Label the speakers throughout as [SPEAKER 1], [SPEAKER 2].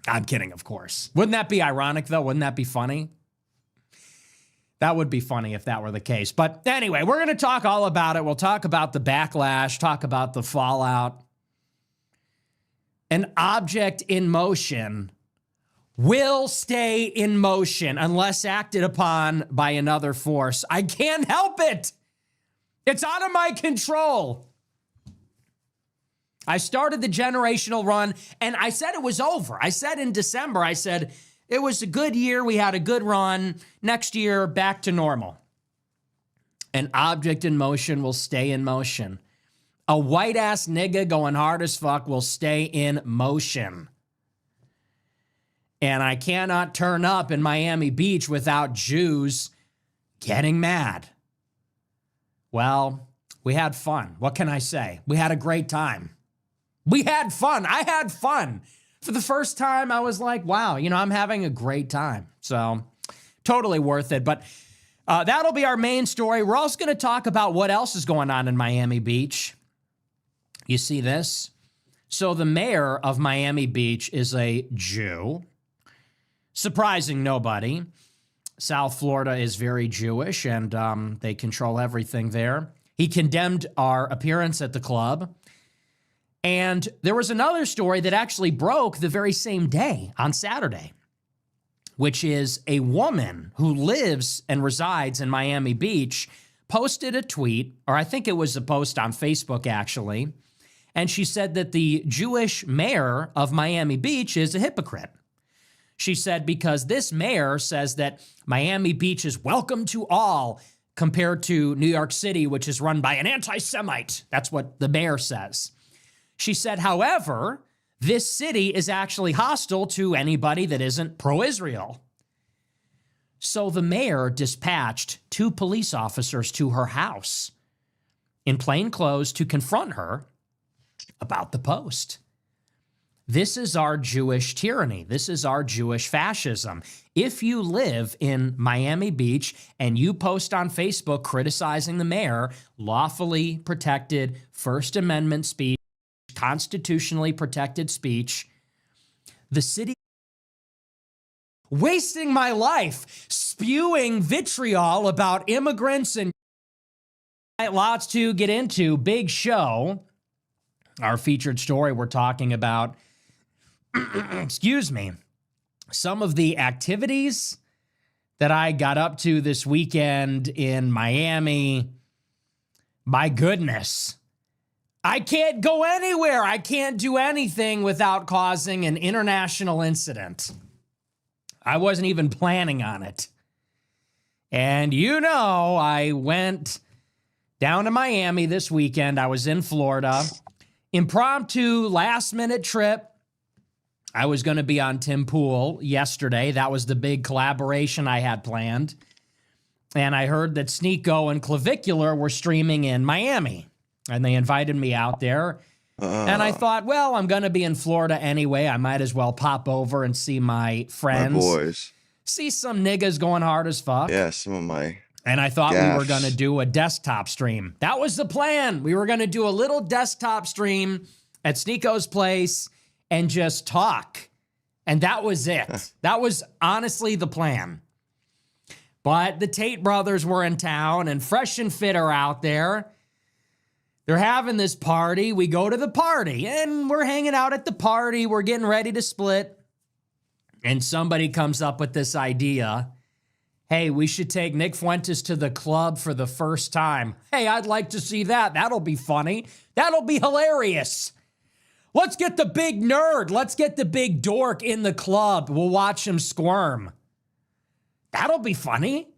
[SPEAKER 1] I'm kidding, of course. Wouldn't that be ironic, though? Wouldn't that be funny? That would be funny if that were the case. But anyway, we're going to talk all about it. We'll talk about the backlash, talk about the fallout. An object in motion will stay in motion unless acted upon by another force. I can't help it. It's out of my control. I started the generational run, and I said it was over. I said in December, I said, it was a good year. We had a good run. Next year, back to normal. An object in motion will stay in motion. A white-ass nigga going hard as fuck will stay in motion. And I cannot turn up in Miami Beach without Jews getting mad. Well, we had fun. What can I say? We had a great time. We had fun. I had fun. For the first time, I was like, wow, I'm having a great time. So totally worth it. But that'll be our main story. We're also going to talk about what else is going on in Miami Beach. You see this? So the mayor of Miami Beach is a Jew. Surprising nobody. South Florida is very Jewish, and they control everything there. He condemned our appearance at the club. And there was another story that actually broke the very same day on Saturday, which is a woman who lives and resides in Miami Beach posted a tweet, or I think it was a post on Facebook actually, and she said that the Jewish mayor of Miami Beach is a hypocrite. She said because this mayor says that Miami Beach is welcome to all compared to New York City, which is run by an anti-Semite. That's what the mayor says. She said, however, this city is actually hostile to anybody that isn't pro-Israel. So the mayor dispatched 2 police officers to her house in plain clothes to confront her about the post. This is our Jewish tyranny. This is our Jewish fascism. If you live in Miami Beach and you post on Facebook criticizing the mayor, lawfully protected First Amendment speech, constitutionally protected speech, the city wasting my life spewing vitriol about immigrants and lots to get into. Big show. Our featured story, we're talking about, excuse me, some of the activities that I got up to this weekend in Miami. My goodness. I can't go anywhere. I can't do anything without causing an international incident. I wasn't even planning on it. And I went down to Miami this weekend. I was in Florida. Impromptu, last-minute trip. I was going to be on Tim Pool yesterday. That was the big collaboration I had planned. And I heard that Sneeko and Clavicular were streaming in Miami. And they invited me out there. And I thought, well, I'm going to be in Florida anyway. I might as well pop over and see my friends.
[SPEAKER 2] My boys.
[SPEAKER 1] See some niggas going hard as fuck.
[SPEAKER 2] Yeah, some of my
[SPEAKER 1] And I thought we were going to do a desktop stream. That was the plan. We were going to do a little desktop stream at Sneeko's place and just talk. And that was it. That was honestly the plan. But the Tate brothers were in town and Fresh and Fit are out there. They're having this party. We go to the party and we're hanging out at the party. We're getting ready to split. And somebody comes up with this idea. Hey, we should take Nick Fuentes to the club for the first time. Hey, I'd like to see that. That'll be funny. That'll be hilarious. Let's get the big nerd. Let's get the big dork in the club. We'll watch him squirm. That'll be funny.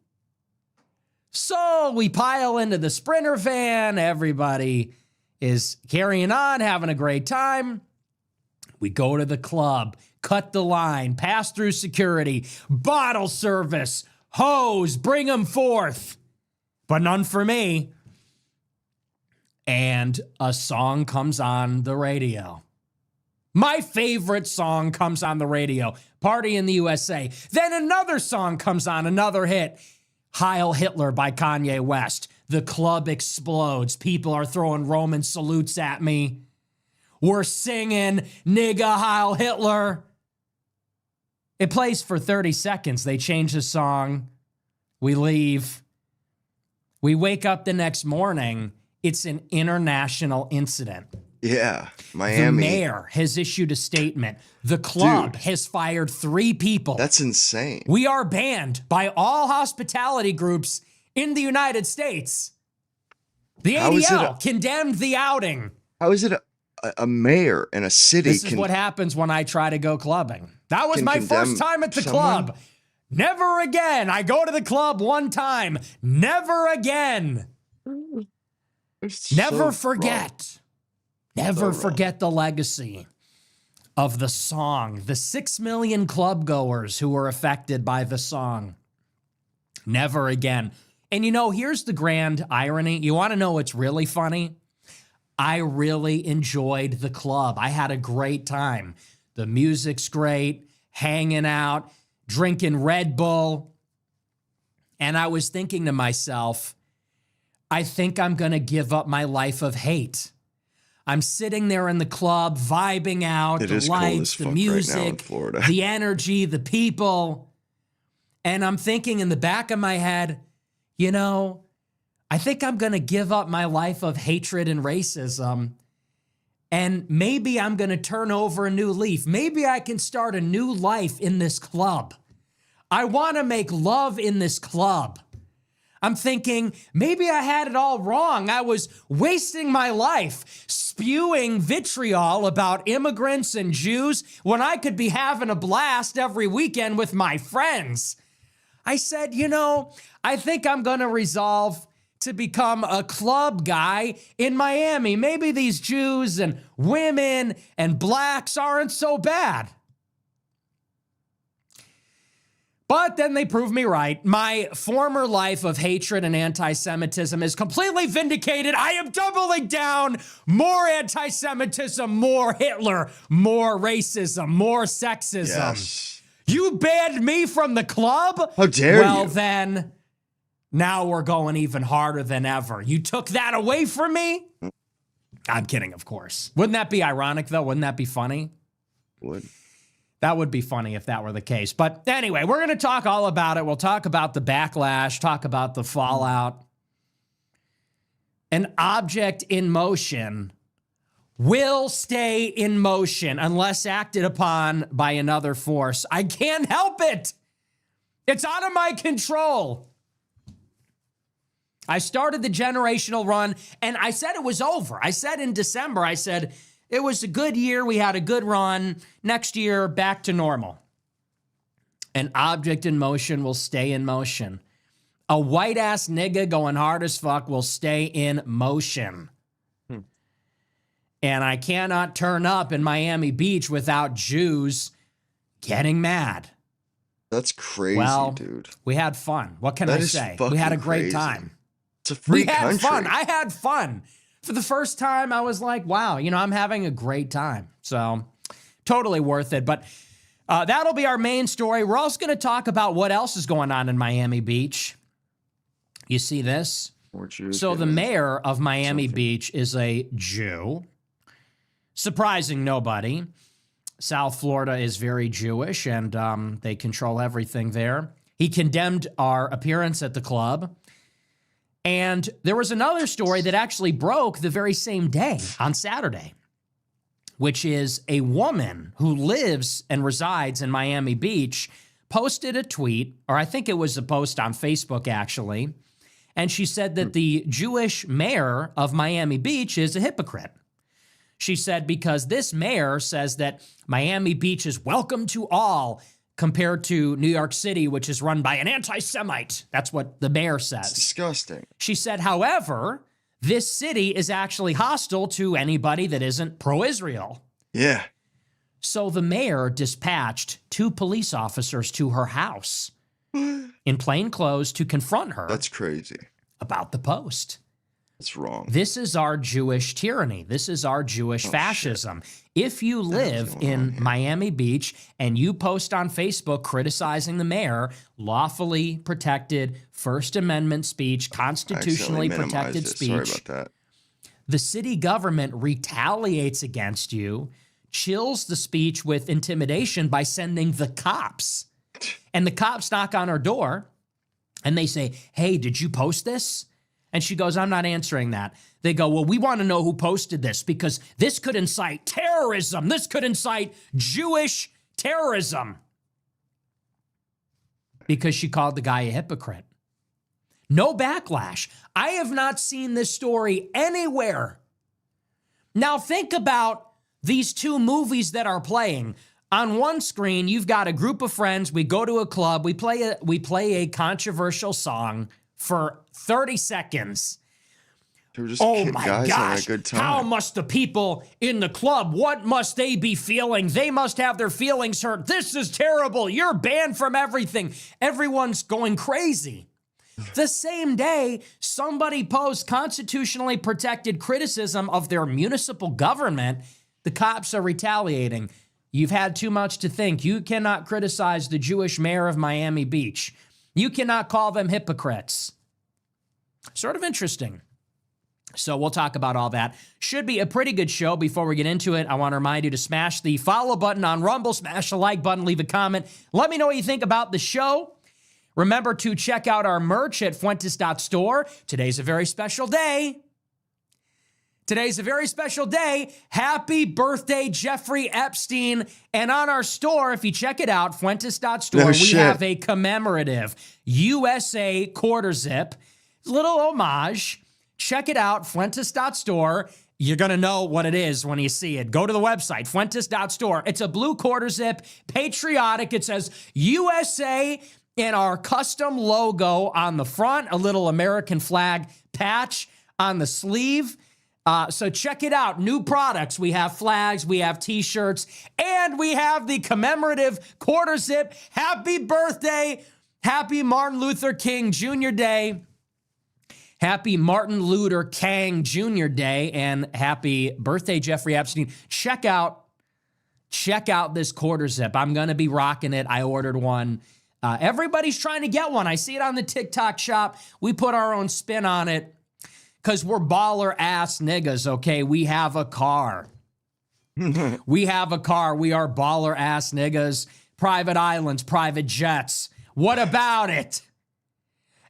[SPEAKER 1] So we pile into the Sprinter van. Everybody is carrying on, having a great time. We go to the club, cut the line, pass through security, bottle service, hose, bring them forth. But none for me. And a song comes on the radio. My favorite song comes on the radio, Party in the USA. Then another song comes on, another hit, Heil Hitler by Kanye West. The club explodes. People are throwing Roman salutes at me. We're singing, nigga, Heil Hitler. It plays for 30 seconds. They change the song. We leave. We wake up the next morning. It's an international incident.
[SPEAKER 2] Yeah, Miami.
[SPEAKER 1] The mayor has issued a statement. The club has fired 3 people.
[SPEAKER 2] That's insane.
[SPEAKER 1] We are banned by all hospitality groups in the United States. The ADL condemned the outing.
[SPEAKER 2] How is it a mayor in a city?
[SPEAKER 1] This is what happens when I try to go clubbing. That was my first time at the club. Never again. I go to the club one time. Never again. Never forget. Never forget the legacy of the song. The 6 million club goers who were affected by the song. Never again. And you know, here's the grand irony. You want to know what's really funny? I really enjoyed the club. I had a great time. The music's great, hanging out, drinking Red Bull. And I was thinking to myself, I think I'm going to give up my life of hate. I'm sitting there in the club, vibing out, the lights, the music, the energy, the people. And I'm thinking in the back of my head, you know, I think I'm going to give up my life of hatred and racism. And maybe I'm going to turn over a new leaf. Maybe I can start a new life in this club. I want to make love in this club. I'm thinking, maybe I had it all wrong. I was wasting my life spewing vitriol about immigrants and Jews when I could be having a blast every weekend with my friends. I said, you know, I think I'm going to resolve to become a club guy in Miami. Maybe these Jews and women and blacks aren't so bad. But then they proved me right. My former life of hatred and anti-Semitism is completely vindicated. I am doubling down. More anti-Semitism, more Hitler, more racism, more sexism.
[SPEAKER 2] Yes.
[SPEAKER 1] You banned me from the club?
[SPEAKER 2] How dare you?
[SPEAKER 1] Well, then, now we're going even harder than ever. You took that away from me? I'm kidding, of course. Wouldn't that be ironic, though? Wouldn't that be funny?
[SPEAKER 2] Would.
[SPEAKER 1] That would be funny if that were the case. But anyway, we're going to talk all about it. We'll talk about the backlash, talk about the fallout. An object in motion will stay in motion unless acted upon by another force. I can't help it. It's out of my control. I started the generational run, and I said it was over. I said in December, I said, it was a good year. We had a good run. Next year, back to normal. An object in motion will stay in motion. A white-ass nigga going hard as fuck will stay in motion. And I cannot turn up in Miami Beach without Jews getting mad.
[SPEAKER 2] That's crazy, dude.
[SPEAKER 1] We had fun. What can I say? We had a great time.
[SPEAKER 2] It's a free country.
[SPEAKER 1] We had fun. I had fun. For the first time, I was like, wow, you know, I'm having a great time. So totally worth it. But that'll be our main story. We're also going to talk about what else is going on in Miami Beach. You see this? So the mayor of Miami Beach is a Jew. Surprising nobody. South Florida is very Jewish, and they control everything there. He condemned our appearance at the club. And there was another story that actually broke the very same day on Saturday, which is a woman who lives and resides in Miami Beach posted a tweet, or I think it was a post on Facebook actually, and she said that the Jewish mayor of Miami Beach is a hypocrite. She said because this mayor says that Miami Beach is welcome to all, compared to New York City, which is run by an anti-Semite. That's what the mayor says.
[SPEAKER 2] It's disgusting.
[SPEAKER 1] She said, however, this city is actually hostile to anybody that isn't pro-Israel.
[SPEAKER 2] Yeah.
[SPEAKER 1] So the mayor dispatched 2 police officers to her house in plain clothes to confront her.
[SPEAKER 2] That's crazy.
[SPEAKER 1] About the post.
[SPEAKER 2] That's wrong.
[SPEAKER 1] This is our Jewish tyranny. This is our Jewish fascism. Shit. If you live in Miami Beach and you post on Facebook criticizing the mayor, lawfully protected First Amendment speech, constitutionally protected speech,
[SPEAKER 2] sorry about that.
[SPEAKER 1] The city government retaliates against you chills the speech with intimidation by sending the cops. And the cops knock on her door and they say, hey, did you post this? And she goes, I'm not answering that. They go, well, we want to know who posted this because this could incite terrorism. This could incite Jewish terrorism. Because she called the guy a hypocrite. No backlash. I have not seen this story anywhere. Now think about these two movies that are playing. On one screen, you've got a group of friends. We go to a club. We play a controversial song for 30 seconds.
[SPEAKER 2] Just
[SPEAKER 1] oh my
[SPEAKER 2] guys
[SPEAKER 1] gosh,
[SPEAKER 2] a good time.
[SPEAKER 1] How must the people in the club, what must they be feeling? They must have their feelings hurt. This is terrible. You're banned from everything. Everyone's going crazy. The same day, somebody posts constitutionally protected criticism of their municipal government. The cops are retaliating. You've had too much to think. You cannot criticize the Jewish mayor of Miami Beach. You cannot call them hypocrites. Sort of interesting. So we'll talk about all that. Should be a pretty good show. Before we get into it, I want to remind you to smash the follow button on Rumble, smash the like button, leave a comment. Let me know what you think about the show. Remember to check out our merch at Fuentes.store. Today's a very special day. Today's a very special day. Happy birthday, Jeffrey Epstein. And on our store, if you check it out, Fuentes.store, we have a commemorative USA quarter zip. Little homage. Check it out, Fuentes.store. You're going to know what it is when you see it. Go to the website, Fuentes.store. It's a blue quarter zip, patriotic. It says USA and our custom logo on the front, a little American flag patch on the sleeve. So check it out. New products. We have flags, we have t-shirts, and we have the commemorative quarter zip. Happy birthday. Happy Martin Luther King Jr. Day. Happy Martin Luther King Jr. Day, and happy birthday, Jeffrey Epstein. Check out this quarter zip. I'm going to be rocking it. I ordered one. Everybody's trying to get one. I see it on the TikTok shop. We put our own spin on it because we're baller ass niggas, okay? We have a car. We have a car. We are baller ass niggas. Private islands, private jets. What about it?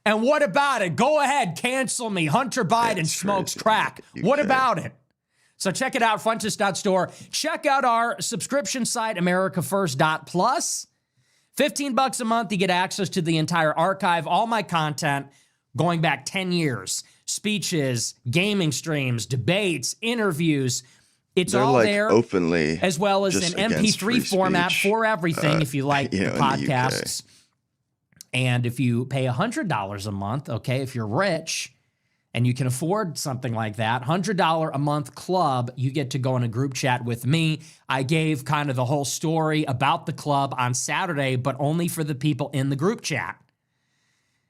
[SPEAKER 1] And what about it? Go ahead, cancel me. Hunter Biden smokes crack. What about it? So check it out, Fuentes.store. Check out our subscription site, AmericaFirst.plus. $15 a month, you get access to the entire archive, all my content going back 10 years. Speeches, gaming streams, debates, interviews. They're all like there
[SPEAKER 2] openly,
[SPEAKER 1] as well as an MP3 format for everything if you like the podcasts. And if you pay $100 a month, okay, if you're rich and you can afford something like that, $100 a month club, you get to go in a group chat with me. I gave kind of the whole story about the club on Saturday, but only for the people in the group chat.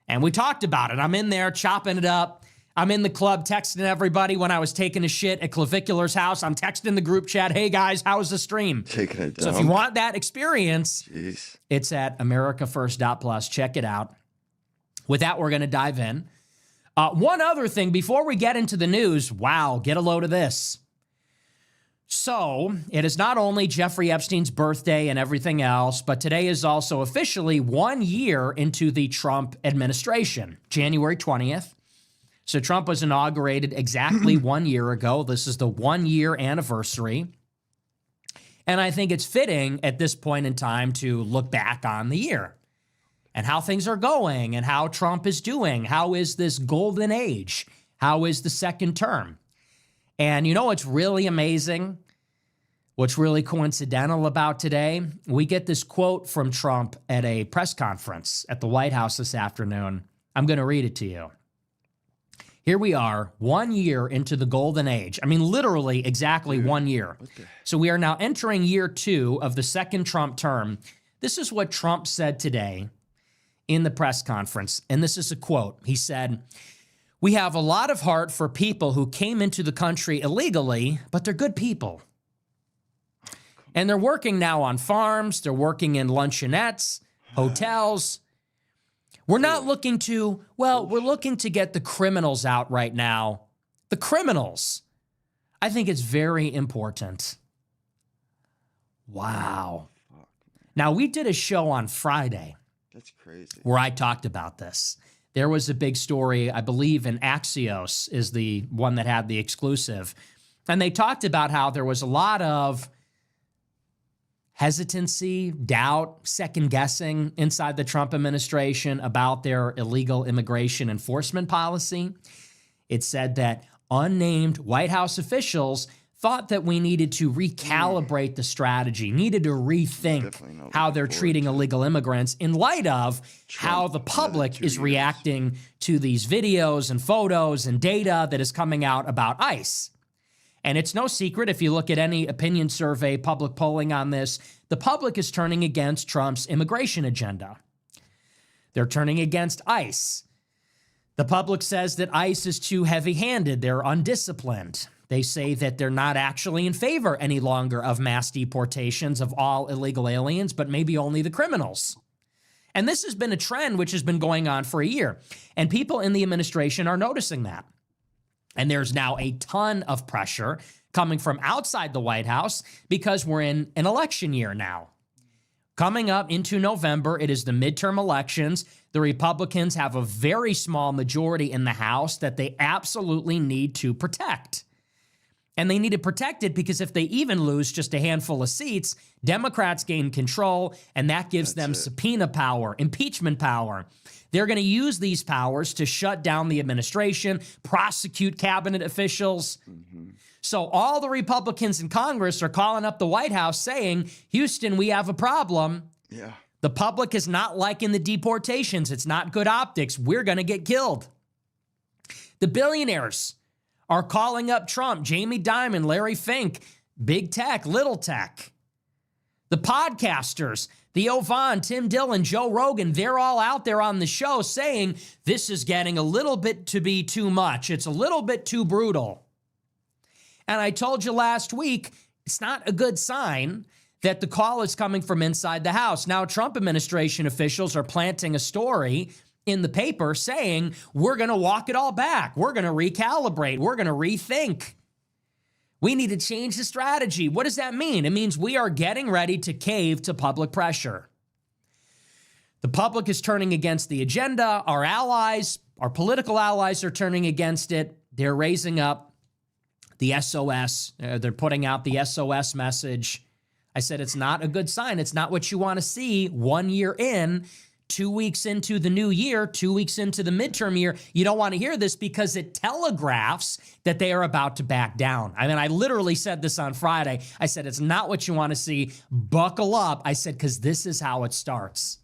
[SPEAKER 1] And we talked about it. I'm in there chopping it up. I'm in the club texting everybody when I was taking a shit at Clavicular's house. I'm texting the group chat, hey guys, how was the stream?
[SPEAKER 2] Taking it down.
[SPEAKER 1] So if you want that experience,
[SPEAKER 2] jeez,
[SPEAKER 1] it's at AmericaFirst.plus. Check it out. With that, we're going to dive in. One other thing before we get into the news. Wow, get a load of this. So it is not only Jeffrey Epstein's birthday and everything else, but today is also officially 1 year into the Trump administration, January 20th. So Trump was inaugurated exactly 1 year ago. This is the 1 year anniversary. And I think it's fitting at this point in time to look back on the year and how things are going and how Trump is doing. How is this golden age? How is the second term? And you know what's really amazing? What's really coincidental about today? We get this quote from Trump at a press conference at the White House this afternoon. I'm going to read it to you. Here we are, 1 year into the golden age. I mean, literally exactly 1 year. So we are now entering year 2 of the second Trump term. This is what Trump said today in the press conference. And this is a quote. He said, "We have a lot of heart for people who came into the country illegally, but they're good people. And they're working now on farms. They're working in luncheonettes, hotels. We're not looking to, well, we're looking to get the criminals out right now. The criminals. I think it's very important. Wow.
[SPEAKER 2] Fuck,
[SPEAKER 1] Now, we did a show on Friday
[SPEAKER 2] that's crazy.
[SPEAKER 1] where I talked about this. There was a big story, I believe, in Axios is the one that had the exclusive. And they talked about how there was a lot of hesitancy, doubt, second guessing inside the Trump administration about their illegal immigration enforcement policy. It said that unnamed White House officials thought that we needed to recalibrate the strategy, needed to rethink how they're treating illegal immigrants in light of how the public is reacting to these videos and photos and data that is coming out about ICE. And it's no secret, if you look at any opinion survey, public polling on this, the public is turning against Trump's immigration agenda. They're turning against ICE. The public says that ICE is too heavy-handed, they're undisciplined. They say that they're not actually in favor any longer of mass deportations of all illegal aliens, but maybe only the criminals. And this has been a trend which has been going on for a year. And people in the administration are noticing that. And there's now a ton of pressure coming from outside the White House because we're in an election year now. Coming up into November, it is the midterm elections. The Republicans have a very small majority in the House that they absolutely need to protect. And they need to protect it because if they even lose just a handful of seats, Democrats gain control, and that gives them subpoena power, impeachment power. They're going to use these powers to shut down the administration, prosecute cabinet officials. So all the Republicans in Congress are calling up the White House saying, Houston, we have a problem.
[SPEAKER 2] Yeah.
[SPEAKER 1] The public is not liking the deportations. It's not good optics. We're going to get killed. The billionaires are calling up Trump, Jamie Dimon, Larry Fink, big tech, little tech. The podcasters, Theo Vaughn, Tim Dillon, Joe Rogan, they're all out there on the show saying this is getting a little bit to be too much. It's a little bit too brutal. And I told you last week, it's not a good sign that the call is coming from inside the House. Now, Trump administration officials are planting a story in the paper saying, we're going to walk it all back. We're going to recalibrate. We're going to rethink. We need to change the strategy. What does that mean? It means we are getting ready to cave to public pressure. The public is turning against the agenda. Our allies, our political allies are turning against it. They're raising up the SOS. They're putting out the SOS message. I said, it's not a good sign. It's not what you want to see 1 year in, 2 weeks into the new year, 2 weeks into the midterm year. You don't want to hear this because it telegraphs that they are about to back down. I mean, I literally said this on Friday. I said, it's not what you want to see. Buckle up. I said, because this is how it starts.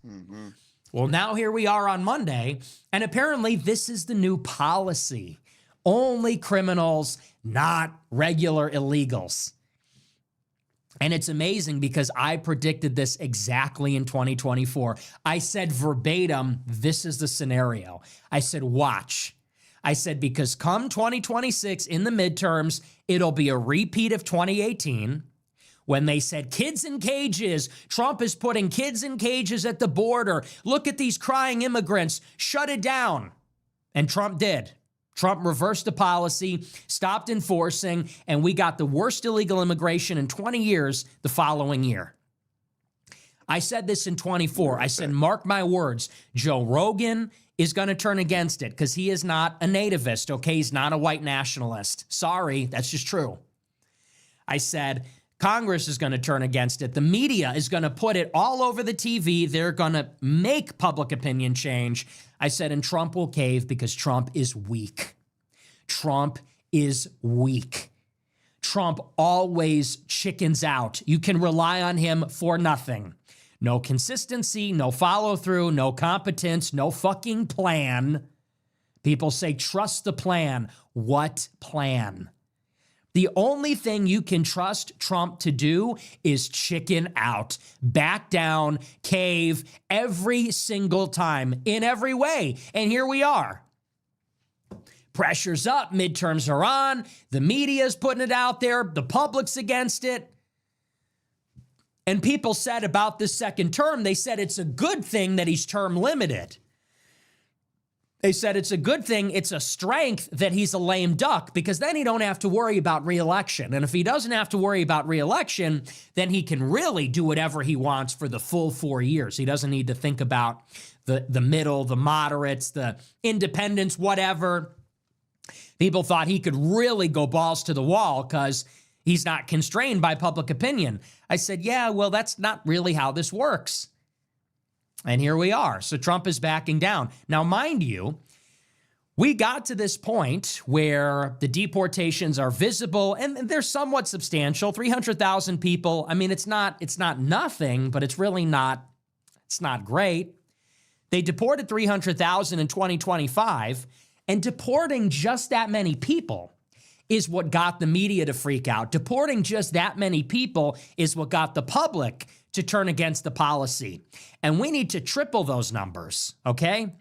[SPEAKER 1] Well, now here we are on Monday, and apparently this is the new policy. Only criminals, not regular illegals. And it's amazing because I predicted this exactly in 2024. I said verbatim, this is the scenario. I said, watch. I said, because come 2026 in the midterms, it'll be a repeat of 2018 when they said kids in cages. Trump is putting kids in cages at the border. Look at these crying immigrants. Shut it down. And Trump did. Trump reversed the policy, stopped enforcing, and we got the worst illegal immigration in 20 years the following year. I said this in 24. I said, mark my words, Joe Rogan is going to turn against it because he is not a nativist, okay? He's not a white nationalist. Sorry, that's just true. I said, Congress is going to turn against it. The media is going to put it all over the TV. They're going to make public opinion change. I said, and Trump will cave because Trump is weak. Trump is weak. Trump always chickens out. You can rely on him for nothing. No consistency, no follow through, no competence, no fucking plan. People say, trust the plan. What plan? The only thing you can trust Trump to do is chicken out, back down, cave every single time in every way. And here we are. Pressure's up, midterms are on, the media's putting it out there, the public's against it. And people said about this second term, they said it's a good thing that he's term limited. They said it's a good thing, it's a strength that he's a lame duck, because then he don't have to worry about re-election. And if he doesn't have to worry about re-election, then he can really do whatever he wants for the full 4 years. He doesn't need to think about the middle, the moderates, the independents, whatever. People thought he could really go balls to the wall because he's not constrained by public opinion. I said, yeah, well, that's not really how this works. And here we are. So Trump is backing down. Now, mind you, we got to this point where the deportations are visible and they're somewhat substantial. 300,000 people. I mean, it's not nothing, but it's really not, it's not great. They deported 300,000 in 2025, and deporting just that many people is what got the media to freak out. Deporting just that many people is what got the public to turn against the policy. And we need to triple those numbers, okay?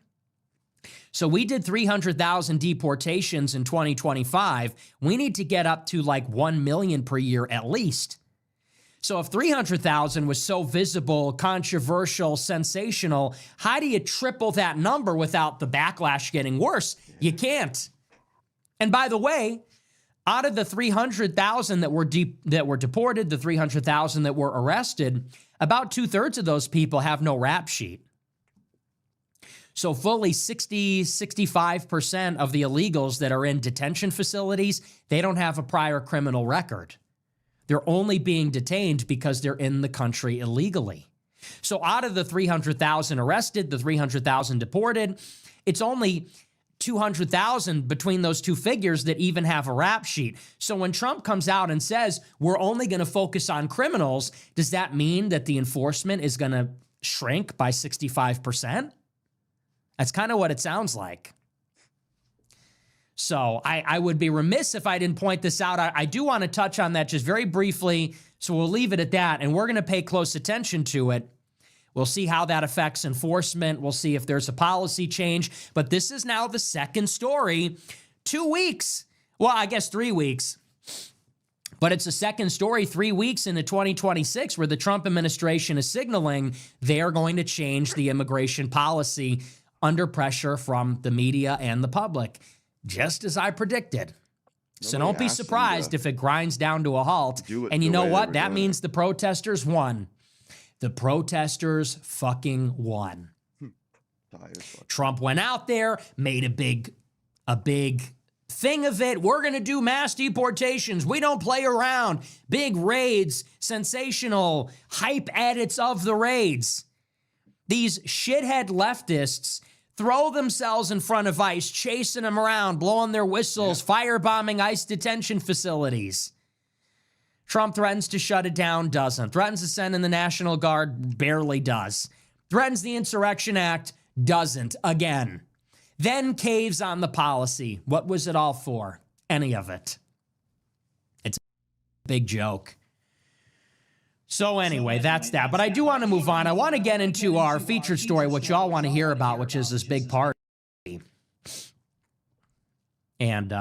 [SPEAKER 1] So we did 300,000 deportations in 2025. We need to get up to like 1 million per year at least. So if 300,000 was so visible, controversial, sensational, how do you triple that number without the backlash getting worse? You can't. And by the way, out of the 300,000 that were deported, the 300,000 that were arrested, about 2/3 of those people have no rap sheet. So fully 65% of the illegals that are in detention facilities, they don't have a prior criminal record. They're only being detained because they're in the country illegally. So out of the 300,000 arrested, the 300,000 deported, it's only 200,000 between those two figures that even have a rap sheet. So when Trump comes out and says, we're only going to focus on criminals, does that mean that the enforcement is going to shrink by 65%? That's kind of what it sounds like. So I would be remiss if I didn't point this out. I do want to touch on that just very briefly, so we'll leave it at that, and we're going to pay close attention to it. We'll see how that affects enforcement. We'll see if there's a policy change. But this is now the second story. 2 weeks. Well, I guess 3 weeks. But it's a second story 3 weeks into 2026 where the Trump administration is signaling they're going to change the immigration policy under pressure from the media and the public, just as I predicted. So don't be surprised if it grinds down to a halt. And you know what? That means the protesters won. The protesters fucking won. Trump went out there, made a big thing of it. We're going to do mass deportations. We don't play around. Big raids, sensational hype edits of the raids. These shithead leftists throw themselves in front of ICE, chasing them around, blowing their whistles, firebombing ICE detention facilities. Trump threatens to shut it down, doesn't. Threatens to send in the National Guard, barely does. Threatens the Insurrection Act, doesn't, again. Then caves on the policy. What was it all for? Any of it. It's a big joke. So anyway, that's that. But I do want to move on. I want to get into our featured story, which y'all want to hear about, which is this big party. And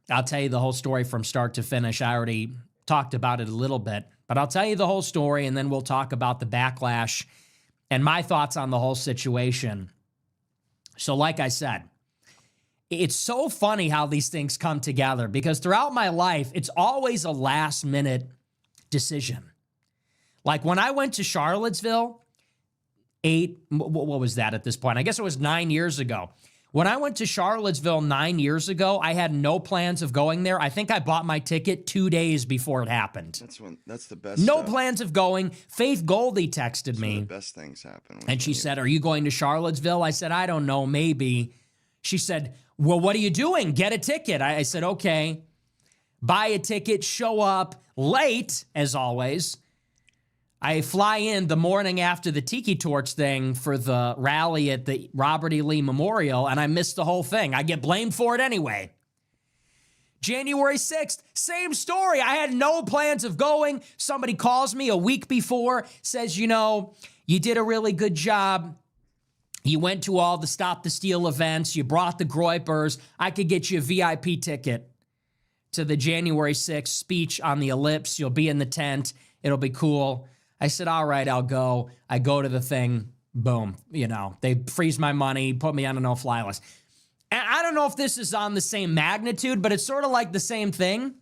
[SPEAKER 1] I'll tell you the whole story from start to finish. I already talked about it a little bit, but I'll tell you the whole story, and then we'll talk about the backlash and my thoughts on the whole situation. So like I said, it's so funny how these things come together, because throughout my life, it's always a last-minute decision. Like when I went to Charlottesville, what was that at this point? I guess it was 9 years ago. When I went to Charlottesville 9 years ago, I had no plans of going there. I think I bought my ticket 2 days before it happened.
[SPEAKER 2] That's the best.
[SPEAKER 1] No plans of going. Faith Goldie texted me.
[SPEAKER 2] The best things happen.
[SPEAKER 1] And she said, "Are you going to Charlottesville?" I said, "I don't know, maybe." She said, "Well, what are you doing? Get a ticket." I said, "Okay." Buy a ticket, show up late, as always. I fly in the morning after the Tiki Torch thing for the rally at the Robert E. Lee Memorial, and I missed the whole thing. I get blamed for it anyway. January 6th, same story. I had no plans of going. Somebody calls me a week before, says, you know, you did a really good job. You went to all the Stop the Steal events. You brought the Groypers. I could get you a VIP ticket to the January 6th speech on the Ellipse. You'll be in the tent. It'll be cool. I said, all right, I'll go. I go to the thing. Boom. They freeze my money, put me on a no-fly list. And I don't know if this is on the same magnitude, but it's sort of like the same thing.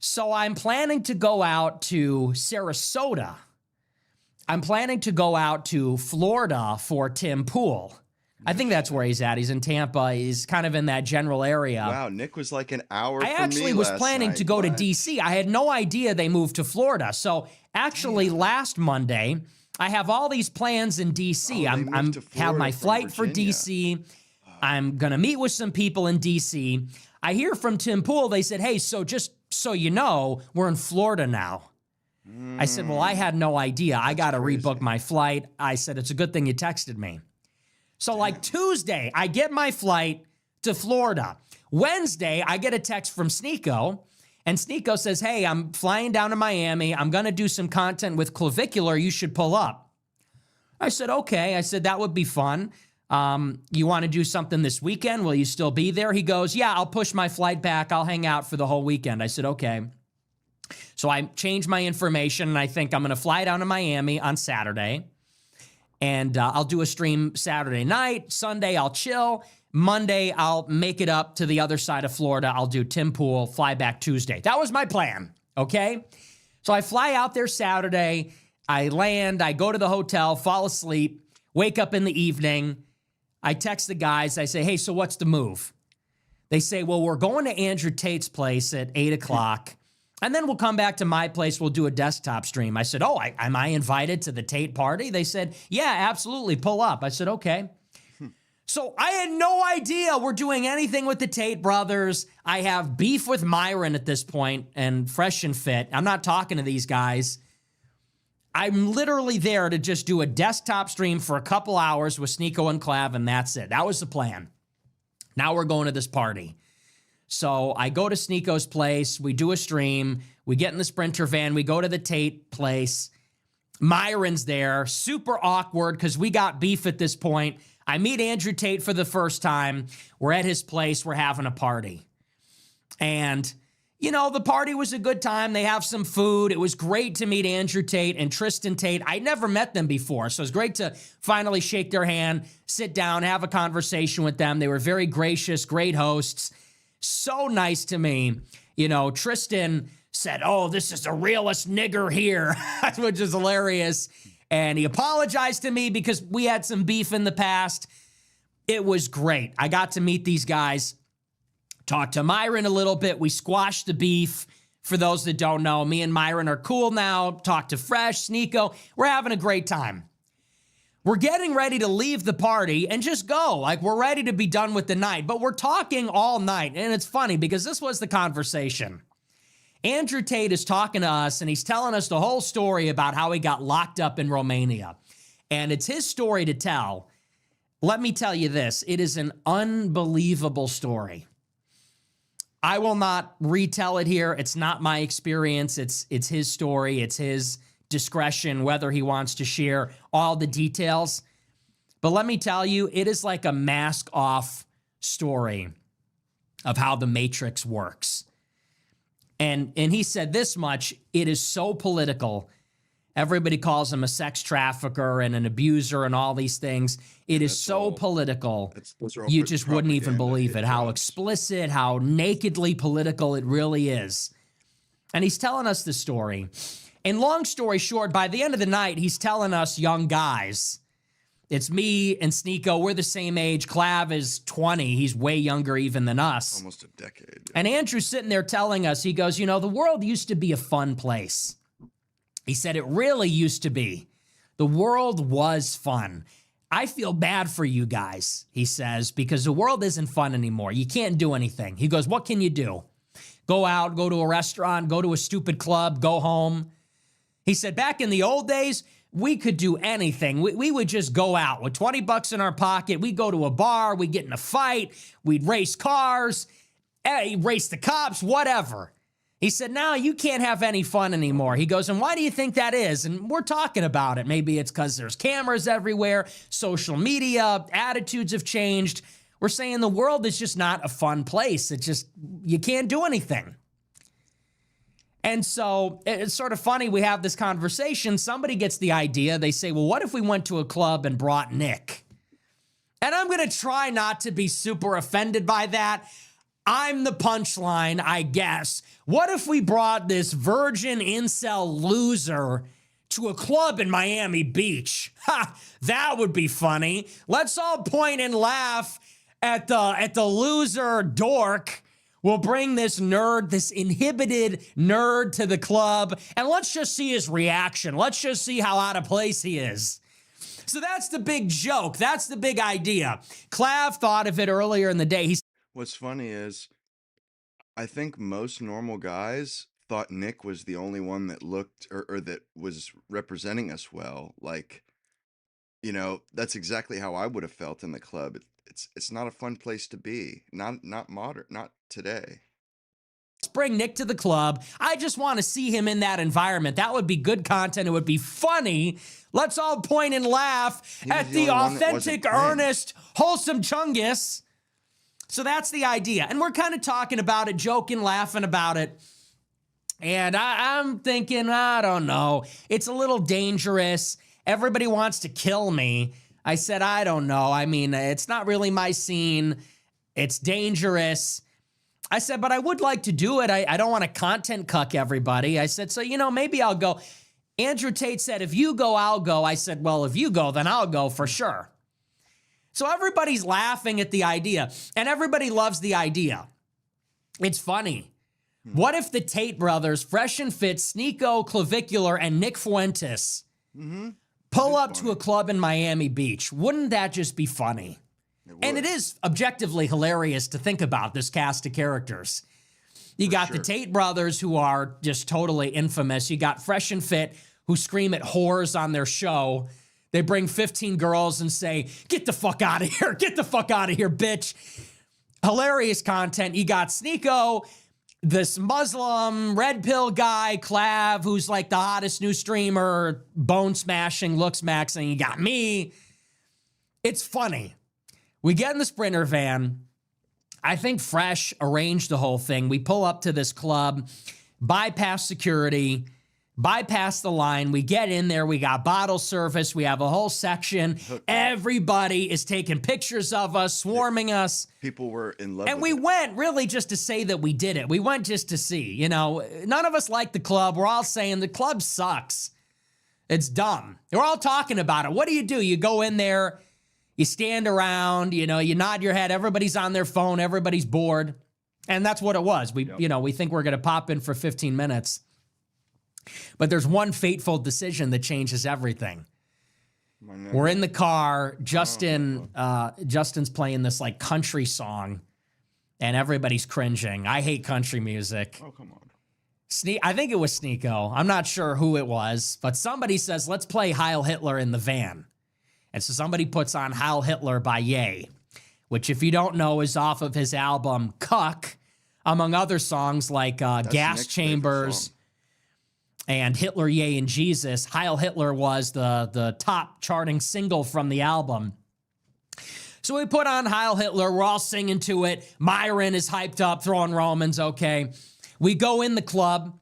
[SPEAKER 1] So I'm planning to go out to Sarasota. I'm planning to go out to Florida for Tim Pool. I think that's where he's at. He's in Tampa. He's kind of in that general area.
[SPEAKER 2] Wow, Nick was like an hour
[SPEAKER 1] I
[SPEAKER 2] from
[SPEAKER 1] actually
[SPEAKER 2] me
[SPEAKER 1] was
[SPEAKER 2] last
[SPEAKER 1] planning
[SPEAKER 2] night.
[SPEAKER 1] to go to
[SPEAKER 2] What?
[SPEAKER 1] D.C. I had no idea they moved to Florida. So actually last Monday, I have all these plans in D.C.
[SPEAKER 2] Oh, they
[SPEAKER 1] I'm
[SPEAKER 2] moved to
[SPEAKER 1] have my
[SPEAKER 2] Florida from
[SPEAKER 1] flight for
[SPEAKER 2] Virginia.
[SPEAKER 1] D.C. I'm going to meet with some people in D.C. I hear from Tim Pool. They said, hey, so just so you know, we're in Florida now. I said, well, I had no idea. I got to rebook my flight. I said, it's a good thing you texted me. So like Tuesday, I get my flight to Florida. Wednesday, I get a text from Sneeko, and Sneeko says, hey, I'm flying down to Miami. I'm going to do some content with Clavicular. You should pull up. I said, okay. I said, that would be fun. You want to do something this weekend? Will you still be there? He goes, yeah, I'll push my flight back. I'll hang out for the whole weekend. I said, okay. So I changed my information, and I think I'm going to fly down to Miami on Saturday, and I'll do a stream Saturday night. Sunday, I'll chill. Monday, I'll make it up to the other side of Florida. I'll do Tim Pool, fly back Tuesday. That was my plan, okay? So I fly out there Saturday. I land. I go to the hotel, fall asleep, wake up in the evening. I text the guys. I say, hey, so what's the move? They say, well, we're going to Andrew Tate's place at 8 o'clock. And then we'll come back to my place. We'll do a desktop stream. I said, oh, am I invited to the Tate party? They said, yeah, absolutely. Pull up. I said, okay. So I had no idea we're doing anything with the Tate brothers. I have beef with Myron at this point and Fresh and Fit. I'm not talking to these guys. I'm literally there to just do a desktop stream for a couple hours with Sneeko and Clav, and that's it. That was the plan. Now we're going to this party. So I go to Sneeko's place, we do a stream, we get in the Sprinter van, we go to the Tate place. Myron's there, super awkward because we got beef at this point. I meet Andrew Tate for the first time. We're at his place, we're having a party. And, the party was a good time. They have some food. It was great to meet Andrew Tate and Tristan Tate. I'd never met them before, so it was great to finally shake their hand, sit down, have a conversation with them. They were very gracious, great hosts. So nice to me. Tristan said, oh, this is the realest nigger here, which is hilarious. And he apologized to me because we had some beef in the past. It was great. I got to meet these guys, talk to Myron a little bit. We squashed the beef. For those that don't know, me and Myron are cool now. Talk to Fresh, Sneeko. We're having a great time. We're getting ready to leave the party and just go. Like, we're ready to be done with the night, but we're talking all night. And it's funny because this was the conversation. Andrew Tate is talking to us and he's telling us the whole story about how he got locked up in Romania. And it's his story to tell. Let me tell you this. It is an unbelievable story. I will not retell it here. It's not my experience. It's his story. It's his discretion whether he wants to share all the details. But let me tell you, it is like a mask off story of how the Matrix works. And he said this much, it is so political. Everybody calls him a sex trafficker and an abuser and all these things. It is so political. You just wouldn't even believe it, how explicit, how nakedly political it really is. And he's telling us the story. And long story short, by the end of the night, he's telling us young guys, it's me and Sneeko, we're the same age. Clav is 20. He's way younger even than us.
[SPEAKER 2] Almost a decade. Yeah.
[SPEAKER 1] And Andrew's sitting there telling us, he goes, the world used to be a fun place. He said it really used to be. The world was fun. I feel bad for you guys, he says, because the world isn't fun anymore. You can't do anything. He goes, what can you do? Go out, go to a restaurant, go to a stupid club, go home. He said, back in the old days, we could do anything. We would just go out with $20 in our pocket. We'd go to a bar. We'd get in a fight. We'd race cars, race the cops, whatever. He said, now you can't have any fun anymore. He goes, and why do you think that is? And we're talking about it. Maybe it's because there's cameras everywhere, social media, attitudes have changed. We're saying the world is just not a fun place. It's just, you can't do anything. And so it's sort of funny. We have this conversation. Somebody gets the idea. They say, well, what if we went to a club and brought Nick? And I'm going to try not to be super offended by that. I'm the punchline, I guess. What if we brought this virgin incel loser to a club in Miami Beach? Ha! That would be funny. Let's all point and laugh at the loser dork. We'll bring this nerd, this inhibited nerd to the club, and let's just see his reaction. Let's just see how out of place he is. So that's the big joke. That's the big idea. Clav thought of it earlier in the day.
[SPEAKER 2] What's funny is, I think most normal guys thought Nick was the only one that looked or that was representing us well. Like, you know, that's exactly how I would have felt in the club. It's not a fun place to be. Not modern, not today.
[SPEAKER 1] Let's bring Nick to the club. I just want to see him in that environment. That would be good content. It would be funny. Let's all point and laugh at the authentic, earnest, wholesome Chungus. So that's the idea. And we're kind of talking about it, joking, laughing about it. And I'm thinking, I don't know. It's a little dangerous. Everybody wants to kill me. I said, I don't know. I mean, it's not really my scene. It's dangerous. I said, but I would like to do it. I don't want to content cuck everybody. I said, so, you know, maybe I'll go. Andrew Tate said, if you go, I'll go. I said, well, if you go, then I'll go for sure. So everybody's laughing at the idea, and everybody loves the idea. It's funny. What if the Tate brothers, Fresh and Fit, Sneeko, Clavicular, and Nick Fuentes pull up to a club in Miami Beach? Wouldn't that just be funny? And it is objectively hilarious to think about this cast of characters. You got the Tate brothers, who are just totally infamous. You got Fresh and Fit, who scream at whores on their show. They bring 15 girls and say, get the fuck out of here. Get the fuck out of here, bitch. Hilarious content. You got Sneeko, this Muslim red pill guy, Clav, who's like the hottest new streamer, bone smashing, looks maxing. You got me. It's funny. We get in the Sprinter van. I think Fresh arranged the whole thing. We pull up to this club, bypass security, bypass the line. We get in there. We got bottle service. We have a whole section. Everybody is taking pictures of us, swarming us.
[SPEAKER 2] People were in love
[SPEAKER 1] and
[SPEAKER 2] with
[SPEAKER 1] we
[SPEAKER 2] it.
[SPEAKER 1] went really just to say that we did it. We went just to see. You know, none of us like the club. We're all saying the club sucks. It's dumb. We're all talking about it. What do? You go in there. You stand around, you know, you nod your head. Everybody's on their phone. Everybody's bored. And that's what it was. You know, we think we're going to pop in for 15 minutes. But there's one fateful decision that changes everything. We're in the car. Justin's playing this like country song, and everybody's cringing. I hate country music.
[SPEAKER 2] Oh, come on.
[SPEAKER 1] I think it was Sneeko. I'm not sure who it was, but somebody says, let's play Heil Hitler in the van. And so somebody puts on Heil Hitler by Ye, which, if you don't know, is off of his album Cuck, among other songs like Gas Chambers and Hitler, Ye, and Jesus. Heil Hitler was the top charting single from the album. So we put on Heil Hitler. We're all singing to it. Myron is hyped up, throwing Romans, okay. We go in the club.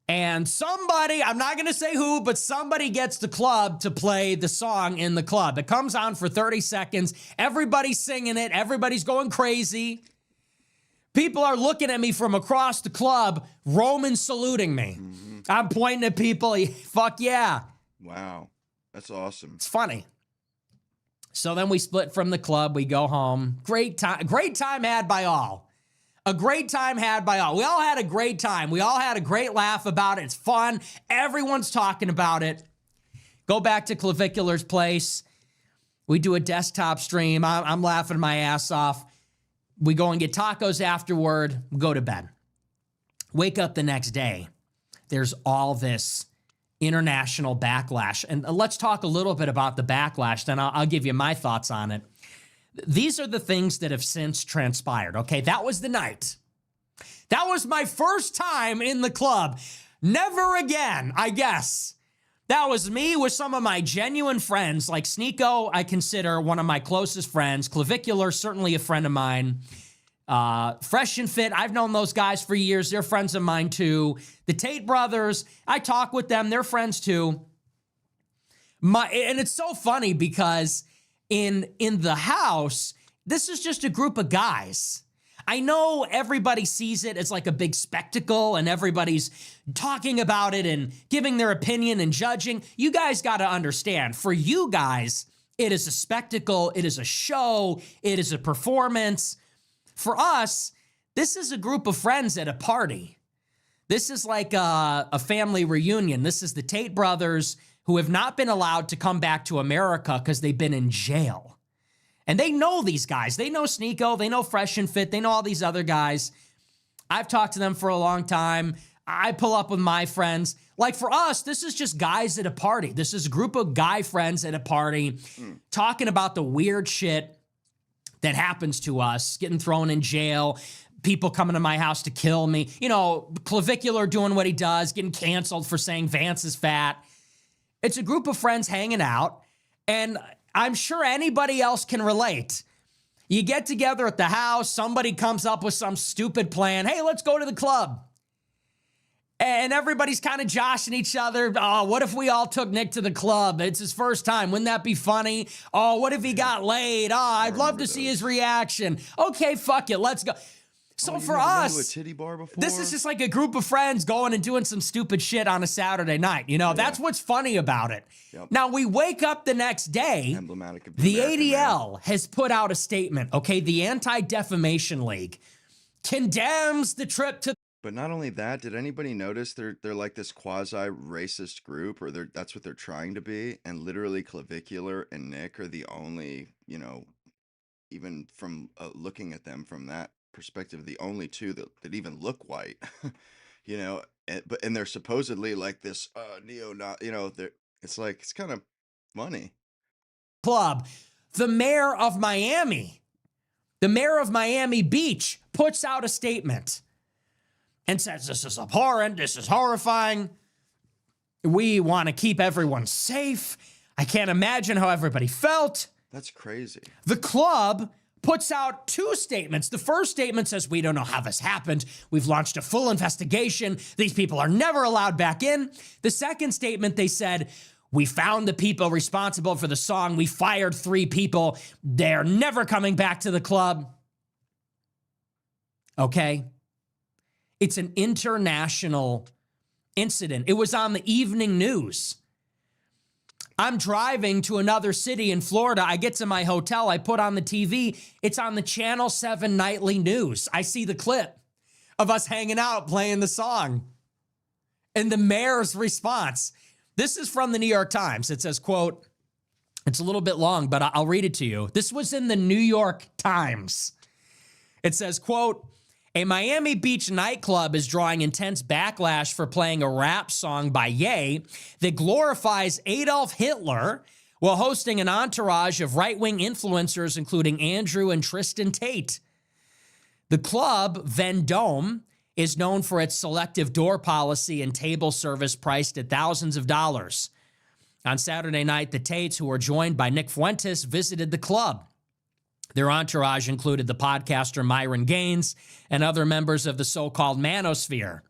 [SPEAKER 1] And somebody, I'm not going to say who, but somebody gets the club to play the song in the club. It comes on for 30 seconds. Everybody's singing it. Everybody's going crazy. People are looking at me from across the club, Roman saluting me. I'm pointing at people. Fuck yeah.
[SPEAKER 2] Wow. That's awesome.
[SPEAKER 1] It's funny. So then we split from the club. We go home. Great time had by all. A great time had by all. We all had a great time. We all had a great laugh about it. It's fun. Everyone's talking about it. Go back to Clavicular's place. We do a desktop stream. I'm laughing my ass off. We go and get tacos afterward. Go to bed. Wake up the next day. There's all this international backlash. And let's talk a little bit about the backlash. Then I'll give you my thoughts on it. These are the things that have since transpired, okay? That was the night. That was my first time in the club. Never again, I guess. That was me with some of my genuine friends, like Sneeko, I consider one of my closest friends. Clavicular, certainly a friend of mine. Fresh and Fit, I've known those guys for years. They're friends of mine too. The Tate brothers, I talk with them. They're friends too. And it's so funny because in the house, this is just a group of guys. I know everybody sees it as like a big spectacle and everybody's talking about it and giving their opinion and judging. You guys got to understand, for you guys, it is a spectacle, it is a show, it is a performance. For us, this is a group of friends at a party. This is like a family reunion. This is the Tate brothers who have not been allowed to come back to America because they've been in jail. And they know these guys. They know Sneeko. They know Fresh and Fit. They know all these other guys. I've talked to them for a long time. I pull up with my friends. Like for us, this is just guys at a party. This is a group of guy friends at a party talking about the weird shit that happens to us, getting thrown in jail, people coming to my house to kill me, Clavicular doing what he does, getting canceled for saying Vance is fat. It's a group of friends hanging out, and I'm sure anybody else can relate. You get together at the house, somebody comes up with some stupid plan. Hey, let's go to the club. And everybody's kind of joshing each other. Oh, what if we all took Nick to the club? It's his first time. Wouldn't that be funny? Oh, what if he got laid? Oh, I'd love to see his reaction. Okay, fuck it. Let's go. So for us,
[SPEAKER 2] a titty bar before?
[SPEAKER 1] This is just like a group of friends going and doing some stupid shit on a Saturday night. That's what's funny about it.
[SPEAKER 2] Yep.
[SPEAKER 1] Now, we wake up the next day.
[SPEAKER 2] Emblematic of
[SPEAKER 1] the
[SPEAKER 2] American
[SPEAKER 1] ADL
[SPEAKER 2] man.
[SPEAKER 1] has put out a statement, okay? The Anti-Defamation League condemns the trip to...
[SPEAKER 2] But not only that, did anybody notice they're like this quasi-racist group, or that's what they're trying to be, and literally Clavicular and Nick are the only, even from looking at them from that perspective, the only two that even look white, and they're supposedly like this it's like, it's kind of funny.
[SPEAKER 1] Club, the mayor of Miami Beach puts out a statement and says, this is abhorrent, this is horrifying. We want to keep everyone safe. I can't imagine how everybody felt.
[SPEAKER 2] That's crazy.
[SPEAKER 1] The club puts out two statements. The first statement says, we don't know how this happened. We've launched a full investigation. These people are never allowed back in. The second statement, they said, we found the people responsible for the song. We fired 3 people. They're never coming back to the club. Okay? It's an international incident. It was on the evening news. I'm driving to another city in Florida. I get to my hotel. I put on the TV. It's on the Channel 7 nightly news. I see the clip of us hanging out playing the song. And the mayor's response. This is from the New York Times. It says, quote, it's a little bit long, but I'll read it to you. This was in the New York Times. It says, quote, a Miami Beach nightclub is drawing intense backlash for playing a rap song by Ye that glorifies Adolf Hitler while hosting an entourage of right-wing influencers, including Andrew and Tristan Tate. The club, Vendome, is known for its selective door policy and table service priced at thousands of dollars. On Saturday night, the Tates, who were joined by Nick Fuentes, visited the club. Their entourage included the podcaster Myron Gaines and other members of the so-called manosphere.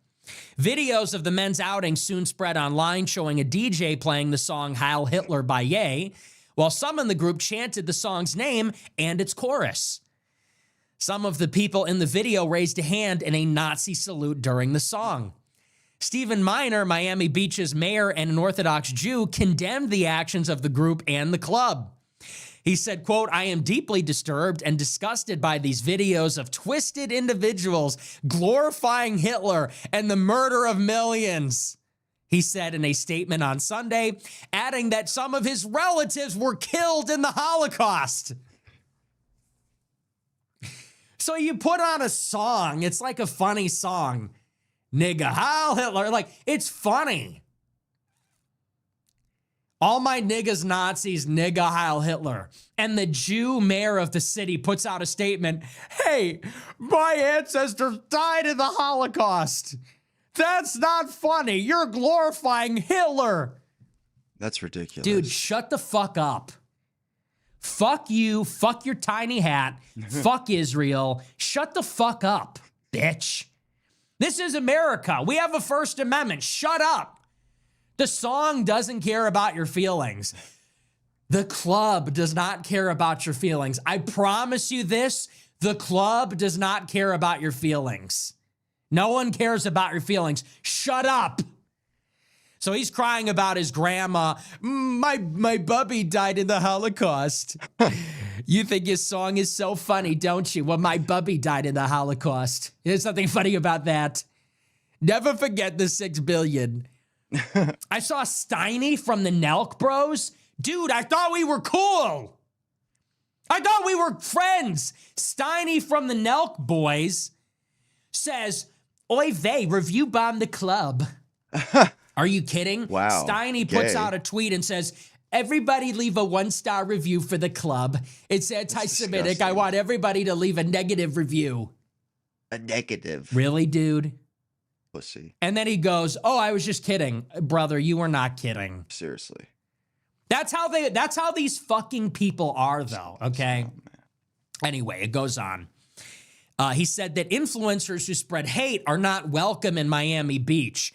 [SPEAKER 1] Videos of the men's outing soon spread online, showing a DJ playing the song Heil Hitler by Ye, while some in the group chanted the song's name and its chorus. Some of the people in the video raised a hand in a Nazi salute during the song. Stephen Miner, Miami Beach's mayor and an Orthodox Jew, condemned the actions of the group and the club. He said, quote, I am deeply disturbed and disgusted by these videos of twisted individuals glorifying Hitler and the murder of millions, he said in a statement on Sunday, adding that some of his relatives were killed in the Holocaust. So you put on a song, it's like a funny song, nigga, Heil Hitler, like, it's funny. All my niggas Nazis, nigga Heil Hitler. And the Jew mayor of the city puts out a statement, hey, my ancestors died in the Holocaust. That's not funny. You're glorifying Hitler.
[SPEAKER 2] That's ridiculous.
[SPEAKER 1] Dude, shut the fuck up. Fuck you. Fuck your tiny hat. Fuck Israel. Shut the fuck up, bitch. This is America. We have a First Amendment. Shut up. The song doesn't care about your feelings. The club does not care about your feelings. I promise you this. The club does not care about your feelings. No one cares about your feelings. Shut up. So he's crying about his grandma. My bubby died in the Holocaust. You think his song is so funny, don't you? Well, my bubby died in the Holocaust. There's something funny about that. Never forget the 6 billion. I saw Steiny from the Nelk Bros. Dude, I thought we were cool. I thought we were friends. Steiny from the Nelk Boys says, Oy vey, review bomb the club. Are you kidding?
[SPEAKER 2] Wow.
[SPEAKER 1] Steiny puts out a tweet and says, everybody leave a 1-star review for the club. It's anti-Semitic. I want everybody to leave a negative review.
[SPEAKER 2] A negative.
[SPEAKER 1] Really, dude?
[SPEAKER 2] Pussy.
[SPEAKER 1] And then he goes, oh, I was just kidding. Brother, you were not kidding.
[SPEAKER 2] Seriously.
[SPEAKER 1] That's how these fucking people are, though, okay? Anyway, it goes on. He said that influencers who spread hate are not welcome in Miami Beach.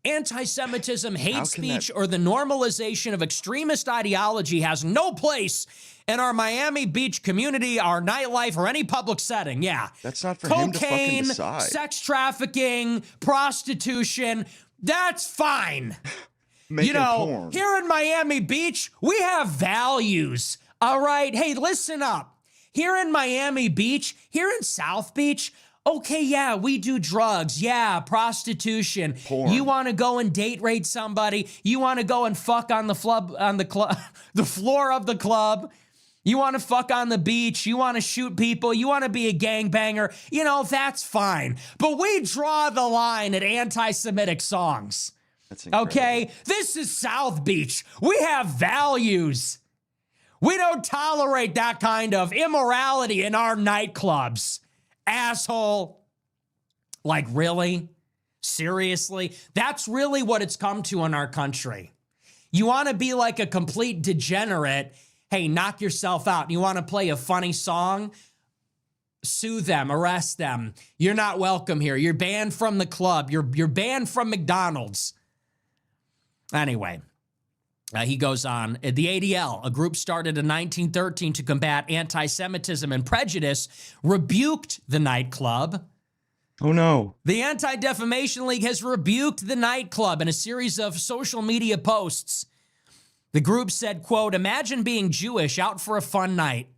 [SPEAKER 1] Anti-Semitism, hate speech, or the normalization of extremist ideology has no place in our Miami Beach community, our nightlife, or any public setting. Yeah.
[SPEAKER 2] That's not for him to fucking decide.
[SPEAKER 1] Sex trafficking, prostitution, that's fine.
[SPEAKER 2] Making porn.
[SPEAKER 1] Here in Miami Beach, we have values, all right? Hey, listen up. Here in Miami Beach, here in South Beach, okay, yeah, we do drugs. Yeah, prostitution.
[SPEAKER 2] Porn.
[SPEAKER 1] You want to go and date rape somebody. You want to go and fuck on the the floor of the club. You want to fuck on the beach. You want to shoot people. You want to be a gangbanger. That's fine. But we draw the line at anti-Semitic songs.
[SPEAKER 2] That's incredible.
[SPEAKER 1] Okay? This is South Beach. We have values. We don't tolerate that kind of immorality in our nightclubs. Asshole. Like, really? Seriously? That's really what it's come to in our country. You want to be like a complete degenerate, hey, knock yourself out. You want to play a funny song? Sue them, arrest them. You're not welcome here. You're banned from the club. You're banned from McDonald's. Anyway, he goes on. The ADL, a group started in 1913 to combat anti-Semitism and prejudice, rebuked the nightclub.
[SPEAKER 2] Oh, no.
[SPEAKER 1] The Anti-Defamation League has rebuked the nightclub in a series of social media posts. The group said, quote, imagine being Jewish out for a fun night.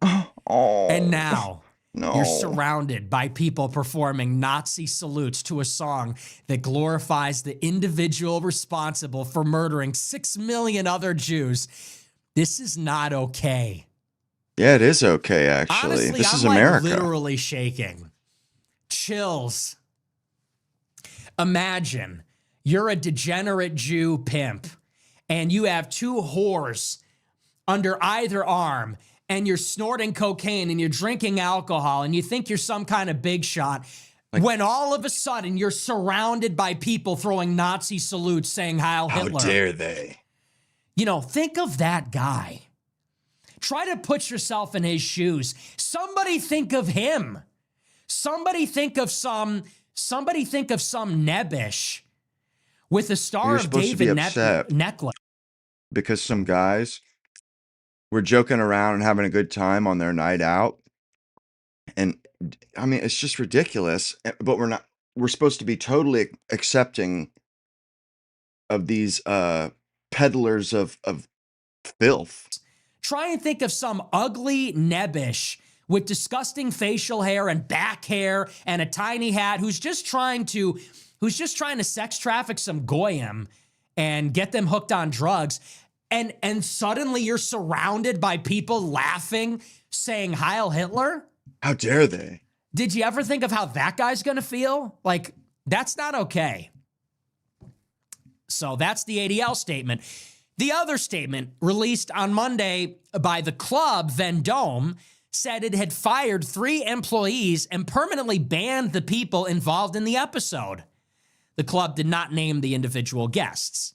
[SPEAKER 2] Oh.
[SPEAKER 1] And now
[SPEAKER 2] No.
[SPEAKER 1] you're surrounded by people performing Nazi salutes to a song that glorifies the individual responsible for murdering 6 million other Jews. This is not okay.
[SPEAKER 2] Yeah, it is okay, actually.
[SPEAKER 1] Honestly,
[SPEAKER 2] this is
[SPEAKER 1] I'm
[SPEAKER 2] America.
[SPEAKER 1] Literally shaking. Chills. Imagine you're a degenerate Jew pimp and you have 2 whores under either arm and you're snorting cocaine and you're drinking alcohol and you think you're some kind of big shot, when all of a sudden you're surrounded by people throwing Nazi salutes saying Heil Hitler.
[SPEAKER 2] How dare they?
[SPEAKER 1] Think of that guy. Try to put yourself in his shoes. Somebody think of him. Somebody think of some nebbish with a Star of David necklace.
[SPEAKER 2] Because some guys were joking around and having a good time on their night out. And I mean, it's just ridiculous. But we're supposed to be totally accepting of these peddlers of filth.
[SPEAKER 1] Try and think of some ugly nebbish with disgusting facial hair and back hair and a tiny hat who's just trying to sex traffic some goyim and get them hooked on drugs. And suddenly you're surrounded by people laughing, saying Heil Hitler?
[SPEAKER 2] How dare they?
[SPEAKER 1] Did you ever think of how that guy's gonna feel? Like, that's not okay. So that's the ADL statement. The other statement released on Monday by the club, Vendome, said it had fired 3 employees and permanently banned the people involved in the episode. The club did not name the individual guests.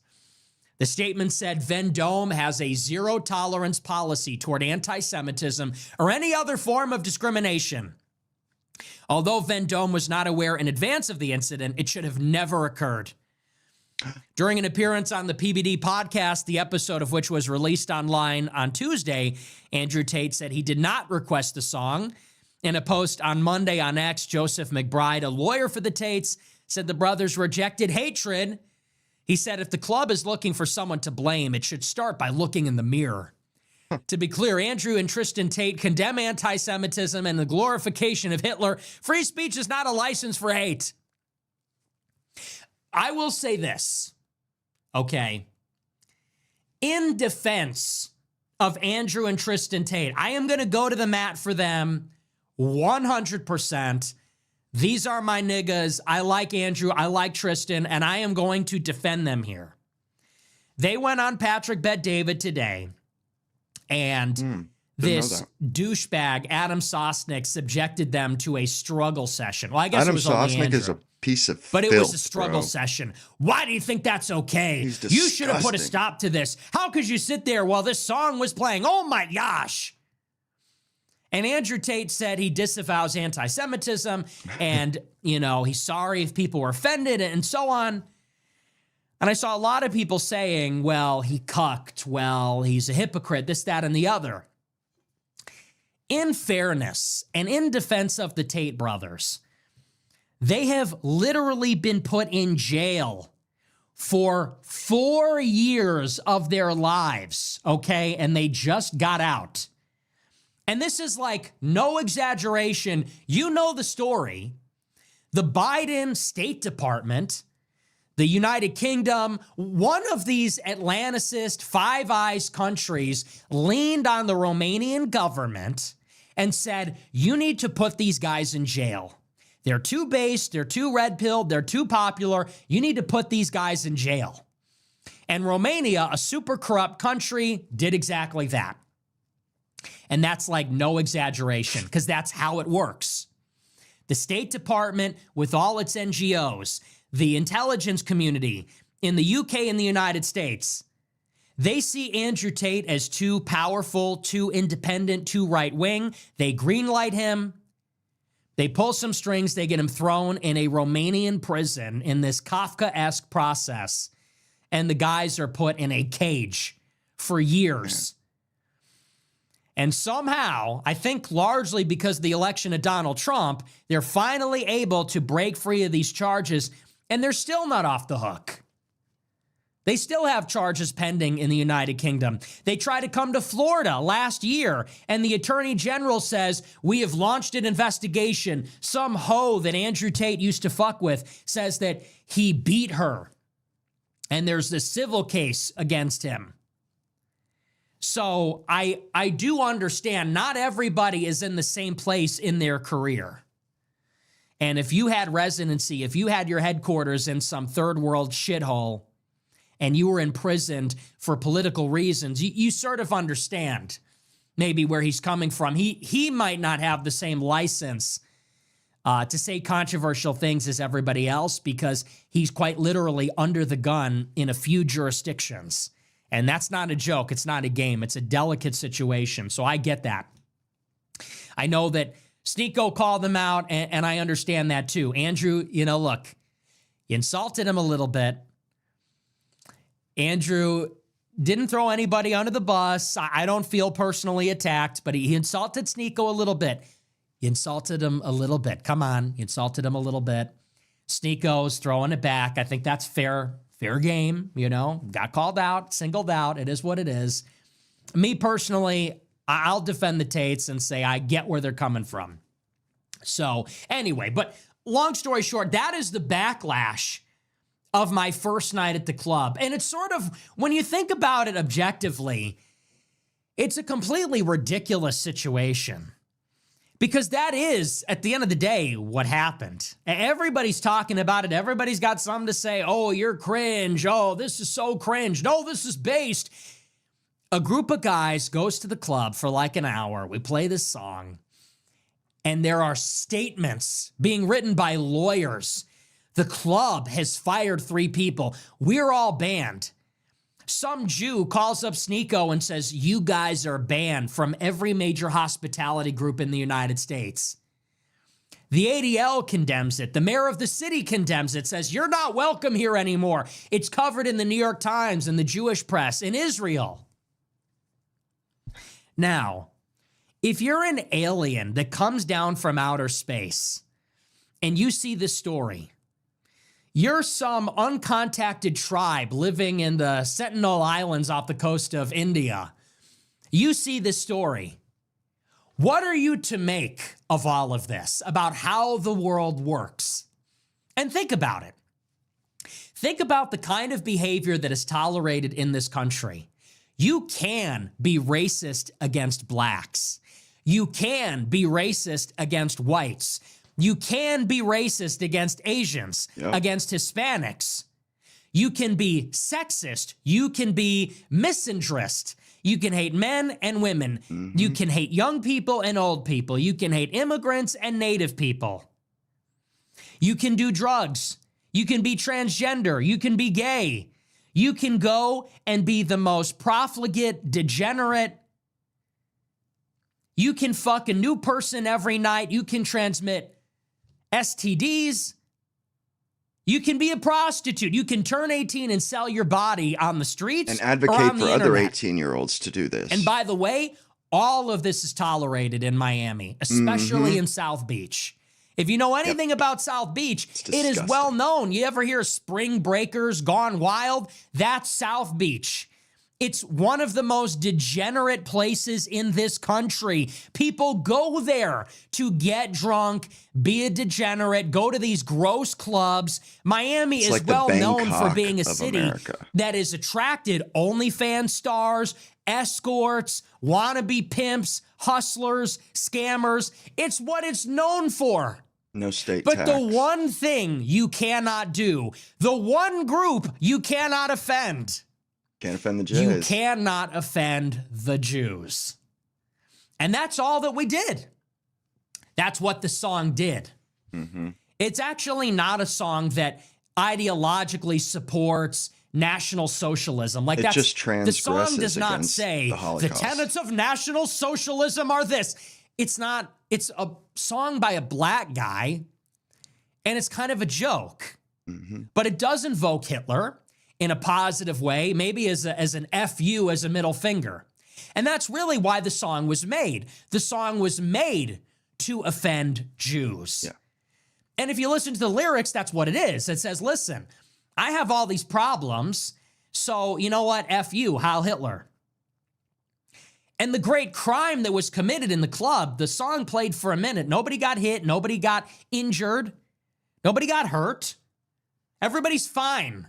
[SPEAKER 1] The statement said Vendome has a zero tolerance policy toward anti-Semitism or any other form of discrimination. Although Vendome was not aware in advance of the incident, it should have never occurred. During an appearance on the PBD podcast, the episode of which was released online on Tuesday, Andrew Tate said he did not request the song. In a post on Monday on X, Joseph McBride, a lawyer for the Tates, said the brothers rejected hatred. He said if the club is looking for someone to blame, it should start by looking in the mirror. To be clear, Andrew and Tristan Tate condemn anti-Semitism and the glorification of Hitler. Free speech is not a license for hate. I will say this, okay? In defense of Andrew and Tristan Tate, I am going to go to the mat for them 100%. These are my niggas. I like Andrew. I like Tristan, and I am going to defend them here. They went on Patrick Bet-David today, and this douchebag, Adam Sosnick, subjected them to a struggle session. Well, I guess
[SPEAKER 2] Adam
[SPEAKER 1] it was only
[SPEAKER 2] Sosnick
[SPEAKER 1] Andrew.
[SPEAKER 2] is a piece of
[SPEAKER 1] But
[SPEAKER 2] filth,
[SPEAKER 1] it was a struggle
[SPEAKER 2] bro.
[SPEAKER 1] session. Why do you think that's okay?
[SPEAKER 2] He's
[SPEAKER 1] You should have put a
[SPEAKER 2] disgusting.
[SPEAKER 1] stop to this. How could you sit there while this song was playing? Oh my gosh. And Andrew Tate said he disavows anti-Semitism and, he's sorry if people were offended and so on. And I saw a lot of people saying, well, he cucked. Well, he's a hypocrite, this, that, and the other. In fairness and in defense of the Tate brothers, they have literally been put in jail for 4 years of their lives, okay? And they just got out. And this is like no exaggeration. You know the story. The Biden State Department, the United Kingdom, one of these Atlanticist, Five Eyes countries leaned on the Romanian government and said, you need to put these guys in jail. They're too based, they're too red-pilled, they're too popular. You need to put these guys in jail. And Romania, a super corrupt country, did exactly that. And that's like no exaggeration, because that's how it works. The State Department, with all its NGOs, the intelligence community in the UK and the United States, they see Andrew Tate as too powerful, too independent, too right-wing. They greenlight him. They pull some strings, they get him thrown in a Romanian prison in this Kafka-esque process, and the guys are put in a cage for years. And somehow, I think largely because of the election of Donald Trump, they're finally able to break free of these charges, and they're still not off the hook. They still have charges pending in the United Kingdom. They tried to come to Florida last year, and the Attorney General says, we have launched an investigation. Some hoe that Andrew Tate used to fuck with says that he beat her, and there's this civil case against him. So I do understand not everybody is in the same place in their career. And if you had residency, if you had your headquarters in some third world shithole, and you were imprisoned for political reasons, you sort of understand maybe where he's coming from. He might not have the same license to say controversial things as everybody else because he's quite literally under the gun in a few jurisdictions. And that's not a joke. It's not a game. It's a delicate situation. So I get that. I know that Sneeko called them out, and I understand that too. Andrew, look, you insulted him a little bit. Andrew didn't throw anybody under the bus. I don't feel personally attacked, but he insulted Sneeko a little bit. You insulted him a little bit. Come on. You insulted him a little bit. Sneeko's throwing it back. I think that's fair game, got called out, singled out. It is what it is. Me personally, I'll defend the Tates and say I get where they're coming from. So anyway, but long story short, that is the backlash of my first night at the club. And it's sort of, when you think about it objectively, it's a completely ridiculous situation. Because that is, at the end of the day, what happened. Everybody's talking about it. Everybody's got something to say. Oh, you're cringe. Oh, this is so cringe. No, this is based. A group of guys goes to the club for like an hour. We play this song. And there are statements being written by lawyers. The club has fired 3 people. We're all banned. Some Jew calls up Sneeko and says, you guys are banned from every major hospitality group in the United States. The ADL condemns it. The mayor of the city condemns it, says, you're not welcome here anymore. It's covered in the New York Times and the Jewish press in Israel. Now, if you're an alien that comes down from outer space and you see this story, you're some uncontacted tribe living in the Sentinel Islands off the coast of India. You see this story. What are you to make of all of this, about how the world works? And think about it. Think about the kind of behavior that is tolerated in this country. You can be racist against blacks. You can be racist against whites. You can be racist against Asians, against Hispanics. You can be sexist. You can be misandrist. You can hate men and women. Mm-hmm. You can hate young people and old people. You can hate immigrants and native people. You can do drugs. You can be transgender. You can be gay. You can go and be the most profligate, degenerate. You can fuck a new person every night. You can transmit STDs. You can be a prostitute. You can turn 18 and sell your body on the streets
[SPEAKER 2] and advocate for other 18-year-olds to do this.
[SPEAKER 1] And by the way, all of this is tolerated in Miami, especially in South Beach. If you know anything about South Beach, it is well known. You ever hear Spring Breakers Gone Wild? That's South Beach. It's one of the most degenerate places in this country. People go there to get drunk, be a degenerate, go to these gross clubs. Miami is well known for being a city that has attracted OnlyFans stars, escorts, wannabe pimps, hustlers, scammers. It's what it's known for.
[SPEAKER 2] No state
[SPEAKER 1] tax. But
[SPEAKER 2] tax.
[SPEAKER 1] the one thing you cannot do, the one group you cannot offend,
[SPEAKER 2] can't offend the Jews.
[SPEAKER 1] You cannot offend the Jews. And that's all that we did. That's what the song did. Mm-hmm. It's actually not a song that ideologically supports National Socialism. Like
[SPEAKER 2] it just transgresses.
[SPEAKER 1] The song does not say the tenets of National Socialism are this. It's not. It's a song by a black guy, and it's kind of a joke. Mm-hmm. But it does invoke Hitler in a positive way, maybe as an FU, as a middle finger. And that's really why the song was made. The song was made to offend Jews. Yeah. And if you listen to the lyrics, that's what it is. It says, listen, I have all these problems, so you know what? F you, Heil Hitler. And the great crime that was committed in the club, the song played for a minute. Nobody got hit. Nobody got injured. Nobody got hurt. Everybody's fine.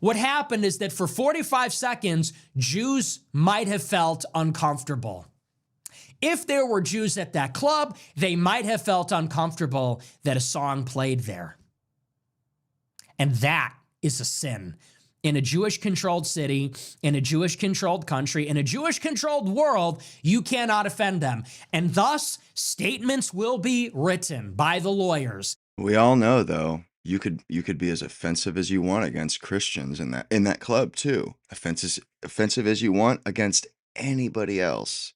[SPEAKER 1] What happened is that for 45 seconds, Jews might have felt uncomfortable. If there were Jews at that club, they might have felt uncomfortable that a song played there. And that is a sin. In a Jewish-controlled city, in a Jewish-controlled country, in a Jewish-controlled world, you cannot offend them. And thus, statements will be written by the lawyers.
[SPEAKER 2] We all know, though, you could be as offensive as you want against Christians in that club too. Offensive as you want against anybody else.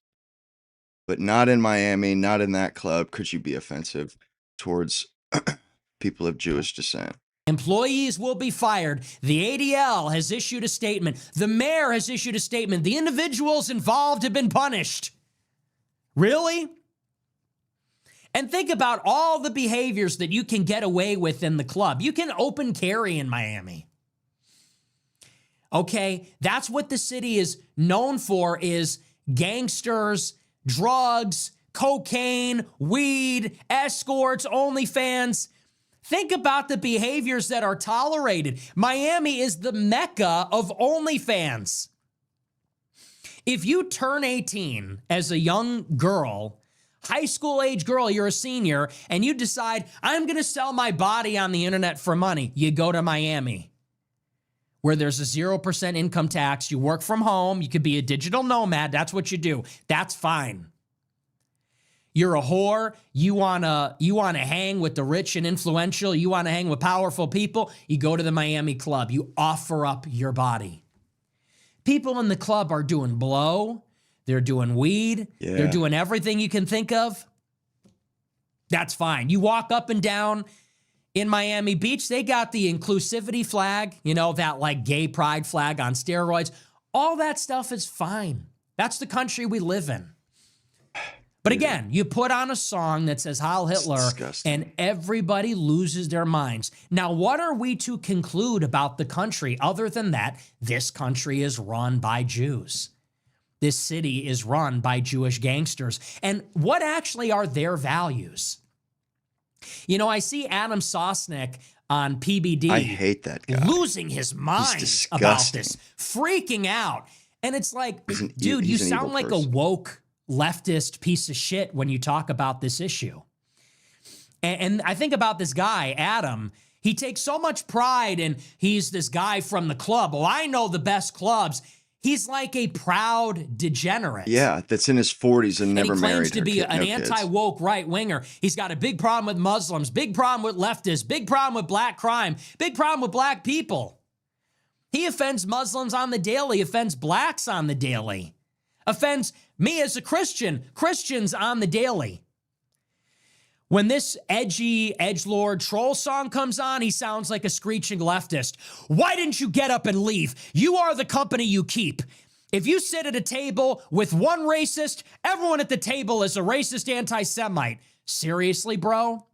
[SPEAKER 2] But not in Miami, not in that club could you be offensive towards people of Jewish descent.
[SPEAKER 1] Employees will be fired. The ADL has issued a statement. The mayor has issued a statement. The individuals involved have been punished. Really? And think about all the behaviors that you can get away with in the club. You can open carry in Miami. Okay, that's what the city is known for, is gangsters, drugs, cocaine, weed, escorts, OnlyFans. Think about the behaviors that are tolerated. Miami is the mecca of OnlyFans. If you turn 18 as a young girl, high school age girl, you're a senior, and you decide, I'm going to sell my body on the internet for money, you go to Miami, where there's a 0% income tax. You work from home. You could be a digital nomad. That's what you do. That's fine. You're a whore. You wanna hang with the rich and influential. You want to hang with powerful people. You go to the Miami club. You offer up your body. People in the club are doing blow. They're doing weed.
[SPEAKER 2] Yeah.
[SPEAKER 1] They're doing everything you can think of. That's fine. You walk up and down in Miami Beach, they got the inclusivity flag, you know, that like gay pride flag on steroids. All that stuff is fine. That's the country we live in. But again, you put on a song that says Heil Hitler and everybody loses their minds. Now, what are we to conclude about the country other than that this country is run by Jews? This city is run by Jewish gangsters. And what actually are their values? You know, I see Adam Sosnick on PBD.
[SPEAKER 2] I hate that guy.
[SPEAKER 1] Losing his mind about this, freaking out. And it's like, dude, you sound like a woke leftist piece of shit when you talk about this issue. And I think about this guy, Adam. He takes so much pride in he's this guy from the club. Oh, I know the best clubs. He's like a proud degenerate.
[SPEAKER 2] Yeah, that's in his 40s and never married.
[SPEAKER 1] He claims to be an anti-woke right-winger. He's got a big problem with Muslims, big problem with leftists, big problem with black crime, big problem with black people. He offends Muslims on the daily, offends blacks on the daily, offends me as a Christian, Christians on the daily. When this edgy, edgelord troll song comes on, he sounds like a screeching leftist. Why didn't you get up and leave? You are the company you keep. If you sit at a table with one racist, everyone at the table is a racist anti-Semite. Seriously, bro?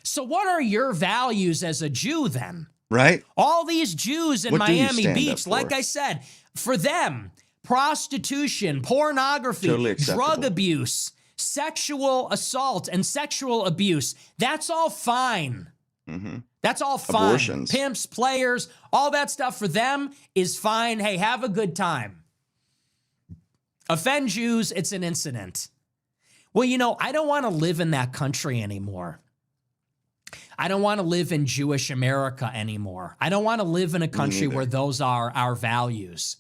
[SPEAKER 1] So what are your values as a Jew then?
[SPEAKER 2] Right.
[SPEAKER 1] All these Jews in Miami Beach, like I said, for them, prostitution, pornography,
[SPEAKER 2] totally
[SPEAKER 1] drug abuse, sexual assault, and sexual abuse, that's all fine.
[SPEAKER 2] Mm-hmm.
[SPEAKER 1] That's all fine.
[SPEAKER 2] Abortions.
[SPEAKER 1] Pimps, players, all that stuff for them is fine. Hey, have a good time. Offend Jews, it's an incident. Well, you know, I don't want to live in that country anymore. I don't want to live in Jewish America anymore. I don't want to live in a country where those are our values.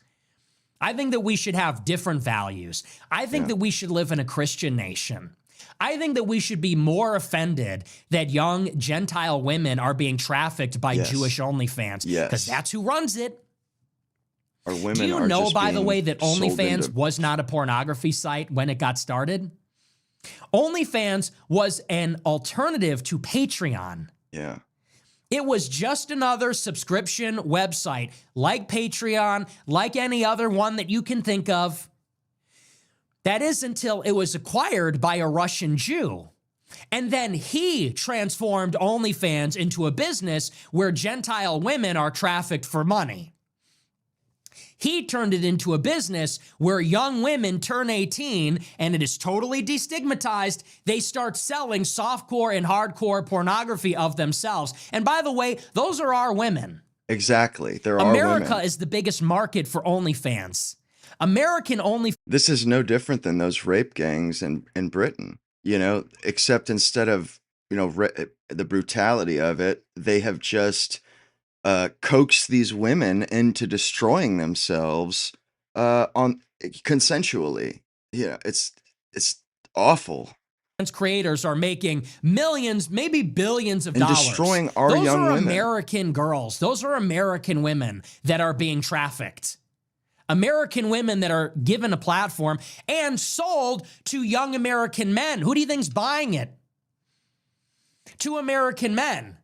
[SPEAKER 1] I think that we should have different values. I think that we should live in a Christian nation. I think that we should be more offended that young Gentile women are being trafficked by Jewish OnlyFans. Because that's who runs it.
[SPEAKER 2] Our women
[SPEAKER 1] Do you
[SPEAKER 2] are
[SPEAKER 1] know,
[SPEAKER 2] just
[SPEAKER 1] by the
[SPEAKER 2] being
[SPEAKER 1] way, that
[SPEAKER 2] sold
[SPEAKER 1] OnlyFans
[SPEAKER 2] into-
[SPEAKER 1] was not a pornography site when it got started? OnlyFans was an alternative to Patreon.
[SPEAKER 2] Yeah.
[SPEAKER 1] It was just another subscription website like Patreon, like any other one that you can think of. That is until it was acquired by a Russian Jew. And then he transformed OnlyFans into a business where Gentile women are trafficked for money. He turned it into a business where young women turn 18 and it is totally destigmatized. They start selling softcore and hardcore pornography of themselves. And by the way, those are our women.
[SPEAKER 2] Exactly. There are
[SPEAKER 1] America
[SPEAKER 2] women.
[SPEAKER 1] is the biggest market for OnlyFans. American OnlyFans.
[SPEAKER 2] This is no different than those rape gangs in Britain, you know, except instead of, you know, the brutality of it, they have just coax these women into destroying themselves on consensually. Yeah, it's awful.
[SPEAKER 1] Creators are making millions, maybe billions of
[SPEAKER 2] and
[SPEAKER 1] dollars.
[SPEAKER 2] Destroying our
[SPEAKER 1] Those
[SPEAKER 2] young
[SPEAKER 1] are
[SPEAKER 2] women.
[SPEAKER 1] American girls. Those are American women that are being trafficked. American women that are given a platform and sold to young American men. Who do you think's buying it? To American men.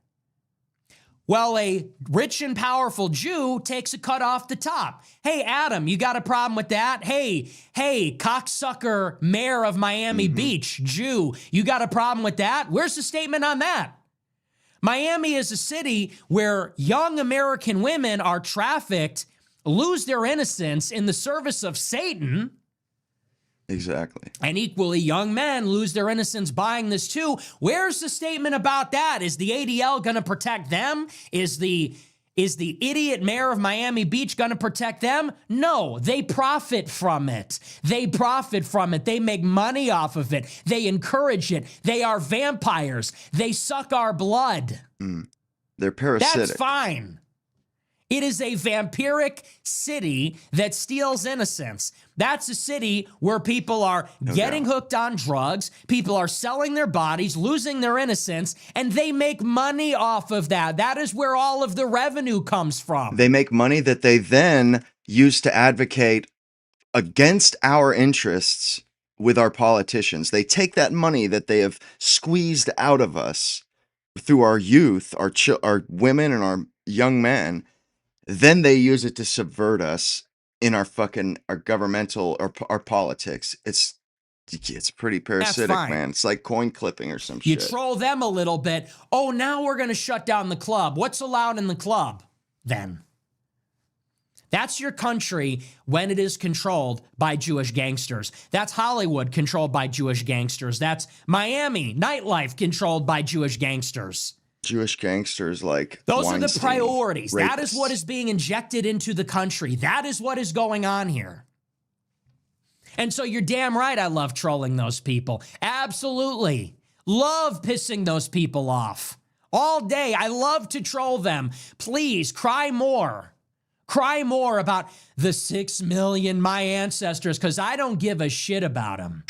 [SPEAKER 1] Well, a rich and powerful Jew takes a cut off the top. Hey, Adam, you got a problem with that? Hey, cocksucker mayor of Miami Beach, Jew, you got a problem with that? Where's the statement on that? Miami is a city where young American women are trafficked, lose their innocence in the service of Satan.
[SPEAKER 2] Exactly.
[SPEAKER 1] And equally, young men lose their innocence buying this too. Where's the statement about that? Is the ADL going to protect them? Is the idiot mayor of Miami Beach going to protect them? No, they profit from it. They profit from it. They make money off of it. They encourage it. They are vampires. They suck our blood.
[SPEAKER 2] They're parasitic.
[SPEAKER 1] That's fine. It is a vampiric city that steals innocence. That's a city where people are getting hooked on drugs, people are selling their bodies, losing their innocence, and they make money off of that. That is where all of the revenue comes from.
[SPEAKER 2] They make money that they then use to advocate against our interests with our politicians. They take that money that they have squeezed out of us through our youth, our women and our young men. Then they use it to subvert us in our governmental or our politics. It's pretty parasitic, man. It's like coin clipping or some shit.
[SPEAKER 1] You troll them a little bit. Oh, now we're going to shut down the club. What's allowed in the club then? That's your country when it is controlled by Jewish gangsters. That's Hollywood controlled by Jewish gangsters. That's Miami nightlife controlled by Jewish gangsters.
[SPEAKER 2] Jewish gangsters like
[SPEAKER 1] those
[SPEAKER 2] Weinstein,
[SPEAKER 1] are the priorities.
[SPEAKER 2] rapists.
[SPEAKER 1] That is what is being injected into the country. That is what is going on here. And so you're damn right I love trolling those people. Absolutely. Love pissing those people off. All day. I love to troll them. Please, cry more. Cry more about the 6 million my ancestors, because I don't give a shit about them.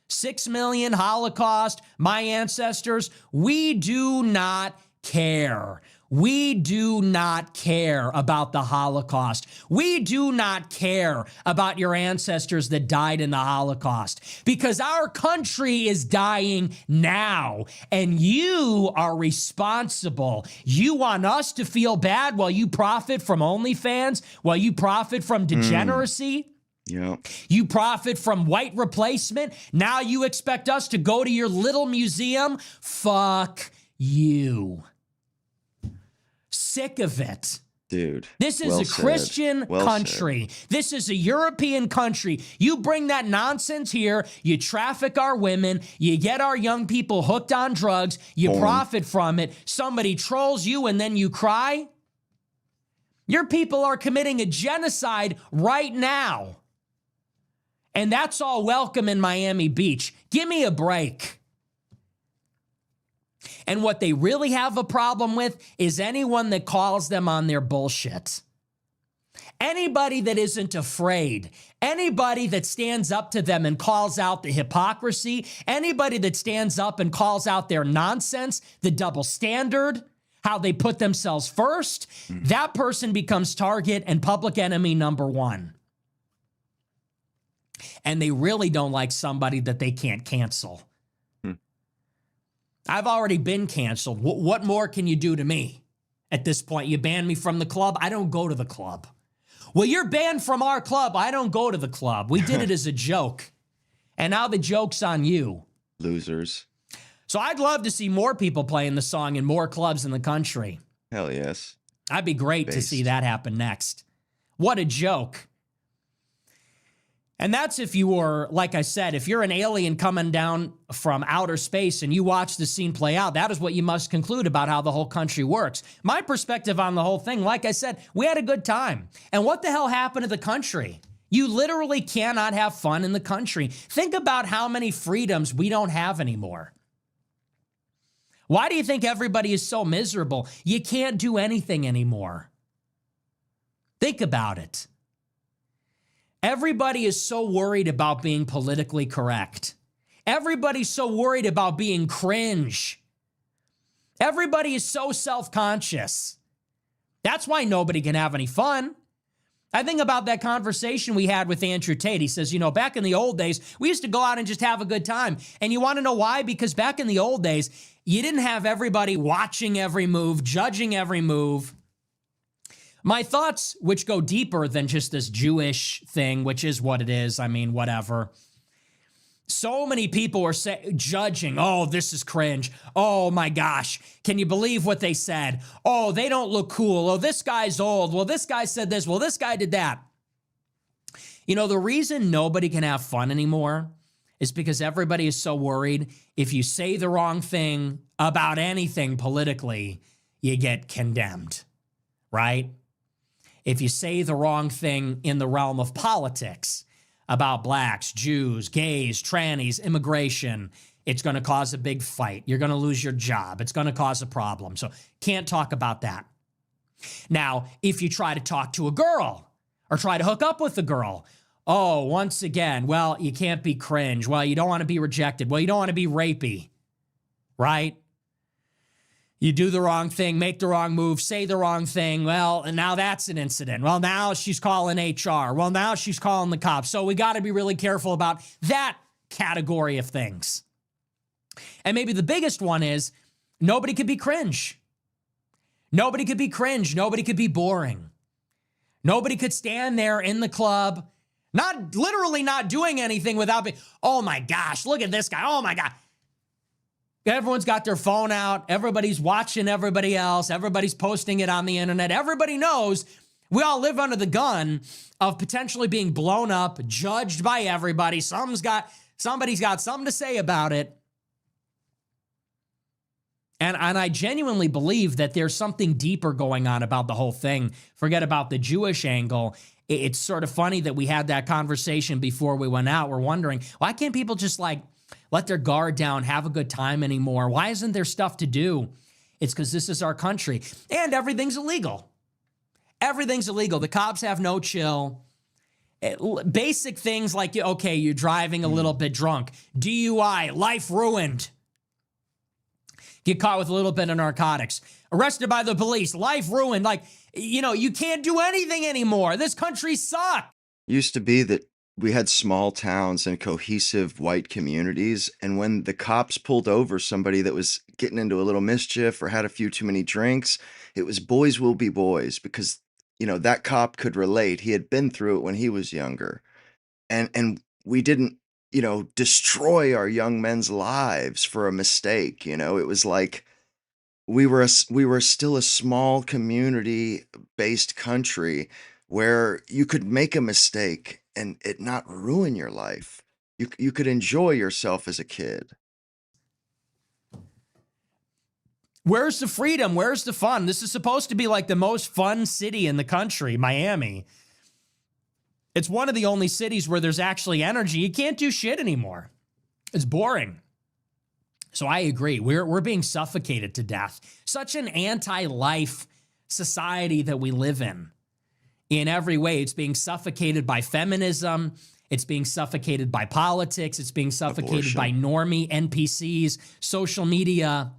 [SPEAKER 1] 6 million Holocaust, my ancestors, we do not care. We do not care about the Holocaust. We do not care about your ancestors that died in the Holocaust, because our country is dying now, and you are responsible. You want us to feel bad while you profit from OnlyFans, while you profit from degeneracy?
[SPEAKER 2] Yeah.
[SPEAKER 1] You profit from white replacement. Now you expect us to go to your little museum? Fuck you. Sick of it.
[SPEAKER 2] Dude.
[SPEAKER 1] This is a Christian country. This is a European country. You bring that nonsense here, you traffic our women, you get our young people hooked on drugs, you profit from it, somebody trolls you and then you cry? Your people are committing a genocide right now. And that's all welcome in Miami Beach. Give me a break. And what they really have a problem with is anyone that calls them on their bullshit. Anybody that isn't afraid, anybody that stands up to them and calls out the hypocrisy, anybody that stands up and calls out their nonsense, the double standard, how they put themselves first, that person becomes target and public enemy number one. And they really don't like somebody that they can't cancel. I've already been canceled. What more can you do to me? At this point, you banned me from the club. I don't go to the club. Well, you're banned from our club. I don't go to the club. We did it as a joke. And now the joke's on you.
[SPEAKER 2] Losers.
[SPEAKER 1] So I'd love to see more people playing the song in more clubs in the country.
[SPEAKER 2] Hell yes.
[SPEAKER 1] That'd be great to see that happen next. What a joke. And that's if you were, like I said, if you're an alien coming down from outer space and you watch the scene play out, that is what you must conclude about how the whole country works. My perspective on the whole thing, like I said, we had a good time. And what the hell happened to the country? You literally cannot have fun in the country. Think about how many freedoms we don't have anymore. Why do you think everybody is so miserable? You can't do anything anymore. Think about it. Everybody is so worried about being politically correct. Everybody's so worried about being cringe. Everybody is so self-conscious. That's why nobody can have any fun. I think about that conversation we had with Andrew Tate. He says, back in the old days, we used to go out and just have a good time. And you want to know why? Because back in the old days, you didn't have everybody watching every move, judging every move. My thoughts, which go deeper than just this Jewish thing, which is what it is, whatever. So many people are judging, oh, this is cringe. Oh my gosh, can you believe what they said? Oh, they don't look cool. Oh, this guy's old. Well, this guy said this. Well, this guy did that. The reason nobody can have fun anymore is because everybody is so worried if you say the wrong thing about anything politically, you get condemned, right? If you say the wrong thing in the realm of politics about blacks, Jews, gays, trannies, immigration, it's going to cause a big fight. You're going to lose your job. It's going to cause a problem. So can't talk about that. Now, if you try to talk to a girl or try to hook up with a girl, oh, once again, well, you can't be cringe. Well, you don't want to be rejected. Well, you don't want to be rapey, right? You do the wrong thing, make the wrong move, say the wrong thing. Well, and now that's an incident. Well, now she's calling HR. Well, now she's calling the cops. So we got to be really careful about that category of things. And maybe the biggest one is nobody could be cringe. Nobody could be cringe. Nobody could be boring. Nobody could stand there in the club, literally not doing anything without being, oh my gosh, look at this guy. Oh my God. Everyone's got their phone out. Everybody's watching everybody else. Everybody's posting it on the internet. Everybody knows we all live under the gun of potentially being blown up, judged by everybody. Somebody's got something to say about it. And I genuinely believe that there's something deeper going on about the whole thing. Forget about the Jewish angle. It's sort of funny that we had that conversation before we went out. We're wondering, why can't people just let their guard down, have a good time anymore? Why isn't there stuff to do? It's because this is our country and everything's illegal. Everything's illegal. The cops have no chill. Basic things like, okay, you're driving a little bit drunk. DUI, life ruined. Get caught with a little bit of narcotics. Arrested by the police, life ruined. You can't do anything anymore. This country sucks.
[SPEAKER 2] Used to be that we had small towns and cohesive white communities, and when the cops pulled over somebody that was getting into a little mischief or had a few too many drinks, it was boys will be boys, because that cop could relate. He had been through it when he was younger, and we didn't destroy our young men's lives for a mistake. It was like we were still a small community based country where you could make a mistake and it not ruin your life. You could enjoy yourself as a kid.
[SPEAKER 1] Where's the freedom? Where's the fun? This is supposed to be like the most fun city in the country, Miami. It's one of the only cities where there's actually energy. You can't do shit anymore. It's boring. So I agree. We're being suffocated to death. Such an anti-life society that we live in every way. It's being suffocated by feminism. It's being suffocated by politics. It's being suffocated by normie NPCs, social media.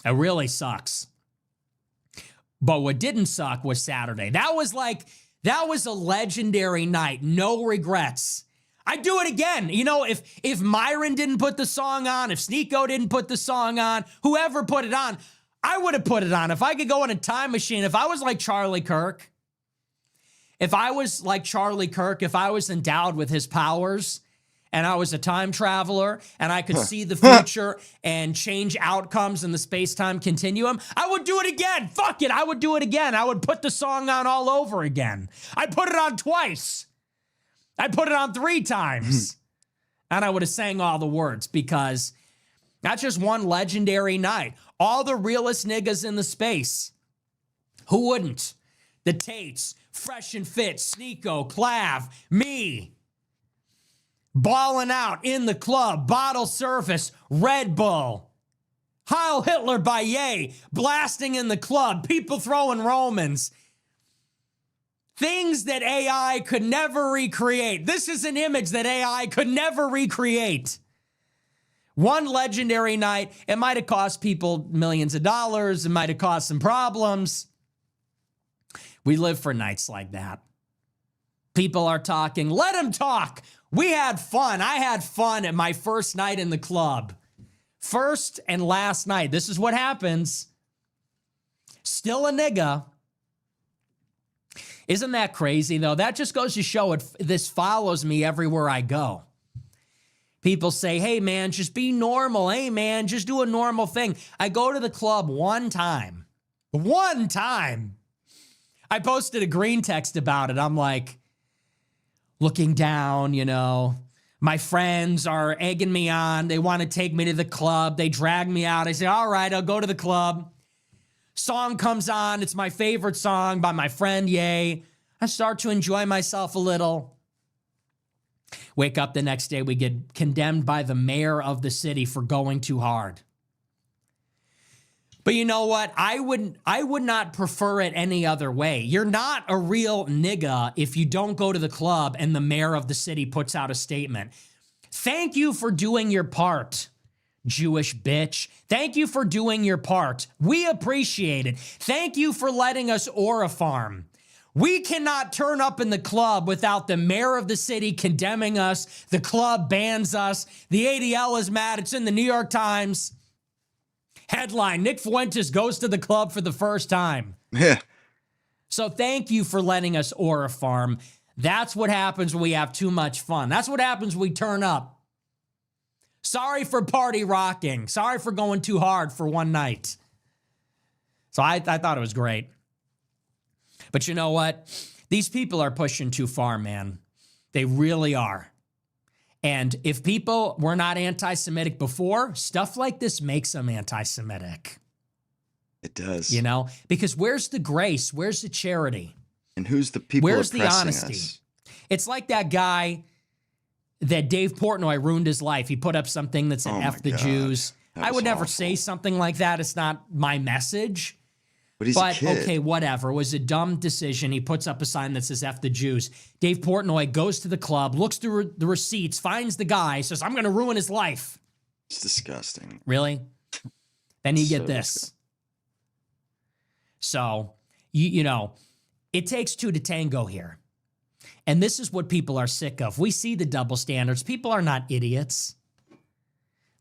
[SPEAKER 1] It really sucks. But what didn't suck was Saturday. That was a legendary night. No regrets. I'd do it again. If Myron didn't put the song on, if Sneeko didn't put the song on, whoever put it on, I would have put it on. If I could go in a time machine, if I was like Charlie Kirk, if I was endowed with his powers and I was a time traveler and I could see the future and change outcomes in the space-time continuum, I would do it again. Fuck it. I would do it again. I would put the song on all over again. I put it on twice. I put it on 3 times. And I would have sang all the words, because that's just one legendary night. All the realest niggas in the space. Who wouldn't? The Tates, Fresh and Fit, Sneeko, Clav, me. Balling out in the club, bottle service, Red Bull. Heil Hitler by Ye, blasting in the club, people throwing Romans. Things that AI could never recreate. This is an image that AI could never recreate. One legendary night. It might have cost people millions of dollars. It might have caused some problems. We live for nights like that. People are talking. Let them talk. We had fun. I had fun at my first night in the club. First and last night. This is what happens. Still a nigga. Isn't that crazy, though? That just goes to show this follows me everywhere I go. People say, hey, man, just be normal. Hey, man, just do a normal thing. I go to the club one time. One time. I posted a green text about it. I'm like, looking down, my friends are egging me on. They want to take me to the club. They drag me out. I say, all right, I'll go to the club. Song comes on. It's my favorite song by my friend, Ye. I start to enjoy myself a little. Wake up the next day, we get condemned by the mayor of the city for going too hard. But you know what? I would not prefer it any other way. You're not a real nigga if you don't go to the club and the mayor of the city puts out a statement. Thank you for doing your part, Jewish bitch. Thank you for doing your part. We appreciate it. Thank you for letting us aura farm. We cannot turn up in the club without the mayor of the city condemning us. The club bans us. The ADL is mad. It's in the New York Times. Headline, Nick Fuentes goes to the club for the first time.
[SPEAKER 2] Yeah.
[SPEAKER 1] So thank you for letting us aura farm. That's what happens when we have too much fun. That's what happens when we turn up. Sorry for party rocking. Sorry for going too hard for one night. So I thought it was great. But you know what? These people are pushing too far, man. They really are. And if people were not anti-Semitic before, stuff like this makes them anti-Semitic.
[SPEAKER 2] It does.
[SPEAKER 1] You know? Because where's the grace? Where's the charity?
[SPEAKER 2] And who's the people
[SPEAKER 1] Where's the
[SPEAKER 2] oppressing
[SPEAKER 1] honesty?
[SPEAKER 2] us?
[SPEAKER 1] It's like that guy that Dave Portnoy ruined his life. He put up something that said,
[SPEAKER 2] Oh
[SPEAKER 1] F
[SPEAKER 2] my
[SPEAKER 1] the
[SPEAKER 2] God.
[SPEAKER 1] Jews.
[SPEAKER 2] That
[SPEAKER 1] I
[SPEAKER 2] was
[SPEAKER 1] would never
[SPEAKER 2] awful.
[SPEAKER 1] say something like that. It's not my message.
[SPEAKER 2] But he's
[SPEAKER 1] But
[SPEAKER 2] a kid.
[SPEAKER 1] okay, whatever. It was a dumb decision. He puts up a sign that says F the Jews. Dave Portnoy goes to the club, looks through the receipts, finds the guy, says, I'm going to ruin his life.
[SPEAKER 2] It's disgusting.
[SPEAKER 1] Really? Then you get
[SPEAKER 2] So
[SPEAKER 1] this.
[SPEAKER 2] disgusting.
[SPEAKER 1] So, you know, it takes two to tango here. And this is what people are sick of. We see the double standards. People are not idiots.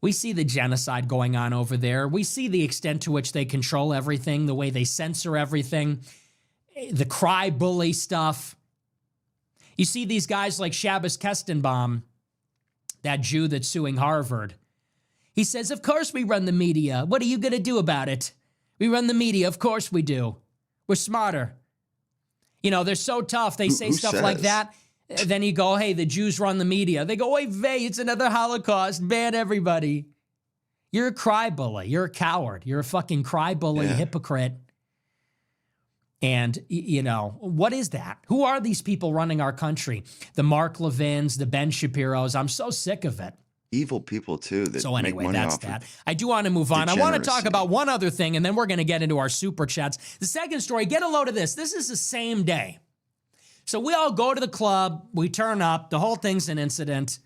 [SPEAKER 1] We see the genocide going on over there. We see the extent to which they control everything, the way they censor everything, the cry bully stuff. You see these guys like Shabbos Kestenbaum, that Jew that's suing Harvard. He says, of course we run the media. What are you going to do about it? We run the media. Of course we do. We're smarter. You know, they're so tough. They say
[SPEAKER 2] Who
[SPEAKER 1] stuff like
[SPEAKER 2] says?
[SPEAKER 1] that. Then you go, hey, the Jews run the media. They go, oy vey, it's another Holocaust. Ban everybody. You're a cry bully. You're a coward. You're a fucking cry bully,
[SPEAKER 2] Yeah.
[SPEAKER 1] hypocrite. And, you know, what is that? Who are these people running our country? The Mark Levins, the Ben Shapiros. I'm so sick of it.
[SPEAKER 2] Evil people, too, that
[SPEAKER 1] So
[SPEAKER 2] make
[SPEAKER 1] anyway,
[SPEAKER 2] money
[SPEAKER 1] that's
[SPEAKER 2] off
[SPEAKER 1] that.
[SPEAKER 2] of
[SPEAKER 1] I do want to move on. I want to talk
[SPEAKER 2] degeneracy.
[SPEAKER 1] about one other thing, and then we're going to get into our super chats. The second story, get a load of this. This is the same day. So we all go to the club. We turn up. The whole thing's an incident.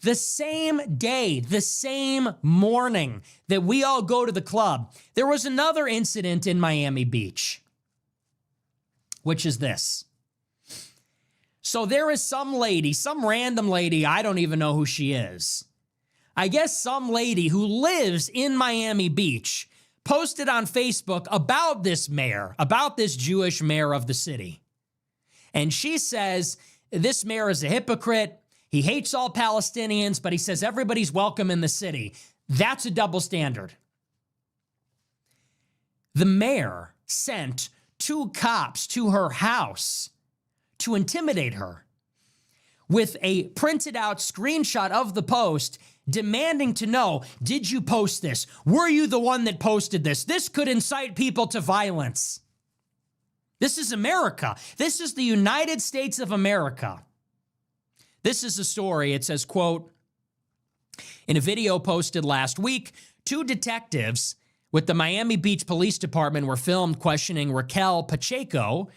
[SPEAKER 1] The same day, the same morning that we all go to the club, there was another incident in Miami Beach, which is this. So there is some lady, some random lady, I don't even know who she is. I guess some lady who lives in Miami Beach posted on Facebook about this mayor, about this Jewish mayor of the city. And she says, this mayor is a hypocrite. He hates all Palestinians, but he says everybody's welcome in the city. That's a double standard. The mayor sent 2 cops to her house to intimidate her with a printed out screenshot of the post demanding to know, did you post this? Were you the one that posted this? This could incite people to violence. This is America. This is the United States of America. This is a story. It says, quote, in a video posted last week, 2 detectives with the Miami Beach Police Department were filmed questioning Raquel Pacheco,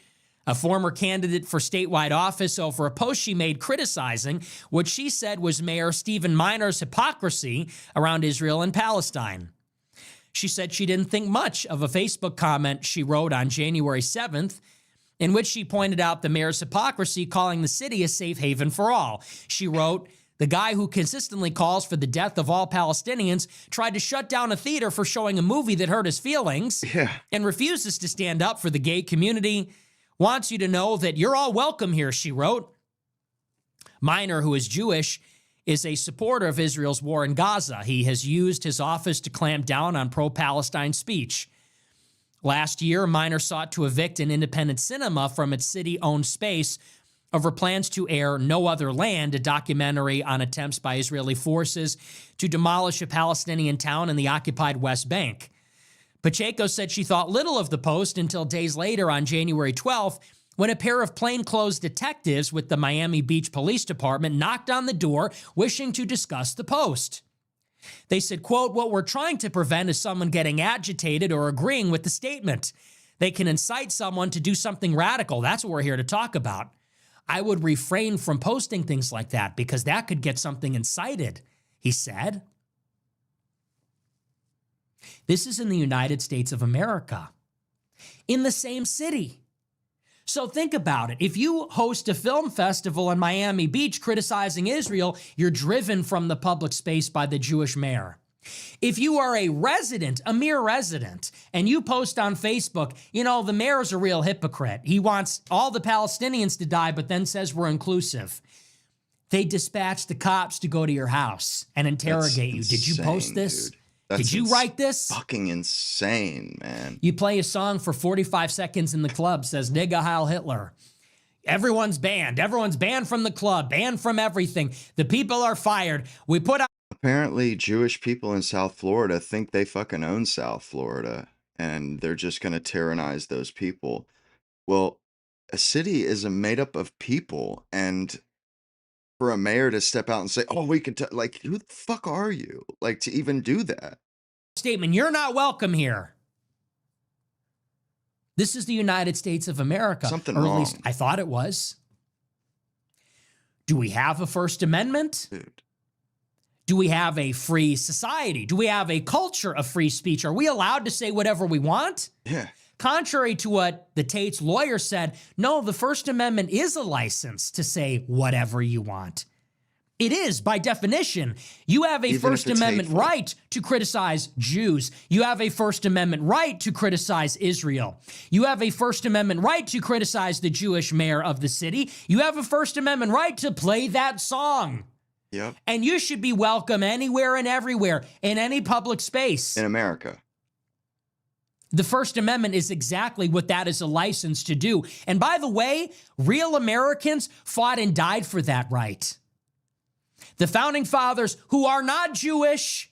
[SPEAKER 1] a former candidate for statewide office, over a post she made criticizing what she said was Mayor Stephen Minor's hypocrisy around Israel and Palestine. She said she didn't think much of a Facebook comment she wrote on January 7th, in which she pointed out the mayor's hypocrisy, calling the city a safe haven for all. She wrote, the guy who consistently calls for the death of all Palestinians tried to shut down a theater for showing a movie that hurt his feelings and refuses to stand up for the gay community. Wants you to know that you're all welcome here, she wrote. Minor, who is Jewish, is a supporter of Israel's war in Gaza. He has used his office to clamp down on pro-Palestine speech. Last year, Minor sought to evict an independent cinema from its city-owned space over plans to air No Other Land, a documentary on attempts by Israeli forces to demolish a Palestinian town in the occupied West Bank. Pacheco said she thought little of the post until days later on January 12th, when a pair of plainclothes detectives with the Miami Beach Police Department knocked on the door wishing to discuss the post. They said, quote, "What we're trying to prevent is someone getting agitated or agreeing with the statement. They can incite someone to do something radical. That's what we're here to talk about. I would refrain from posting things like that because that could get something incited," he said. This is in the United States of America, in the same city. So think about it. If you host a film festival in Miami Beach criticizing Israel, you're driven from the public space by the Jewish mayor. If you are a resident, a mere resident, and you post on Facebook, the mayor's a real hypocrite. He wants all the Palestinians to die, but then says we're inclusive. They dispatch the cops to go to your house and interrogate you. Did you post this?
[SPEAKER 2] Dude.
[SPEAKER 1] Did you write this?
[SPEAKER 2] Fucking insane, man.
[SPEAKER 1] You play a song for 45 seconds in the club, says Nigga Heil Hitler. Everyone's banned. Everyone's banned from the club, banned from everything. The people are fired. We put out.
[SPEAKER 2] Apparently, Jewish people in South Florida think they fucking own South Florida, and they're just going to tyrannize those people. Well, a city is made up of people, and for a mayor to step out and say, "Oh, we can," like, who the fuck are you? Like, to even do that?
[SPEAKER 1] Statement, you're not welcome here. This is the United States of America.
[SPEAKER 2] Something
[SPEAKER 1] or
[SPEAKER 2] wrong.
[SPEAKER 1] At least I thought it was. Do we have a First Amendment?
[SPEAKER 2] Dude.
[SPEAKER 1] Do we have a free society? Do we have a culture of free speech? Are we allowed to say whatever we want?
[SPEAKER 2] Yeah.
[SPEAKER 1] Contrary to what the Tate's lawyer said, no, the First Amendment is a license to say whatever you want. It is, by definition. You have a First Amendment right to criticize Jews. You have a First Amendment right to criticize Israel. You have a First Amendment right to criticize the Jewish mayor of the city. You have a First Amendment right to play that song.
[SPEAKER 2] Yep.
[SPEAKER 1] And you should be welcome anywhere and everywhere, in any public space.
[SPEAKER 2] In America.
[SPEAKER 1] The First Amendment is exactly what that is a license to do. And by the way, real Americans fought and died for that right. The founding fathers, who are not Jewish,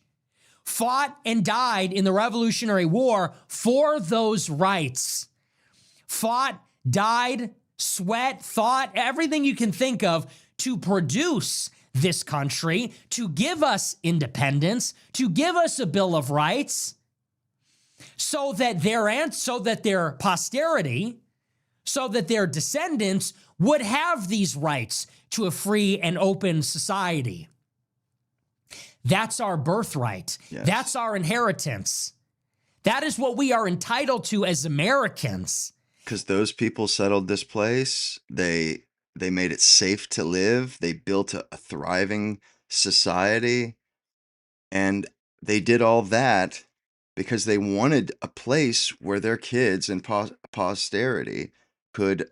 [SPEAKER 1] fought and died in the Revolutionary War for those rights. Fought, died, sweat, thought, everything you can think of to produce this country, to give us independence, to give us a Bill of Rights, so that their posterity, so that their descendants would have these rights to a free and open society. That's our birthright.
[SPEAKER 2] Yes.
[SPEAKER 1] That's our inheritance. That is what we are entitled to as Americans.
[SPEAKER 2] Because those people settled this place. They made it safe to live. They built a thriving society. And they did all that because they wanted a place where their kids and posterity could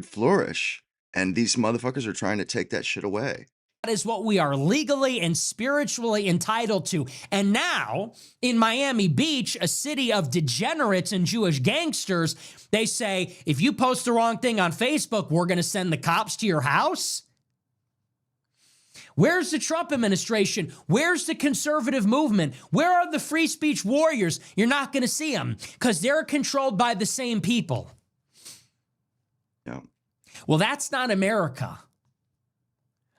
[SPEAKER 2] flourish. And these motherfuckers are trying to take that shit away.
[SPEAKER 1] That is what we are legally and spiritually entitled to. And now, in Miami Beach, a city of degenerates and Jewish gangsters, they say, if you post the wrong thing on Facebook, we're going to send the cops to your house? Where's the Trump administration? Where's the conservative movement? Where are the free speech warriors? You're not going to see them because they're controlled by the same people.
[SPEAKER 2] Yeah.
[SPEAKER 1] Well, that's not America.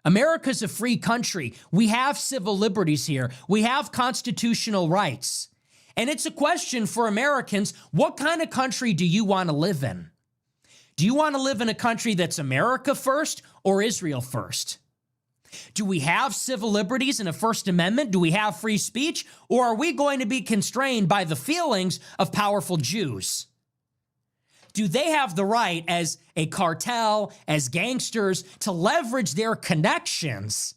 [SPEAKER 1] America's a free country. We have civil liberties here. We have constitutional rights. And it's a question for Americans, what kind of country do you want to live in? Do you want to live in a country that's America first or Israel first? Do we have civil liberties and a First Amendment? Do we have free speech? Or are we going to be constrained by the feelings of powerful Jews? Do they have the right as a cartel, as gangsters, to leverage their connections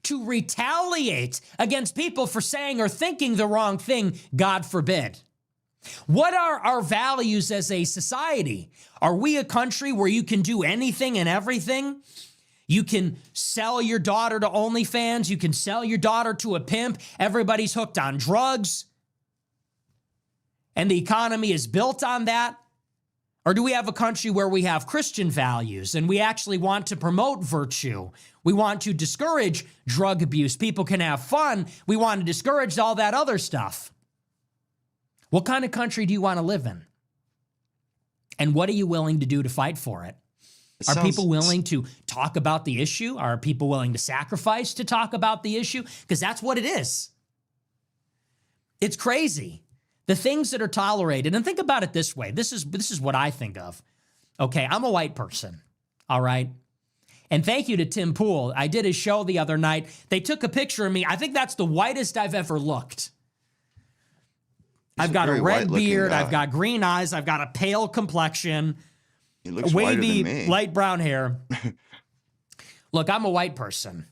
[SPEAKER 1] to retaliate against people for saying or thinking the wrong thing, God forbid? What are our values as a society? Are we a country where you can do anything and everything? You can sell your daughter to OnlyFans. You can sell your daughter to a pimp. Everybody's hooked on drugs. And the economy is built on that. Or do we have a country where we have Christian values and we actually want to promote virtue? We want to discourage drug abuse. People can have fun. We want to discourage all that other stuff. What kind of country do you want to live in? And what are you willing to do to fight for it? Are people willing to talk about the issue? Are people willing to sacrifice to talk about the issue? Because that's what it is. It's crazy. The things that are tolerated. And think about it this way. This is what I think of. Okay, I'm a white person. All right. And thank you to Tim Pool. I did his show the other night. They took a picture of me. I think that's the whitest I've ever looked. I've got a red beard. I've got green eyes. I've got a pale complexion.
[SPEAKER 2] He looks whiter than me.
[SPEAKER 1] Light brown hair. Look, I'm a white person.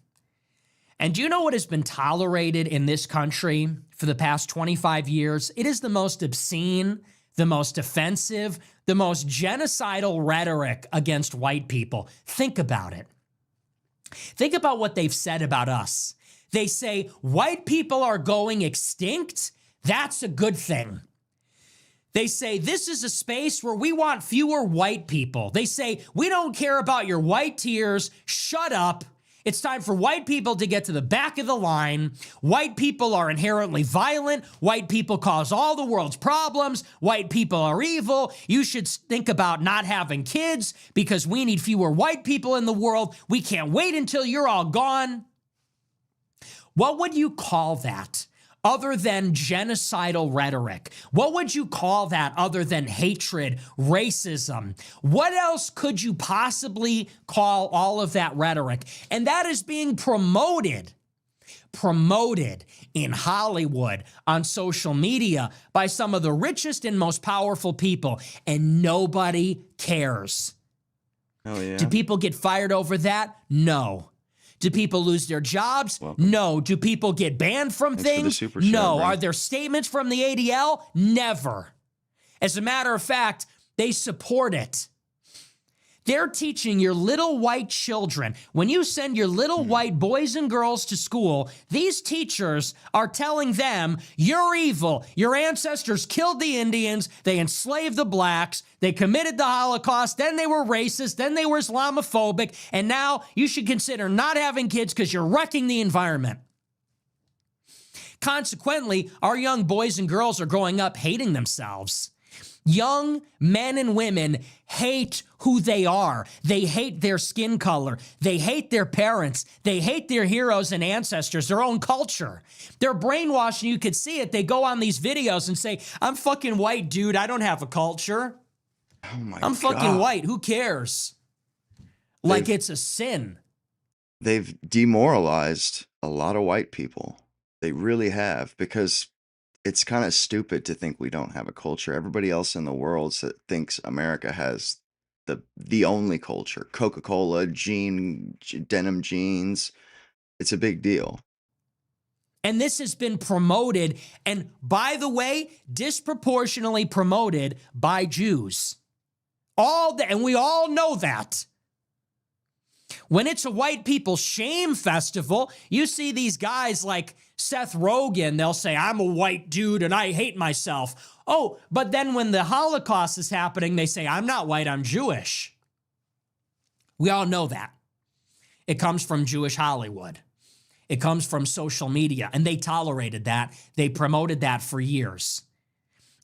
[SPEAKER 1] And do you know what has been tolerated in this country for the past 25 years? It is the most obscene, the most offensive, the most genocidal rhetoric against white people. Think about it. Think about what they've said about us. They say white people are going extinct. That's a good thing. They say this is a space where we want fewer white people. They say we don't care about your white tears. Shut up. It's time for white people to get to the back of the line. White people are inherently violent. White people cause all the world's problems. White people are evil. You should think about not having kids because we need fewer white people in the world. We can't wait until you're all gone. What would you call that other than genocidal rhetoric? What would you call that other than hatred, racism? What else could you possibly call all of that rhetoric? And that is being promoted in Hollywood, on social media, by some of the richest and most powerful people, and nobody cares.
[SPEAKER 2] Oh, yeah.
[SPEAKER 1] Do people get fired over that? No. Do people lose their jobs? No. Do people get banned from things? No. Are there statements from the ADL? Never. As a matter of fact, they support it. They're teaching your little white children. When you send your little white boys and girls to school, these teachers are telling them, you're evil. Your ancestors killed the Indians. They enslaved the blacks. They committed the Holocaust. Then they were racist. Then they were Islamophobic. And now you should consider not having kids because you're wrecking the environment. Consequently, our young boys and girls are growing up hating themselves. Young men and women hate who they are. They hate their skin color. They hate their parents. They hate their heroes and ancestors, their own culture. They're brainwashed, and you could see it. They go on these videos and say, I'm fucking white, dude. I don't have a culture.
[SPEAKER 2] Oh my God.
[SPEAKER 1] I'm fucking white. Who cares? Like it's a sin.
[SPEAKER 2] They've demoralized a lot of white people. They really have, because it's kind of stupid to think we don't have a culture. Everybody else in the world thinks America has the only culture. Coca-Cola, denim jeans. It's a big deal.
[SPEAKER 1] And this has been promoted, and by the way, disproportionately promoted by Jews. And we all know that. When it's a white people shame festival, you see these guys like Seth Rogen, they'll say, I'm a white dude and I hate myself. Oh, but then when the Holocaust is happening, they say, I'm not white, I'm Jewish. We all know that. It comes from Jewish Hollywood. It comes from social media, and they tolerated that. They promoted that for years.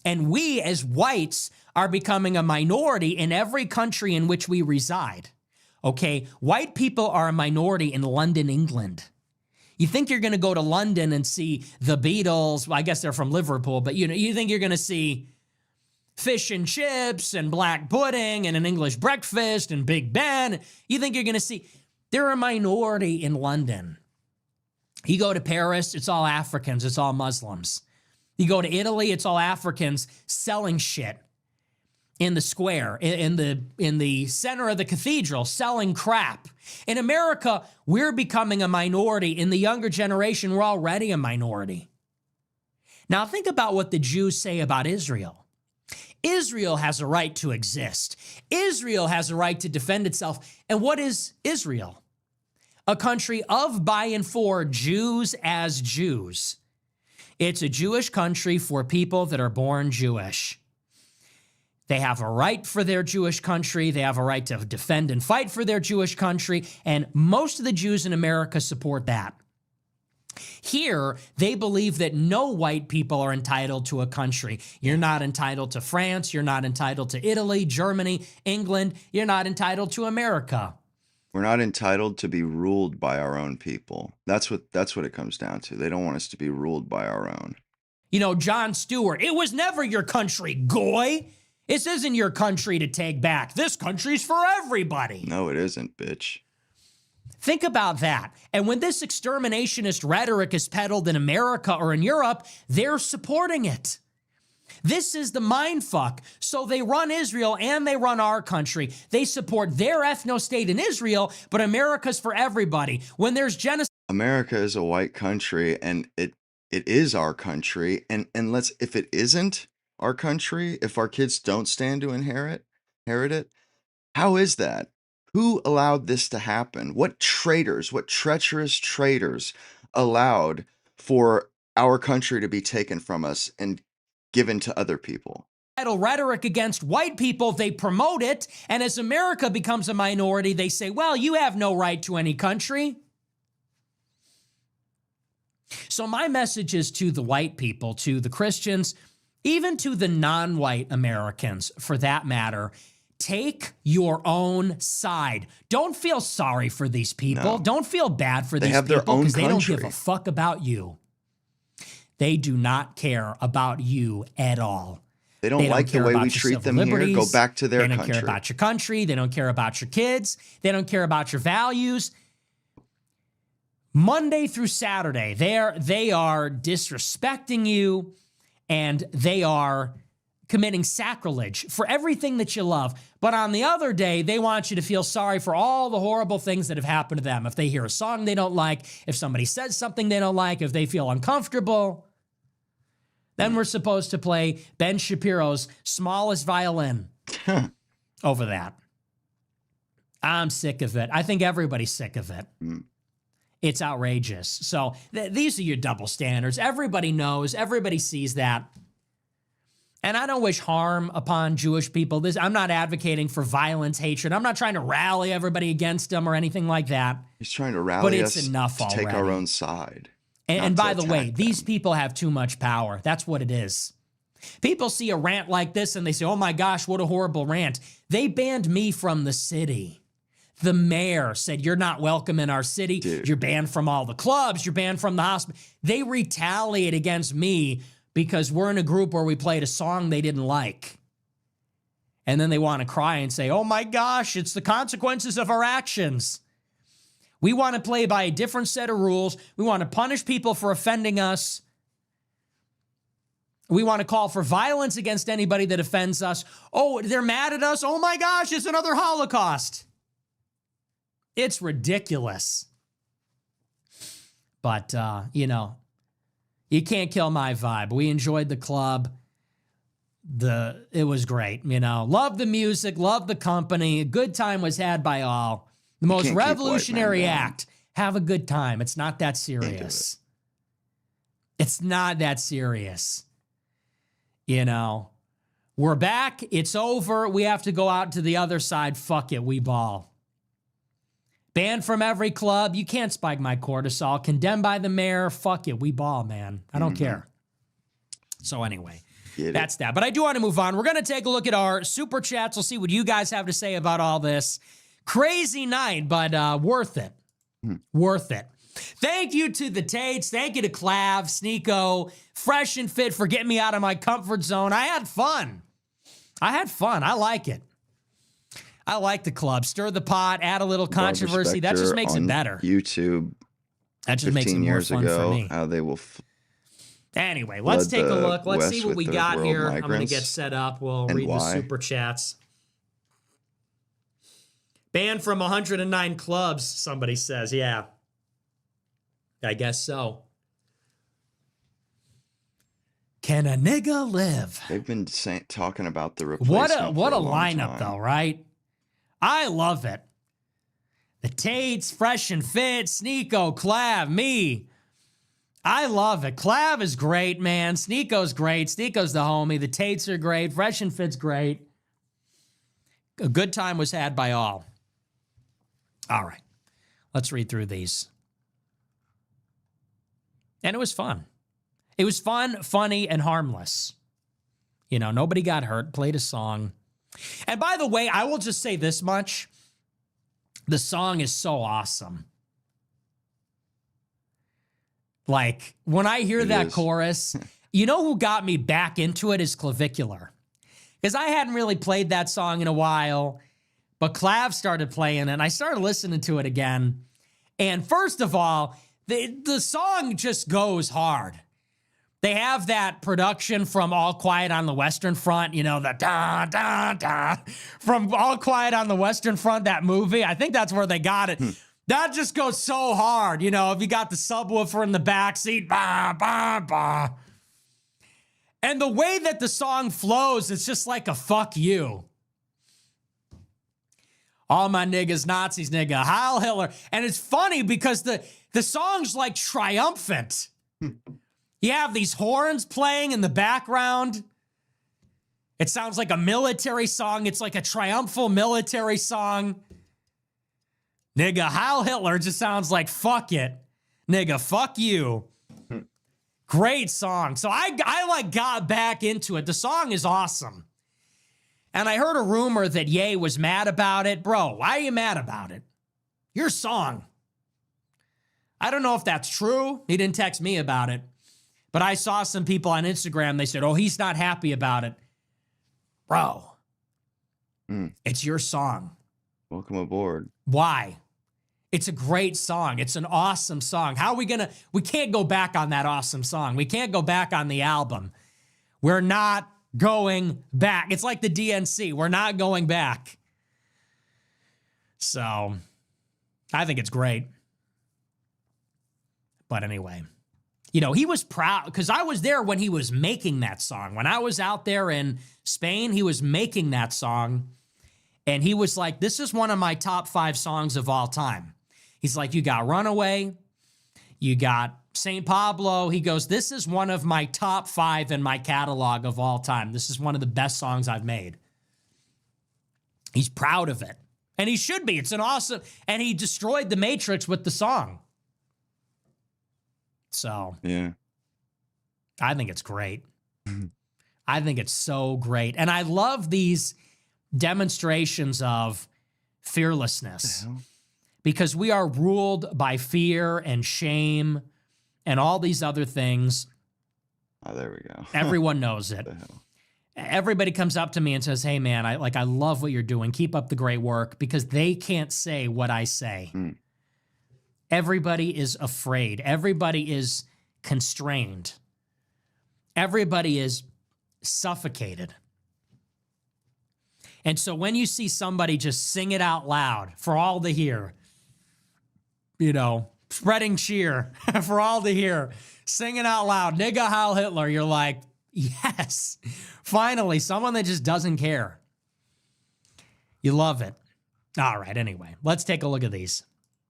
[SPEAKER 1] And we as whites are becoming a minority in every country in which we reside. Okay, white people are a minority in London, England. You think you're going to go to London and see the Beatles? Well, I guess they're from Liverpool, but you think you're going to see fish and chips and black pudding and an English breakfast and Big Ben. You think you're going to see, they're a minority in London. You go to Paris, it's all Africans, it's all Muslims. You go to Italy, it's all Africans selling shit in the square, in the center of the cathedral, selling crap. In America, we're becoming a minority. In the younger generation, we're already a minority. Now think about what the Jews say about Israel. Israel has a right to exist. Israel has a right to defend itself. And what is Israel? A country of, by, and for Jews as Jews. It's a Jewish country for people that are born Jewish. They have a right for their Jewish country. They have a right to defend and fight for their Jewish country. And most of the Jews in America support that. Here, they believe that no white people are entitled to a country. You're not entitled to France. You're not entitled to Italy, Germany, England. You're not entitled to America.
[SPEAKER 2] We're not entitled to be ruled by our own people. That's what it comes down to. They don't want us to be ruled by our own.
[SPEAKER 1] You know, Jon Stewart, it was never your country, goy. This isn't your country to take back. This country's for everybody.
[SPEAKER 2] No, it isn't, bitch.
[SPEAKER 1] Think about that. And when this exterminationist rhetoric is peddled in America or in Europe, they're supporting it. This is the mind fuck. So they run Israel and they run our country. They support their ethno-state in Israel, but America's for everybody. When there's genocide.
[SPEAKER 2] America is a white country, and it is our country. And let's, if it isn't our country, if our kids don't stand to inherit it, how is that? Who allowed this to happen? What traitors, what treacherous traitors allowed for our country to be taken from us and given to other people?
[SPEAKER 1] Rhetoric against white people, they promote it. And as America becomes a minority, they say, well, you have no right to any country. So my message is to the white people, to the Christians, even to the non-white Americans, for that matter. Take your own side. Don't feel sorry for these people. No. Don't feel bad for these people because they don't give a fuck about you. They do not care about you at all.
[SPEAKER 2] They don't like the way we treat them here. Go back to their country.
[SPEAKER 1] They don't care about your country. They don't care about your kids. They don't care about your values. Monday through Saturday, they are disrespecting you, and they are committing sacrilege for everything that you love. But on the other day, they want you to feel sorry for all the horrible things that have happened to them. If they hear a song they don't like, if somebody says something they don't like, if they feel uncomfortable, then we're supposed to play Ben Shapiro's Smallest Violin over that. I'm sick of it. I think everybody's sick of it. It's outrageous. So these are your double standards. Everybody knows. Everybody sees that. And I don't wish harm upon Jewish people. I'm not advocating for violence, hatred. I'm not trying to rally everybody against them or anything like that.
[SPEAKER 2] He's trying to rally us to take our own side.
[SPEAKER 1] And by the way, these people have too much power. That's what it is. People see a rant like this and they say, oh my gosh, what a horrible rant. They banned me from the city. The mayor said, you're not welcome in our city. Dude. You're banned from all the clubs. You're banned from the hospital. They retaliate against me because we're in a group where we played a song they didn't like. And then they want to cry and say, oh my gosh, it's the consequences of our actions. We want to play by a different set of rules. We want to punish people for offending us. We want to call for violence against anybody that offends us. Oh, they're mad at us. Oh my gosh, it's another Holocaust. It's ridiculous. But, you know, you can't kill my vibe. We enjoyed the club. It was great, you know. Love the music, love the company. A good time was had by all. The most revolutionary act. Have a good time. It's not that serious. It's not that serious. You know, we're back. It's over. We have to go out to the other side. Fuck it. We ball. Banned from every club. You can't spike my cortisol. Condemned by the mayor. Fuck it. We ball, man. I don't care. So anyway, that's that. But I do want to move on. We're going to take a look at our super chats. We'll see what you guys have to say about all this. Crazy night, but worth it. Worth it. Thank you to the Tates. Thank you to Clav, Sneeko, Fresh and Fit for getting me out of my comfort zone. I had fun. I like it. I like the club. Stir the pot, add a little controversy. That just makes it better.
[SPEAKER 2] YouTube.
[SPEAKER 1] That just makes it more fun for me.
[SPEAKER 2] How they will.
[SPEAKER 1] Anyway, let's take a look. Let's see what we got here. I'm going to get set up. We'll read the super chats. Banned from 109 clubs, somebody says. Yeah. I guess so. Can a nigga live?
[SPEAKER 2] They've been talking about the replacement.
[SPEAKER 1] What a lineup, though, right? I love it. The Tates, Fresh and Fit, Sneeko, Clav, me. I love it. Clav is great, man. Sneeko's great. Sneeko's the homie. The Tates are great. Fresh and Fit's great. A good time was had by all. All right. Let's read through these. And it was fun. It was fun, funny, and harmless. You know, nobody got hurt, played a song. And by the way, I will just say this much. The song is so awesome. Like, when I hear that chorus, You know who got me back into it is Clavicular. Because I hadn't really played that song in a while, but Clav started playing it, and I started listening to it again. And first of all, the song just goes hard. They have that production from All Quiet on the Western Front, you know, the da-da-da from All Quiet on the Western Front, that movie. I think that's where they got it. That just goes so hard, you know, if you got the subwoofer in the backseat, bah, bah, bah. And the way that the song flows, it's just like a fuck you. All my niggas, Nazis, nigga, Heil Hitler. And it's funny because the song's like triumphant. You have these horns playing in the background. It sounds like a military song. It's like a triumphal military song. Nigga, Heil Hitler just sounds like fuck it. Nigga, fuck you. Great song. So I like got back into it. The song is awesome. And I heard a rumor that Ye was mad about it. Bro, why are you mad about it? Your song. I don't know if that's true. He didn't text me about it. But I saw some people on Instagram, they said, oh, he's not happy about it. Bro, it's your song.
[SPEAKER 2] Welcome aboard.
[SPEAKER 1] Why? It's a great song. It's an awesome song. How are we gonna, we can't go back on that awesome song. We can't go back on the album. We're not going back. It's like the DNC. We're not going back. So, I think it's great. But anyway, you know, he was proud because I was there when he was making that song. When I was out there in Spain, he was making that song. And he was like, this is one of my top 5 songs of all time. He's like, you got Runaway, you got St. Pablo. He goes, this is one of my top 5 in my catalog of all time. This is one of the best songs I've made. He's proud of it. And he should be. It's an awesome, and he destroyed the Matrix with the song. So,
[SPEAKER 2] Yeah.
[SPEAKER 1] I think it's great. I think it's so great. And I love these demonstrations of fearlessness because we are ruled by fear and shame and all these other things.
[SPEAKER 2] Oh, there we go.
[SPEAKER 1] Everyone knows it. Everybody comes up to me and says, hey man, I love what you're doing. Keep up the great work, because they can't say what I say. Everybody is afraid. Everybody is constrained. Everybody is suffocated. And so when you see somebody just sing it out loud for all to hear, you know, spreading cheer for all to hear, singing out loud, nigga Heil Hitler, you're like, yes, finally, someone that just doesn't care. You love it. All right, anyway, let's take a look at these.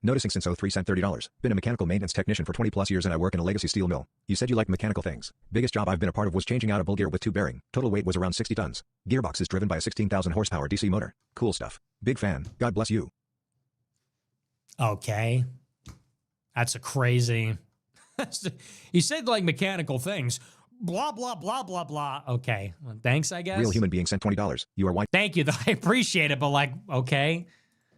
[SPEAKER 3] Noticing since 03 sent $30. Been a mechanical maintenance technician for 20 plus years and I work in a legacy steel mill. You said you like mechanical things. Biggest job I've been a part of was changing out a bull gear with 2 bearing. Total weight was around 60 tons. Gearbox is driven by a 16,000 horsepower DC motor. Cool stuff. Big fan. God bless you.
[SPEAKER 1] Okay. That's a crazy... You said like mechanical things. Blah, blah, blah, blah, blah. Okay. Well, thanks, I guess.
[SPEAKER 3] Real human being sent $20. You are white.
[SPEAKER 1] Thank you. I appreciate it, but like, okay.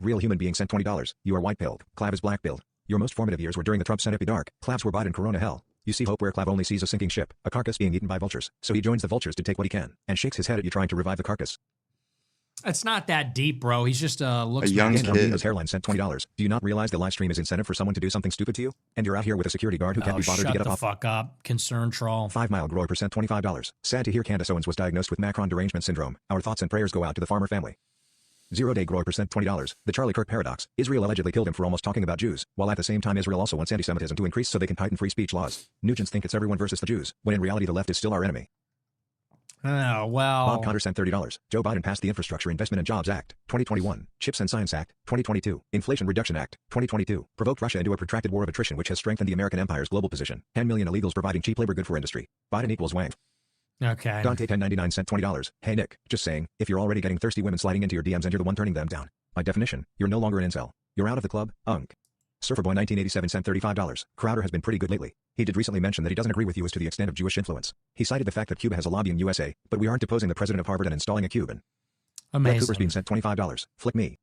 [SPEAKER 3] Real human being sent $20. You are white-pilled. Clav is black-pilled. Your most formative years were during the Trump Senepi dark. Clavs were Biden Corona hell. You see hope where Clav only sees a sinking ship, a carcass being eaten by vultures. So he joins the vultures to take what he can, and shakes his head at you trying to revive the carcass.
[SPEAKER 1] It's not that deep, bro. He's just looks
[SPEAKER 2] A young
[SPEAKER 1] messed up.
[SPEAKER 2] kid.
[SPEAKER 3] His hairline sent $20. Do you not realize the live stream is incentive for someone to do something stupid to you? And you're out here with a security guard who can't be bothered to get
[SPEAKER 1] Shut the
[SPEAKER 3] up off.
[SPEAKER 1] fuck up. Concern troll.
[SPEAKER 3] 5 Mile Grower percent $25. Sad to hear Candace Owens was diagnosed with Macron derangement syndrome. Our thoughts and prayers go out to the farmer family. 0 Day Grower percent $20. The Charlie Kirk paradox. Israel allegedly killed him for almost talking about Jews, while at the same time Israel also wants anti-Semitism to increase so they can tighten free speech laws. Nugents think it's everyone versus the Jews, when in reality the left is still our enemy.
[SPEAKER 1] Oh, well.
[SPEAKER 3] Bob Conner sent $30. Joe Biden passed the Infrastructure Investment and Jobs Act, 2021, Chips and Science Act, 2022, Inflation Reduction Act, 2022, provoked Russia into a protracted war of attrition which has strengthened the American empire's global position. 10 million illegals providing cheap labor good for industry. Biden equals Wang.
[SPEAKER 1] Okay.
[SPEAKER 3] Dante 1099 sent $20. Hey Nick, just saying, if you're already getting thirsty women sliding into your DMs and you're the one turning them down, by definition, you're no longer an incel. You're out of the club, unk. Surferboy 1987 sent $35. Crowder has been pretty good lately. He did recently mention that he doesn't agree with you as to the extent of Jewish influence. He cited the fact that Cuba has a lobby in USA, but we aren't deposing the president of Harvard and installing a Cuban.
[SPEAKER 1] Amazing.
[SPEAKER 3] Cooper's bean sent $25. Flick me.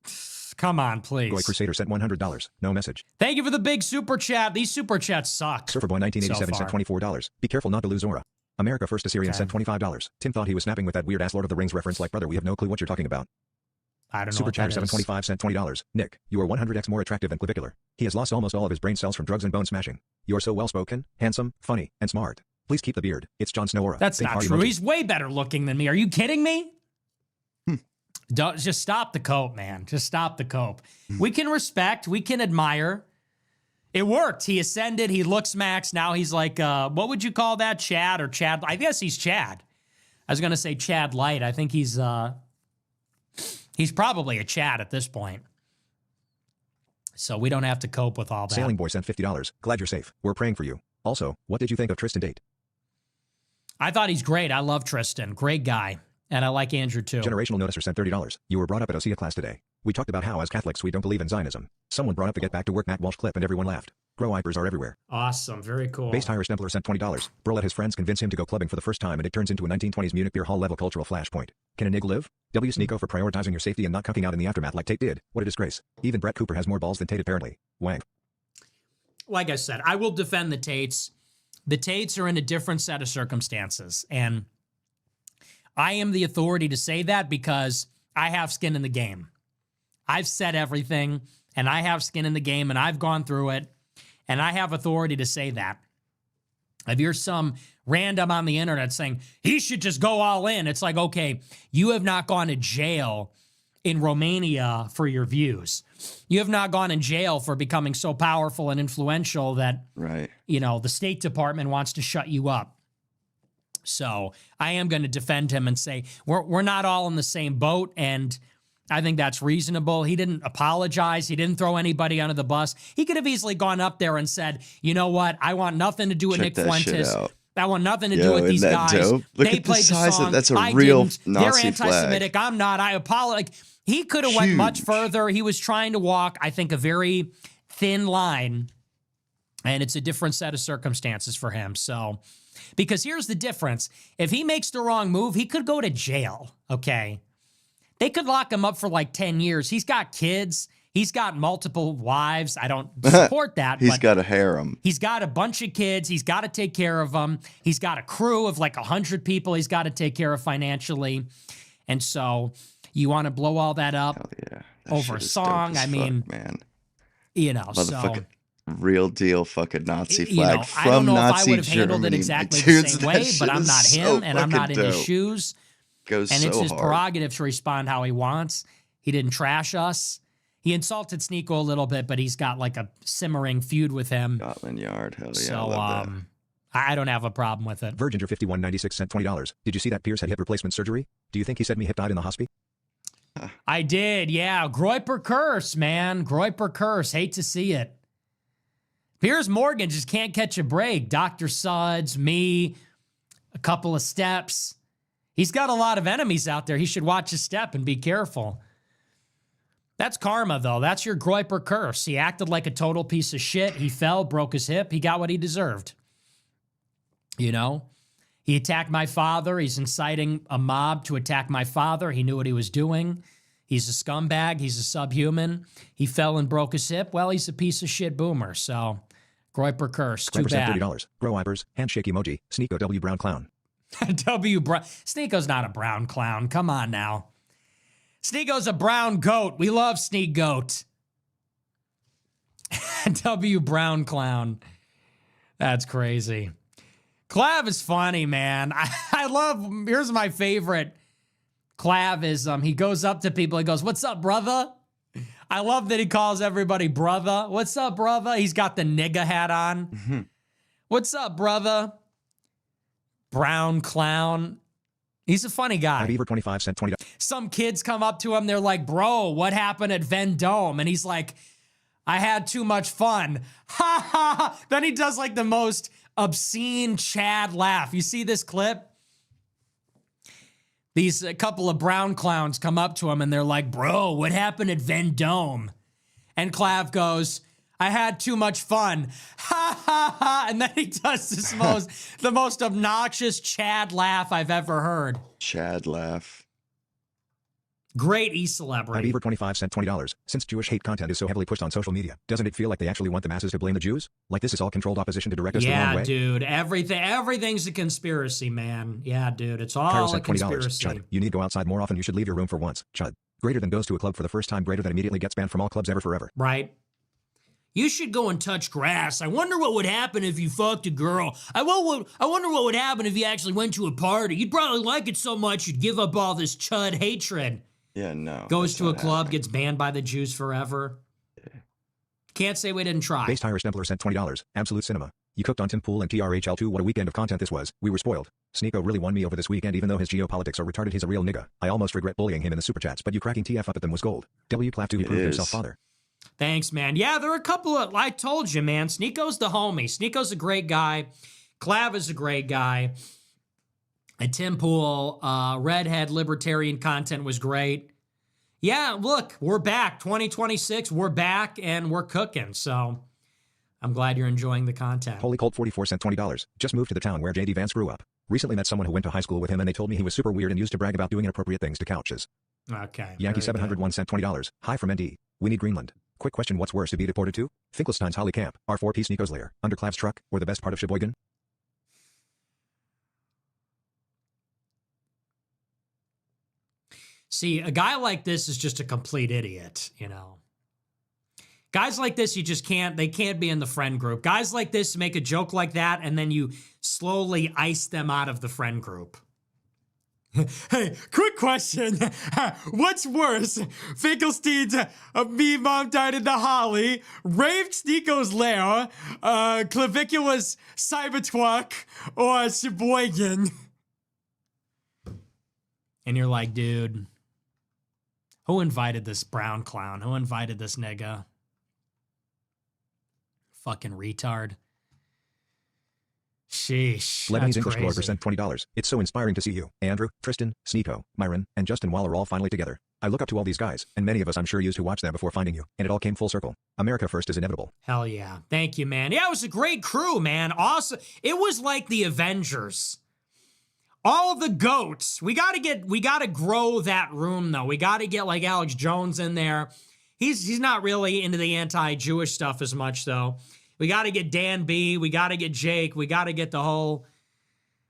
[SPEAKER 1] Come on, please.
[SPEAKER 3] Goy Crusader sent $100. No message.
[SPEAKER 1] Thank you for the big super chat. These super chats suck.
[SPEAKER 3] Surferboy 1987
[SPEAKER 1] so
[SPEAKER 3] sent $24. Be careful not to lose aura. America First Assyrian
[SPEAKER 1] Okay.
[SPEAKER 3] sent $25. Tim thought he was snapping with that weird-ass Lord of the Rings reference like, brother, we have no clue what you're talking about.
[SPEAKER 1] I don't know
[SPEAKER 3] Super
[SPEAKER 1] what that
[SPEAKER 3] Chatter
[SPEAKER 1] is.
[SPEAKER 3] 725 sent $20. Nick, you are 100x more attractive than clavicular. He has lost almost all of his brain cells from drugs and bone smashing. You are so well-spoken, handsome, funny, and smart. Please keep the beard. It's Jon Snow aura.
[SPEAKER 1] That's
[SPEAKER 3] Big
[SPEAKER 1] not
[SPEAKER 3] heart
[SPEAKER 1] true.
[SPEAKER 3] emoji.
[SPEAKER 1] He's way better looking than me. Are you kidding me? Don't just stop the cope, man. Just stop the cope. We can respect. We can admire. It worked. He ascended. He looks max. Now he's like, what would you call that? Chad or Chad? I guess he's Chad. I was going to say Chad Light. I think he's probably a Chad at this point. So we don't have to cope with all that.
[SPEAKER 3] Sailing Boy sent $50. Glad you're safe. We're praying for you. Also, what did you think of Tristan Tate?
[SPEAKER 1] I thought he's great. I love Tristan. Great guy. And I like Andrew too.
[SPEAKER 3] Generational Noticer sent $30. You were brought up at OSEA class today. We talked about how as Catholics we don't believe in Zionism. Someone brought up the Get Back to Work Matt Walsh clip and everyone laughed. Grow wipers are everywhere.
[SPEAKER 1] Awesome. Very cool.
[SPEAKER 3] Based Irish Templar sent $20. Bro let his friends convince him to go clubbing for the first time and it turns into a 1920s Munich beer hall level cultural flashpoint. Can a nig live? W. Sneeko for prioritizing your safety and not cucking out in the aftermath like Tate did. What a disgrace. Even Brett Cooper has more balls than Tate apparently. Wank.
[SPEAKER 1] Like I said, I will defend the Tates. The Tates are in a different set of circumstances. And I am the authority to say that because I have skin in the game. I've said everything, and I have skin in the game, and I've gone through it, and I have authority to say that. If you're some random on the internet saying, he should just go all in, it's like, okay, you have not gone to jail in Romania for your views. You have not gone in jail for becoming so powerful and influential that,
[SPEAKER 2] Right.
[SPEAKER 1] you know, the State Department wants to shut you up. So I am going to defend him and say we're not all in the same boat, and I think that's reasonable. He didn't apologize. He didn't throw anybody under the bus. He could have easily gone up there and said, you know what? I want nothing to do with
[SPEAKER 2] Check
[SPEAKER 1] Nick
[SPEAKER 2] that shit
[SPEAKER 1] Fuentes.
[SPEAKER 2] out.
[SPEAKER 1] I want nothing to
[SPEAKER 2] Yo,
[SPEAKER 1] do with
[SPEAKER 2] isn't
[SPEAKER 1] these
[SPEAKER 2] that
[SPEAKER 1] guys.
[SPEAKER 2] dope? Look
[SPEAKER 1] They
[SPEAKER 2] at the
[SPEAKER 1] played the
[SPEAKER 2] size of-
[SPEAKER 1] song.
[SPEAKER 2] that's a
[SPEAKER 1] I
[SPEAKER 2] real
[SPEAKER 1] didn't.
[SPEAKER 2] Nazi
[SPEAKER 1] They're anti-Semitic.
[SPEAKER 2] flag.
[SPEAKER 1] I'm not. I apologize. Like, he could have went much
[SPEAKER 2] Huge.
[SPEAKER 1] further. He was trying to walk, I think, a very thin line, and it's a different set of circumstances for him. So, because here's the difference. If he makes the wrong move, he could go to jail, okay? They could lock him up for like 10 years. He's got kids. He's got multiple wives. I don't support that.
[SPEAKER 2] He's
[SPEAKER 1] but
[SPEAKER 2] got a harem.
[SPEAKER 1] he's got a bunch of kids. He's got to take care of them. He's got a crew of like 100 people he's got to take care of financially. And so you want to blow all that up
[SPEAKER 2] Hell yeah. That
[SPEAKER 1] over
[SPEAKER 2] shit
[SPEAKER 1] a
[SPEAKER 2] is
[SPEAKER 1] song?
[SPEAKER 2] dope as
[SPEAKER 1] I mean,
[SPEAKER 2] fuck, man.
[SPEAKER 1] you know, so...
[SPEAKER 2] Motherfucking real deal fucking Nazi
[SPEAKER 1] You know,
[SPEAKER 2] flag
[SPEAKER 1] I don't
[SPEAKER 2] from
[SPEAKER 1] know if I
[SPEAKER 2] Nazi
[SPEAKER 1] would have handled it
[SPEAKER 2] Germany.
[SPEAKER 1] exactly
[SPEAKER 2] Dude,
[SPEAKER 1] the same
[SPEAKER 2] that
[SPEAKER 1] way,
[SPEAKER 2] shit
[SPEAKER 1] but I'm
[SPEAKER 2] is
[SPEAKER 1] not
[SPEAKER 2] so
[SPEAKER 1] him, and I'm not
[SPEAKER 2] fucking
[SPEAKER 1] in his
[SPEAKER 2] dope.
[SPEAKER 1] shoes.
[SPEAKER 2] Goes
[SPEAKER 1] And
[SPEAKER 2] so
[SPEAKER 1] it's his
[SPEAKER 2] hard.
[SPEAKER 1] prerogative to respond how he wants. He didn't trash us. He insulted Sneeko a little bit, but he's got like a simmering feud with him.
[SPEAKER 2] Scotland Yard. Hell yeah. I
[SPEAKER 1] So
[SPEAKER 2] love
[SPEAKER 1] I don't have a problem with it.
[SPEAKER 3] Virginger 5196 sent $20. Did you see that Pierce had hip replacement surgery? Do you think he said me hip died in the hospital?
[SPEAKER 1] I did, yeah. Groiper curse, man. Groiper curse. Hate to see it. Piers Morgan just can't catch a break. Dr. Suds, me, a couple of steps. He's got a lot of enemies out there. He should watch his step and be careful. That's karma, though. That's your Groiper curse. He acted like a total piece of shit. He fell, broke his hip. He got what he deserved. You know? He attacked my father. He's inciting a mob to attack my father. He knew what he was doing. He's a scumbag. He's a subhuman. He fell and broke his hip. Well, he's a piece of shit boomer. So, Groiper curse. Too
[SPEAKER 3] Groiper sent
[SPEAKER 1] bad.
[SPEAKER 3] $30. Grow wipers. Handshake emoji. Sneeko W Brown clown.
[SPEAKER 1] W. Brown. Sneeko's not a brown clown. Come on now. Sneeko's a brown goat. We love Sneak Goat. W. Brown clown. That's crazy. Clav is funny, man. I love, here's my favorite Clav is, he goes up to people, he goes, "What's up, brother?" I love that he calls everybody brother. "What's up, brother?" He's got the nigga hat on. "What's up, brother?" Brown clown. He's a funny guy.
[SPEAKER 3] Beaver 25 sent $20.
[SPEAKER 1] Some kids come up to him, they're like, "Bro, what happened at Vendome?" And he's like, "I had too much fun." Ha ha ha. Then he does like the most obscene Chad laugh. You see this clip? These a couple of brown clowns come up to him and they're like, "Bro, what happened at Vendome?" And Clav goes, "I had too much fun." Ha ha ha. And then he does this the most obnoxious Chad laugh I've ever heard.
[SPEAKER 2] Chad laugh.
[SPEAKER 1] Great
[SPEAKER 3] Hi
[SPEAKER 1] e-celebrity.
[SPEAKER 3] Beaver 25 sent $20. Since Jewish hate content is so heavily pushed on social media, doesn't it feel like they actually want the masses to blame the Jews? Like this is all controlled opposition to direct us the wrong
[SPEAKER 1] Yeah,
[SPEAKER 3] way?
[SPEAKER 1] dude. Everything's a conspiracy, man. Yeah, dude. It's
[SPEAKER 3] Cairo
[SPEAKER 1] all a
[SPEAKER 3] sent $20.
[SPEAKER 1] conspiracy.
[SPEAKER 3] Chud, you need to go outside more often. You should leave your room for once. Chud. Greater than goes to a club for the first time. Greater than immediately gets banned from all clubs ever forever.
[SPEAKER 1] Right? You should go and touch grass. I wonder what would happen if you fucked a girl. I wonder what would happen if you actually went to a party. You'd probably like it so much you'd give up all this chud hatred.
[SPEAKER 2] Yeah, no.
[SPEAKER 1] Goes
[SPEAKER 2] that's
[SPEAKER 1] to a
[SPEAKER 2] not
[SPEAKER 1] club,
[SPEAKER 2] happening.
[SPEAKER 1] gets banned by the Jews forever. Can't say we didn't try.
[SPEAKER 3] Based Irish Templar sent $20. Absolute Cinema. You cooked on Tim Pool and TRHL2. What a weekend of content this was. We were spoiled. Sneeko really won me over this weekend even though his geopolitics are retarded. He's a real nigga. I almost regret bullying him in the super chats, but you cracking TF up at them was gold. W clap to improve himself, father.
[SPEAKER 1] Thanks, man. Yeah, there are a couple of, I told you, man, Sneeko's the homie. Sneeko's a great guy. Clav is a great guy. And Tim Pool, redhead libertarian content was great. Yeah, look, we're back. 2026, we're back and we're cooking. So I'm glad you're enjoying the content.
[SPEAKER 3] Holy Colt 44 sent $20. Just moved to the town where JD Vance grew up. Recently met someone who went to high school with him and they told me he was super weird and used to brag about doing inappropriate things to couches.
[SPEAKER 1] Okay.
[SPEAKER 3] Yankee
[SPEAKER 1] very
[SPEAKER 3] 701 sent $20. Hi from ND. We need Greenland. Quick question, what's worse to be deported to? Finkelstein's Holly Camp, R4P Sneeko's lair, under Clav's truck, or the best part of Sheboygan?
[SPEAKER 1] See, a guy like this is just a complete idiot, you know. Guys like this, you just can't, they can't be in the friend group. Guys like this make a joke like that, and then you slowly ice them out of the friend group. Hey, quick question. What's worse? Finkelstein's me mom died in the Holly, raved Sneeko's lair, Clavicula's Cybertruck, or Sheboygan? And you're like, dude, who invited this brown clown? Who invited this nigga? Fucking retard. Sheesh.
[SPEAKER 3] Lebanese
[SPEAKER 1] That's
[SPEAKER 3] English
[SPEAKER 1] crazy.
[SPEAKER 3] Glover sent $20. It's so inspiring to see you, Andrew, Tristan, Sneeko, Myron, and Justin Waller all finally together. I look up to all these guys, and many of us I'm sure used to watch them before finding you, and it all came full circle. America first is inevitable.
[SPEAKER 1] Hell yeah. Thank you, man. Yeah, it was a great crew, man. Awesome. It was like the Avengers. All the goats. We gotta grow that room though. We gotta get like Alex Jones in there. He's not really into the anti-Jewish stuff as much though. We gotta get Dan B. We gotta get Jake. We gotta get all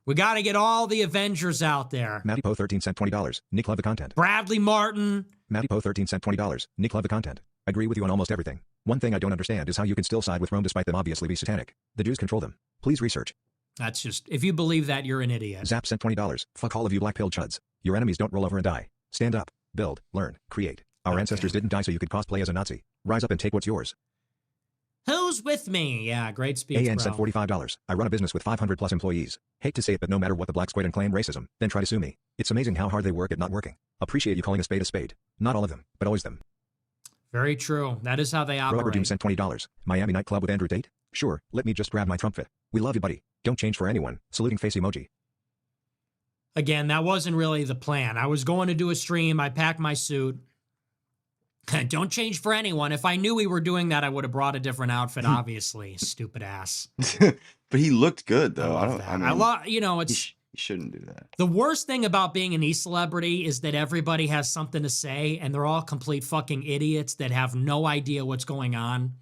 [SPEAKER 1] the Avengers out there.
[SPEAKER 3] Matty Poe 13 sent $20. Nick love the content.
[SPEAKER 1] Bradley Martin.
[SPEAKER 3] Matty Poe 13 sent $20. Nick love the content. Agree with you on almost everything. One thing I don't understand is how you can still side with Rome despite them obviously be satanic. The Jews control them. Please research.
[SPEAKER 1] That's just, if you believe that, you're an idiot.
[SPEAKER 3] Zap sent $20. Fuck all of you black pill chuds. Your enemies don't roll over and die. Stand up. Build. Learn. Create. Our ancestors didn't die so you could cosplay as a Nazi. Rise up and take what's yours.
[SPEAKER 1] Who's with me? Yeah, great speech,
[SPEAKER 3] AN
[SPEAKER 1] bro.
[SPEAKER 3] sent $45. I run a business with 500 plus employees. Hate to say it but no matter what the blacks quit and claim racism, then try to sue me. It's amazing how hard they work at not working. Appreciate you calling a spade a spade. Not all of them, but always them.
[SPEAKER 1] Very true. That is how they
[SPEAKER 3] Rubber Doom
[SPEAKER 1] operate.
[SPEAKER 3] sent $20. Miami nightclub with Andrew Tate? Sure, let me just grab my Trump fit. We love you buddy. Don't change for anyone. Saluting face emoji.
[SPEAKER 1] Again, that wasn't really the plan. I was going to do a stream. I packed my suit. Don't change for anyone. If I knew we were doing that, I would have brought a different outfit, obviously. Stupid ass.
[SPEAKER 2] But he looked good though.
[SPEAKER 1] It's
[SPEAKER 2] You shouldn't do that.
[SPEAKER 1] the worst thing about being an e-celebrity is that everybody has something to say and they're all complete fucking idiots that have no idea what's going on.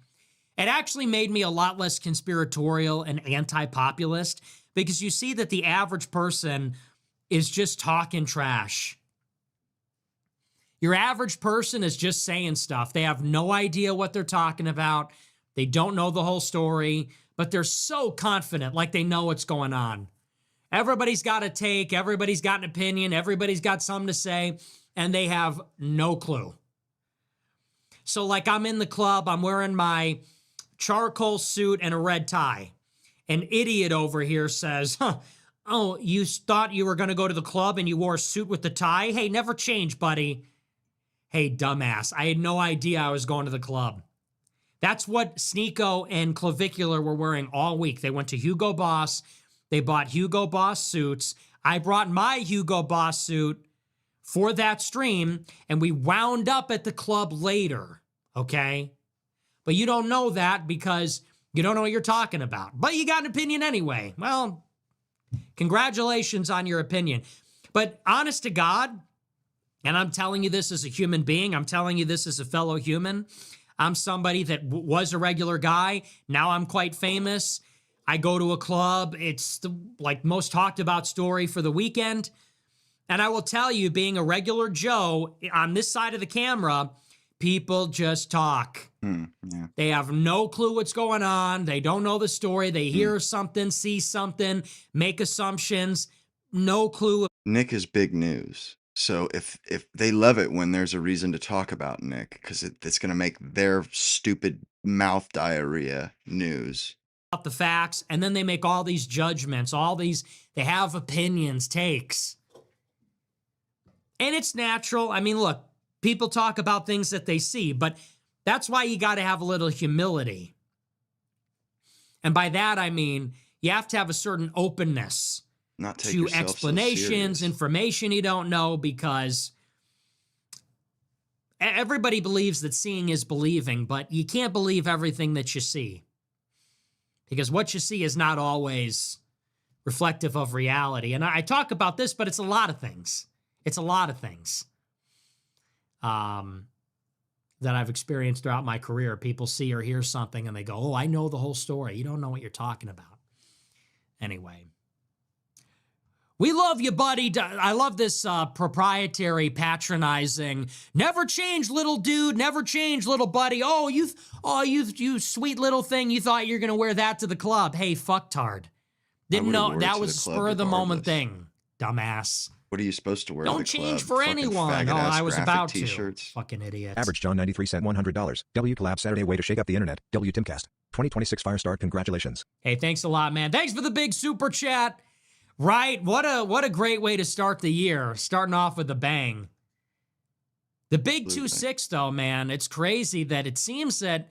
[SPEAKER 1] It actually made me a lot less conspiratorial and anti-populist because you see that the average person is just talking trash. Your average person is just saying stuff. They have no idea what they're talking about. They don't know the whole story, but they're so confident, like they know what's going on. Everybody's got a take, everybody's got an opinion, everybody's got something to say, and they have no clue. So like I'm in the club, I'm wearing my charcoal suit and a red tie. An idiot over here says, oh, you thought you were going to go to the club and you wore a suit with the tie? Hey, never change, buddy. Hey, dumbass, I had no idea I was going to the club. That's what Sneeko and Clavicular were wearing all week. They went to Hugo Boss. They bought Hugo Boss suits. I brought my Hugo Boss suit for that stream, and we wound up at the club later, okay? But you don't know that because you don't know what you're talking about. But you got an opinion anyway. Well, congratulations on your opinion. But honest to God, And I'm telling you this as a human being. I'm telling you this as a fellow human. I'm somebody that was a regular guy. Now I'm quite famous. I go to a club. It's the most talked about story for the weekend. And I will tell you, being a regular Joe on this side of the camera, people just talk.
[SPEAKER 2] Yeah.
[SPEAKER 1] They have no clue what's going on. They don't know the story. They hear something, see something, make assumptions. No clue.
[SPEAKER 2] Nick is big news. So if they love it when there's a reason to talk about Nick, because it's going to make their stupid mouth diarrhea news.
[SPEAKER 1] About the facts, and then they make all these judgments, they have opinions, takes. And it's natural. I mean, look, people talk about things that they see, but that's why you got to have a little humility. And by that, I mean, you have to have a certain openness
[SPEAKER 2] Not take
[SPEAKER 1] to
[SPEAKER 2] yourself
[SPEAKER 1] explanations,
[SPEAKER 2] so serious.
[SPEAKER 1] information you don't know, because everybody believes that seeing is believing, but you can't believe everything that you see, because what you see is not always reflective of reality. And I talk about this, but it's a lot of things. It's a lot of things that I've experienced throughout my career. People see or hear something and they go, oh, I know the whole story. You don't know what you're talking about. Anyway. We love you, buddy. I love this proprietary, patronizing, never change, little dude, never change, little buddy. Oh, you sweet little thing. You thought you were going to wear that to the club. Hey, fucktard. Didn't know that was a spur of the moment thing. Dumbass.
[SPEAKER 2] What are you supposed to wear?
[SPEAKER 1] Don't
[SPEAKER 2] to the
[SPEAKER 1] change
[SPEAKER 2] club?
[SPEAKER 1] for
[SPEAKER 2] Fucking
[SPEAKER 1] anyone. Oh,
[SPEAKER 2] faggot-ass
[SPEAKER 1] I was
[SPEAKER 2] graphic
[SPEAKER 1] about
[SPEAKER 2] t-shirts.
[SPEAKER 1] to. Fucking idiot.
[SPEAKER 3] Average John 93 cent $100. W collab Saturday way to shake up the internet. W Timcast. 2026 fire start. Congratulations.
[SPEAKER 1] Hey, thanks a lot, man. Thanks for the big super chat. Right? What a great way to start the year. Starting off with a bang. The big 2-6, though, man. It's crazy that it seems that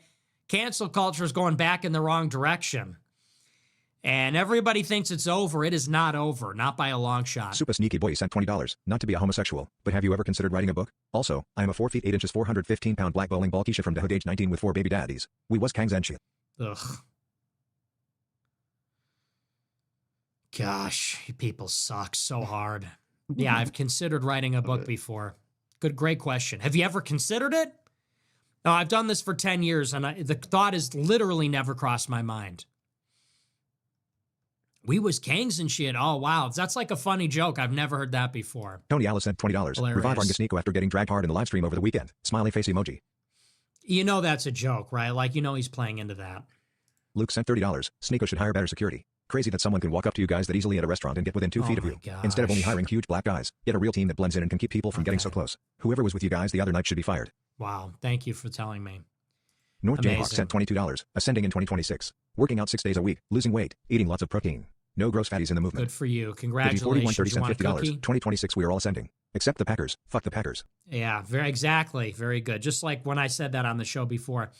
[SPEAKER 1] cancel culture is going back in the wrong direction. And everybody thinks it's over. It is not over. Not by a long shot.
[SPEAKER 3] Super Sneaky Boy sent $20. Not to be a homosexual, but have you ever considered writing a book? Also, I am a 4 feet 8 inches 415 pound black bowling ball Keisha from the hood age 19 with 4 baby daddies. We was kangs and shit.
[SPEAKER 1] Ugh. Gosh, you people suck so hard. Yeah, I've considered writing a book before. Great question. Have you ever considered it? No, I've done this for 10 years, and the thought has literally never crossed my mind. We was kangs and shit. Oh, wow. That's like a funny joke. I've never heard that before.
[SPEAKER 3] Tony Alice sent $20.
[SPEAKER 1] Hilarious.
[SPEAKER 3] Revive Arngasnico after getting dragged hard in the live stream over the weekend. Smiley face emoji.
[SPEAKER 1] You know that's a joke, right? Like, he's playing into that.
[SPEAKER 3] Luke sent $30. Sneeko should hire better security. Crazy that someone can walk up to you guys that easily at a restaurant and get within 2 feet of you. Instead of only hiring huge black guys, get a real team that blends in and can keep people from getting so close. Whoever was with you guys the other night should be fired.
[SPEAKER 1] Wow. Thank you for telling me.
[SPEAKER 3] North
[SPEAKER 1] Amazing.
[SPEAKER 3] Jayhawk sent $22. Ascending in 2026. Working out 6 days a week. Losing weight. Eating lots of protein. No gross fatties in the movement.
[SPEAKER 1] Good for you.
[SPEAKER 3] Digi
[SPEAKER 1] Congratulations.
[SPEAKER 3] 41 30
[SPEAKER 1] You
[SPEAKER 3] cent
[SPEAKER 1] want a
[SPEAKER 3] $50.
[SPEAKER 1] cookie?
[SPEAKER 3] 2026 we are all ascending. Except the Packers. Fuck the Packers.
[SPEAKER 1] Yeah, exactly. Very good. Just like when I said that on the show before.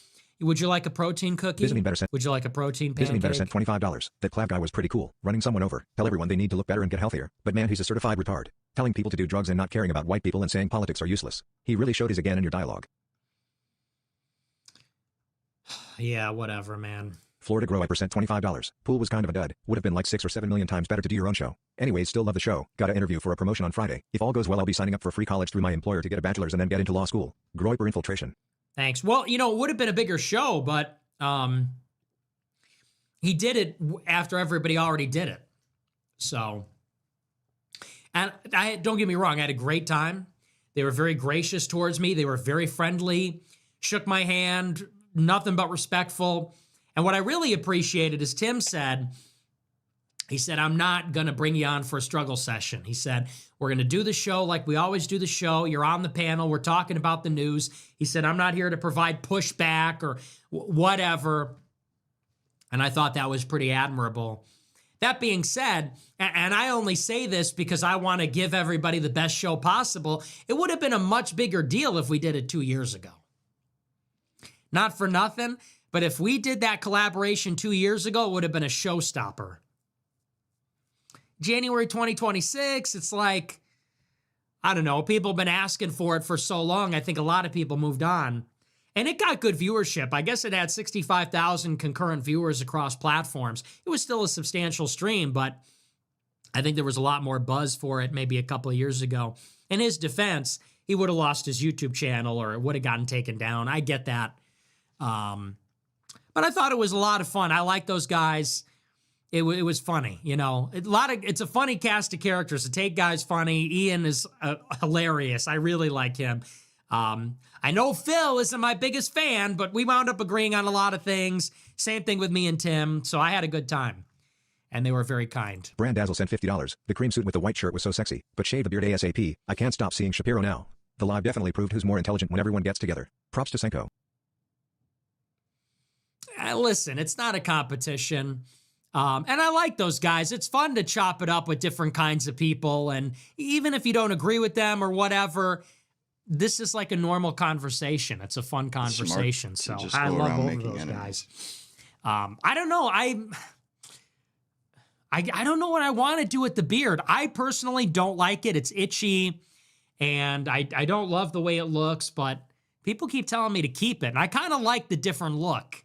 [SPEAKER 1] Would you like a protein cookie?
[SPEAKER 3] Bizamine better sent.
[SPEAKER 1] Would you like a protein
[SPEAKER 3] Bizamine better
[SPEAKER 1] pancake?
[SPEAKER 3] sent $25. That Clav guy was pretty cool. Running someone over. Tell everyone they need to look better and get healthier. But man, he's a certified retard. Telling people to do drugs and not caring about white people and saying politics are useless. He really showed his again in your dialogue.
[SPEAKER 1] Yeah, whatever, man.
[SPEAKER 3] Florida Grow I% $25. Pool was kind of a dud. Would have been like 6 or 7 million times better to do your own show. Anyways, still love the show. Got an interview for a promotion on Friday. If all goes well, I'll be signing up for free college through my employer to get a bachelor's and then get into law school. Groiper infiltration.
[SPEAKER 1] Thanks. Well, it would have been a bigger show, but he did it after everybody already did it. So, and don't get me wrong, I had a great time. They were very gracious towards me. They were very friendly, shook my hand, nothing but respectful. And what I really appreciated is Tim said, he said, I'm not going to bring you on for a struggle session. He said, we're going to do the show like we always do the show. You're on the panel. We're talking about the news. He said, I'm not here to provide pushback or whatever. And I thought that was pretty admirable. That being said, and I only say this because I want to give everybody the best show possible, it would have been a much bigger deal if we did it 2 years ago. Not for nothing, but if we did that collaboration 2 years ago, it would have been a showstopper. January 2026, it's like, I don't know, people have been asking for it for so long. I think a lot of people moved on. And it got good viewership. I guess it had 65,000 concurrent viewers across platforms. It was still a substantial stream, but I think there was a lot more buzz for it maybe a couple of years ago. In his defense, he would have lost his YouTube channel or it would have gotten taken down. I get that. But I thought it was a lot of fun. I like those guys. It was funny, you know. It's a funny cast of characters. The Take Guy's funny. Ian is hilarious. I really like him. I know Phil isn't my biggest fan, but we wound up agreeing on a lot of things. Same thing with me and Tim. So I had a good time. And they were very kind.
[SPEAKER 3] Brand Dazzle sent $50. The cream suit with the white shirt was so sexy, but shave the beard ASAP. I can't stop seeing Shapiro now. The live definitely proved who's more intelligent when everyone gets together. Props to Senko.
[SPEAKER 1] Listen, it's not a competition. And I like those guys. It's fun to chop it up with different kinds of people. And even if you don't agree with them or whatever, this is like a normal conversation. It's a fun conversation. So I love both of those guys. I don't know. I don't know what I want to do with the beard. I personally don't like it. It's itchy, and I don't love the way it looks, but people keep telling me to keep it, and I kind of like the different look.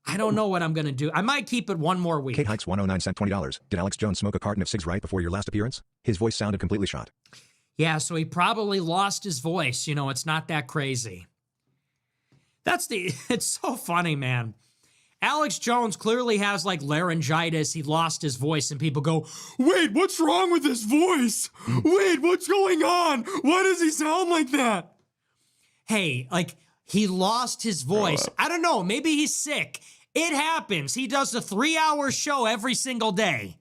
[SPEAKER 1] I don't know what I'm going to do. I might keep it one more week.
[SPEAKER 3] Kate Hikes 109 sent $20. Did Alex Jones smoke a carton of cigs right before your last appearance? His voice sounded completely shot.
[SPEAKER 1] Yeah, so he probably lost his voice. You know, it's not that crazy. It's so funny, man. Alex Jones clearly has like laryngitis. He lost his voice and people go, wait, what's wrong with his voice? Wait, what's going on? Why does he sound like that? Hey, like he lost his voice. I don't know. Maybe he's sick. It happens. He does a 3-hour show every single day.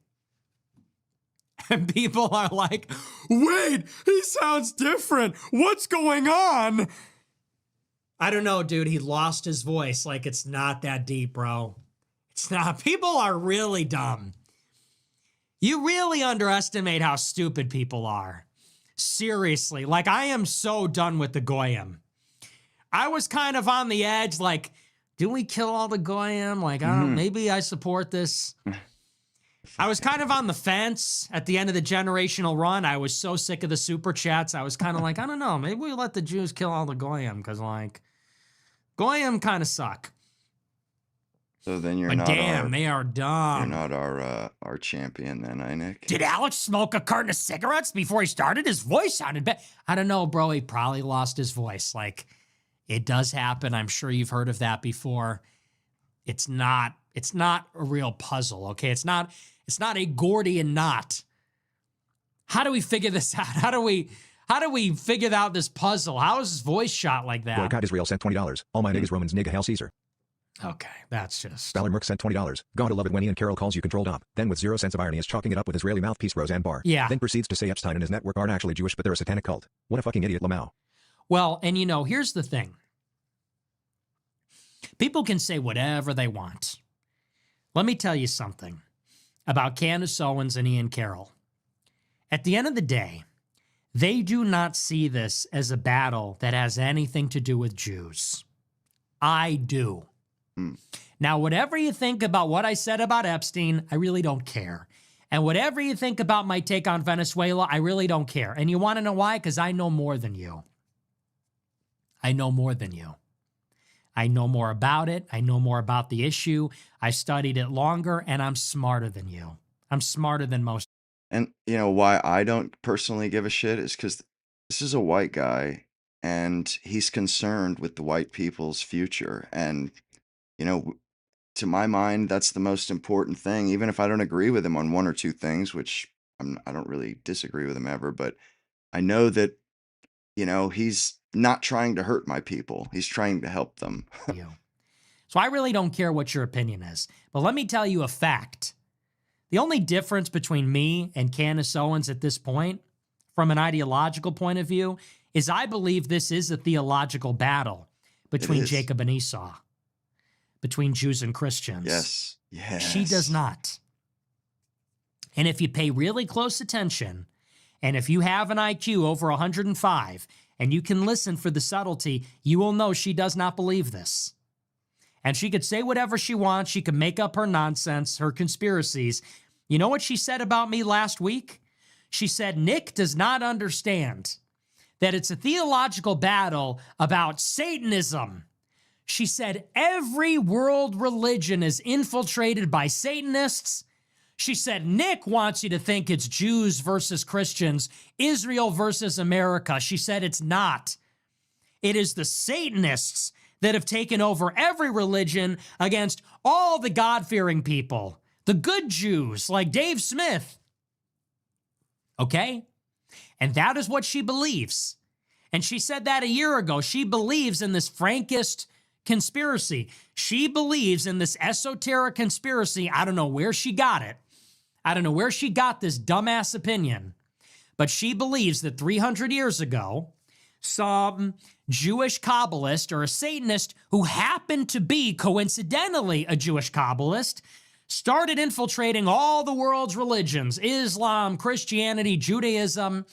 [SPEAKER 1] And people are like, wait, he sounds different. What's going on? I don't know, dude. He lost his voice. Like, it's not that deep, bro. It's not. People are really dumb. You really underestimate how stupid people are. Seriously. Like, I am so done with the Goyim. I was kind of on the edge, like, do we kill all the Goyim? Like, I don't know, maybe I support this. I was kind of on the fence at the end of the generational run. I was so sick of the super chats. I was kind of like, I don't know, maybe we let the Jews kill all the Goyim, because, like, Goyim kind of suck.
[SPEAKER 2] So then you're
[SPEAKER 1] but
[SPEAKER 2] not
[SPEAKER 1] damn,
[SPEAKER 2] our,
[SPEAKER 1] they are dumb.
[SPEAKER 2] You're not our champion then, Nick?
[SPEAKER 1] Did Alex smoke a carton of cigarettes before he started? His voice sounded bad. I don't know, bro. He probably lost his voice. Like, it does happen. I'm sure you've heard of that before. It's not a real puzzle, okay? It's not a Gordian knot. How do we figure this out? How do we figure out this puzzle? How is his voice shot like that?
[SPEAKER 3] Boycott Israel sent $20. All my niggas Romans nigga Hail Caesar.
[SPEAKER 1] Okay, that's just...
[SPEAKER 3] Ballard Merck sent $20. Gotta love it when Ian Carroll calls you controlled op. Then with 0 sense of irony is chalking it up with Israeli mouthpiece Roseanne Barr.
[SPEAKER 1] Yeah.
[SPEAKER 3] Then proceeds to say Epstein and his network aren't actually Jewish, but they're a satanic cult. What a fucking idiot, Lamau.
[SPEAKER 1] Well, and you know, here's the thing. People can say whatever they want. Let me tell you something about Candace Owens and Ian Carroll. At the end of the day, they do not see this as a battle that has anything to do with Jews. I do. Now, whatever you think about what I said about Epstein, I really don't care. And whatever you think about my take on Venezuela, I really don't care. And you want to know why? Because I know more than you. I know more than you. I know more about it. I know more about the issue. I studied it longer, and I'm smarter than you. I'm smarter than most.
[SPEAKER 2] And you know why I don't personally give a shit is because this is a white guy, and he's concerned with the white people's future. And you know, to my mind, that's the most important thing. Even if I don't agree with him on one or two things, which I don't really disagree with him ever, but I know that, you know, he's not trying to hurt my people. He's trying to help them.
[SPEAKER 1] So I really don't care what your opinion is. But let me tell you a fact. The only difference between me and Candace Owens at this point, from an ideological point of view, is I believe this is a theological battle between Jacob and Esau, between Jews and Christians.
[SPEAKER 2] Yes. Yes.
[SPEAKER 1] She does not. And if you pay really close attention, and if you have an IQ over 105, and you can listen for the subtlety, you will know she does not believe this. And she could say whatever she wants. She could make up her nonsense, her conspiracies. You know what she said about me last week? She said, Nick does not understand that it's a theological battle about Satanism. She said, every world religion is infiltrated by Satanists. She said, Nick wants you to think it's Jews versus Christians, Israel versus America. She said it's not. It is the Satanists that have taken over every religion against all the God-fearing people, the good Jews like Dave Smith. Okay? And that is what she believes. And she said that a year ago. She believes in this Frankist conspiracy. She believes in this esoteric conspiracy. I don't know where she got it. I don't know where she got this dumbass opinion. But she believes that 300 years ago, some Jewish Kabbalist or a Satanist who happened to be coincidentally a Jewish Kabbalist started infiltrating all the world's religions, Islam, Christianity, Judaism,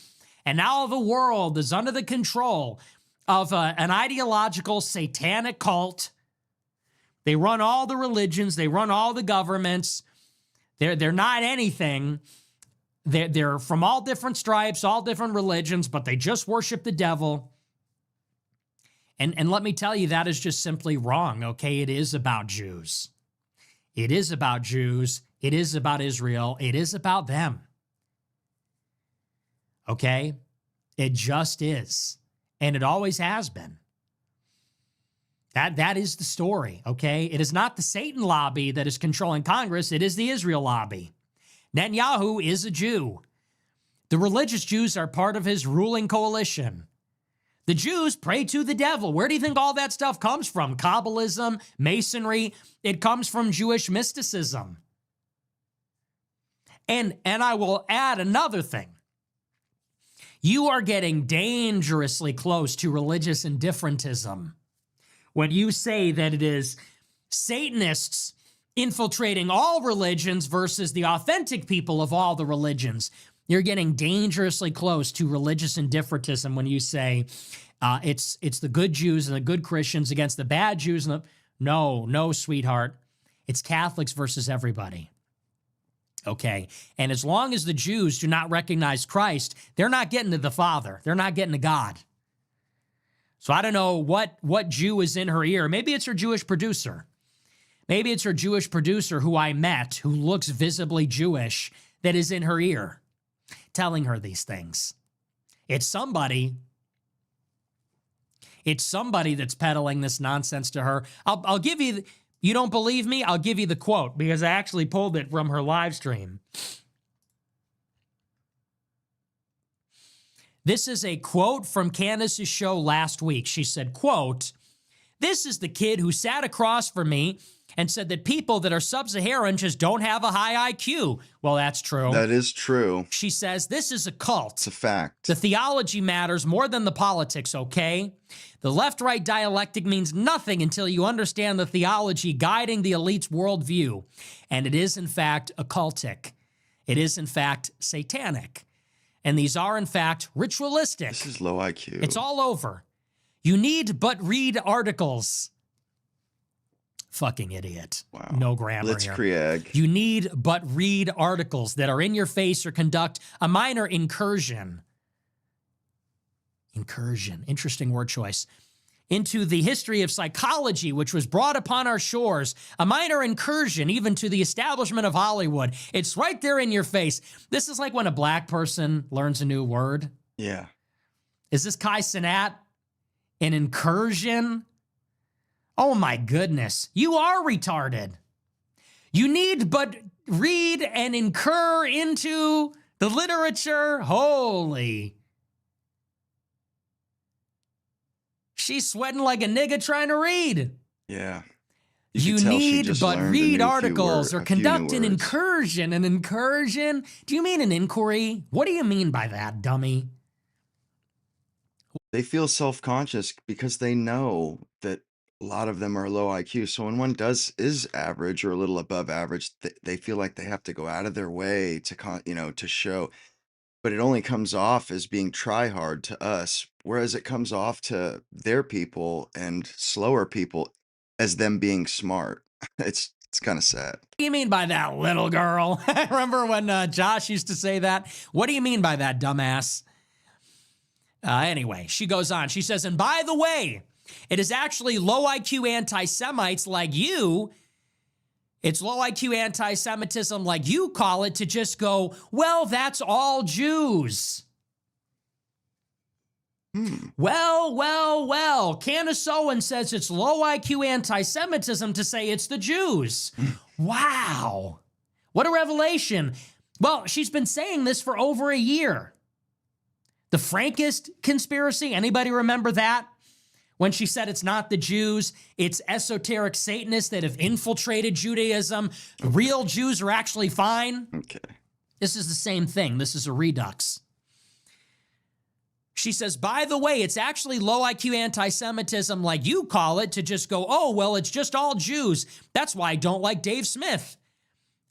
[SPEAKER 1] and now the world is under the control of an ideological satanic cult. They run all the religions. They run all the governments. They're not anything. They're from all different stripes, all different religions, but they just worship the devil. And let me tell you, that is just simply wrong, okay? It is about Jews. It is about Jews. It is about Israel. It is about them. Okay? It just is. And it always has been. That is the story, okay? It is not the Satan lobby that is controlling Congress. It is the Israel lobby. Netanyahu is a Jew. The religious Jews are part of his ruling coalition. The Jews pray to the devil. Where do you think all that stuff comes from? Kabbalism, Masonry. It comes from Jewish mysticism. And I will add another thing. You are getting dangerously close to religious indifferentism when you say that it is Satanists infiltrating all religions versus the authentic people of all the religions. You're getting dangerously close to religious indifferentism when you say it's the good Jews and the good Christians against the bad Jews. And no, sweetheart. It's Catholics versus everybody. Okay, and as long as the Jews do not recognize Christ, they're not getting to the Father. They're not getting to God. So I don't know what Jew is in her ear. Maybe it's her Jewish producer. Maybe it's her Jewish producer who I met, who looks visibly Jewish, that is in her ear, telling her these things. It's somebody that's peddling this nonsense to her. I'll give you... You don't believe me? I'll give you the quote because I actually pulled it from her live stream. This is a quote from Candace's show last week. She said, quote, "This is the kid who sat across from me and said that people that are sub-Saharan just don't have a high IQ." Well, that's true.
[SPEAKER 2] That is true.
[SPEAKER 1] She says, "This is a cult.
[SPEAKER 2] It's a fact.
[SPEAKER 1] The theology matters more than the politics, okay? The left-right dialectic means nothing until you understand the theology guiding the elite's worldview. And it is, in fact, occultic. It is, in fact, satanic. And these are, in fact, ritualistic."
[SPEAKER 2] This is low IQ.
[SPEAKER 1] It's all over. You need but read articles. Fucking idiot.
[SPEAKER 2] Wow.
[SPEAKER 1] No grammar here.
[SPEAKER 2] Blitzkrieg.
[SPEAKER 1] You need but read articles that are in your face or conduct a minor incursion. Incursion, interesting word choice. Into the history of psychology, which was brought upon our shores. A minor incursion, even to the establishment of Hollywood. It's right there in your face. This is like when a black person learns a new word.
[SPEAKER 2] Yeah.
[SPEAKER 1] Is this Kai Cenat an incursion? Oh my goodness. You are retarded. You need but read and incur into the literature. Holy. She's sweating like a nigga trying to read.
[SPEAKER 2] Yeah.
[SPEAKER 1] You
[SPEAKER 2] could tell she
[SPEAKER 1] need
[SPEAKER 2] just
[SPEAKER 1] but
[SPEAKER 2] learned a
[SPEAKER 1] read
[SPEAKER 2] new
[SPEAKER 1] articles or
[SPEAKER 2] a few new
[SPEAKER 1] conduct an
[SPEAKER 2] words.
[SPEAKER 1] incursion. An incursion? Do you mean an inquiry? What do you mean by that, dummy?
[SPEAKER 2] They feel self-conscious because they know that a lot of them are low IQ. So when one is average or a little above average, they feel like they have to go out of their way to show. But it only comes off as being try-hard to us, whereas it comes off to their people and slower people as them being smart. It's kind of sad.
[SPEAKER 1] What do you mean by that, little girl? Remember when Josh used to say that? What do you mean by that, dumbass? Anyway, she goes on. She says, and by the way, it is actually low IQ anti-Semites like you It's low IQ anti-Semitism, like you call it, to just go, well, that's all Jews. Well. Candace Owens says it's low IQ anti-Semitism to say it's the Jews. Wow. What a revelation. Well, she's been saying this for over a year. The Frankist conspiracy, anybody remember that? When she said it's not the Jews, it's esoteric Satanists that have infiltrated Judaism. The real Jews are actually fine.
[SPEAKER 2] Okay.
[SPEAKER 1] This is the same thing. This is a redux. She says, by the way, it's actually low IQ anti-Semitism, like you call it, to just go, oh, well, it's just all Jews. That's why I don't like Dave Smith.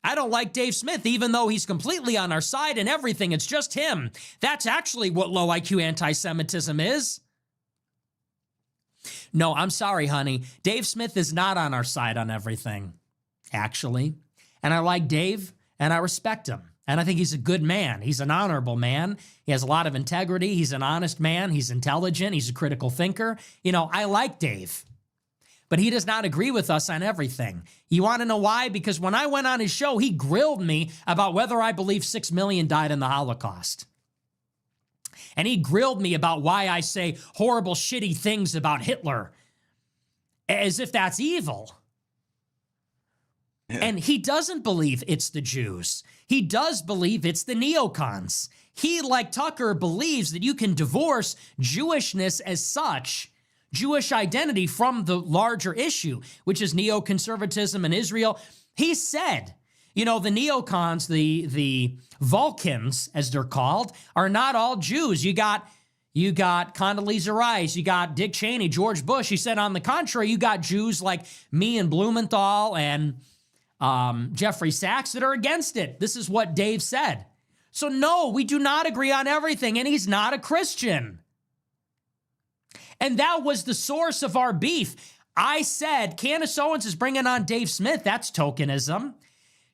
[SPEAKER 1] I don't like Dave Smith, even though he's completely on our side and everything. It's just him. That's actually what low IQ anti-Semitism is. No, I'm sorry, honey. Dave Smith is not on our side on everything, actually. And I like Dave, and I respect him. And I think he's a good man. He's an honorable man. He has a lot of integrity. He's an honest man. He's intelligent. He's a critical thinker. You know, I like Dave. But he does not agree with us on everything. You want to know why? Because when I went on his show, he grilled me about whether I believe 6 million died in the Holocaust. And he grilled me about why I say horrible, shitty things about Hitler, as if that's evil. Yeah. And he doesn't believe it's the Jews. He does believe it's the neocons. He, like Tucker, believes that you can divorce Jewishness as such, Jewish identity, from the larger issue, which is neoconservatism in Israel. He said, you know, the neocons, the Vulcans, as they're called, are not all Jews. You got Condoleezza Rice, you got Dick Cheney, George Bush. He said, on the contrary, you got Jews like me and Blumenthal and Jeffrey Sachs that are against it. This is what Dave said. So no, we do not agree on everything, and he's not a Christian. And that was the source of our beef. I said, Candace Owens is bringing on Dave Smith. That's tokenism.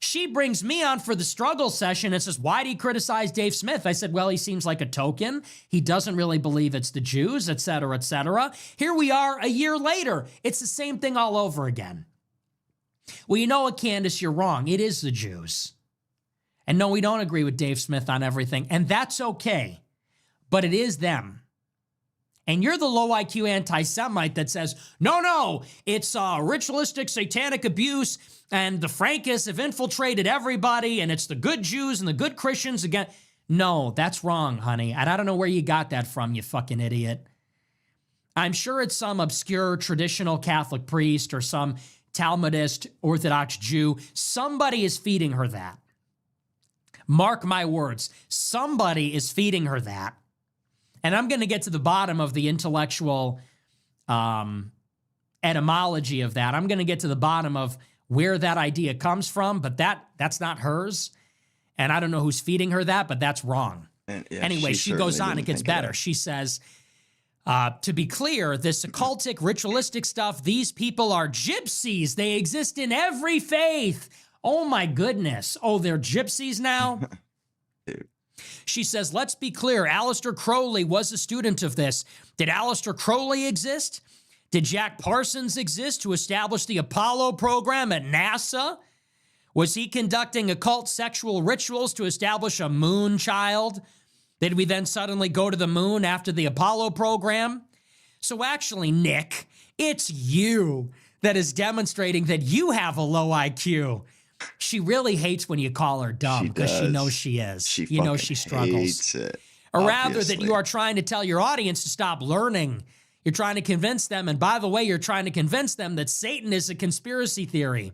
[SPEAKER 1] She brings me on for the struggle session and says, why do you criticize Dave Smith? I said, well, he seems like a token. He doesn't really believe it's the Jews, et cetera, et cetera. Here we are a year later. It's the same thing all over again. Well, you know what, Candace, you're wrong. It is the Jews. And no, we don't agree with Dave Smith on everything, and that's okay. But it is them. And you're the low IQ anti-Semite that says, no, it's ritualistic satanic abuse, and the Frankists have infiltrated everybody, and it's the good Jews and the good Christians again. No, that's wrong, honey. And I don't know where you got that from, you fucking idiot. I'm sure it's some obscure traditional Catholic priest or some Talmudist Orthodox Jew. Somebody is feeding her that. Mark my words. Somebody is feeding her that. And I'm going to get to the bottom of the intellectual etymology of that. I'm going to get to the bottom of where that idea comes from, but that's not hers. And I don't know who's feeding her that, but that's wrong.
[SPEAKER 2] And, yeah,
[SPEAKER 1] anyway, she goes on. It gets better. She says, to be clear, this occultic, ritualistic stuff, these people are gypsies. They exist in every faith. Oh, my goodness. Oh, they're gypsies now?
[SPEAKER 2] Dude.
[SPEAKER 1] She says, let's be clear. Aleister Crowley was a student of this. Did Aleister Crowley exist? Did Jack Parsons exist to establish the Apollo program at NASA? Was he conducting occult sexual rituals to establish a moon child? Did we then suddenly go to the moon after the Apollo program? So actually, Nick, it's you that is demonstrating that you have a low IQ. She really hates when you call her dumb because she knows she is. You know she struggles.
[SPEAKER 2] Hates it,
[SPEAKER 1] or rather that you are trying to tell your audience to stop learning. You're trying to convince them, and by the way, you're trying to convince them that Satan is a conspiracy theory.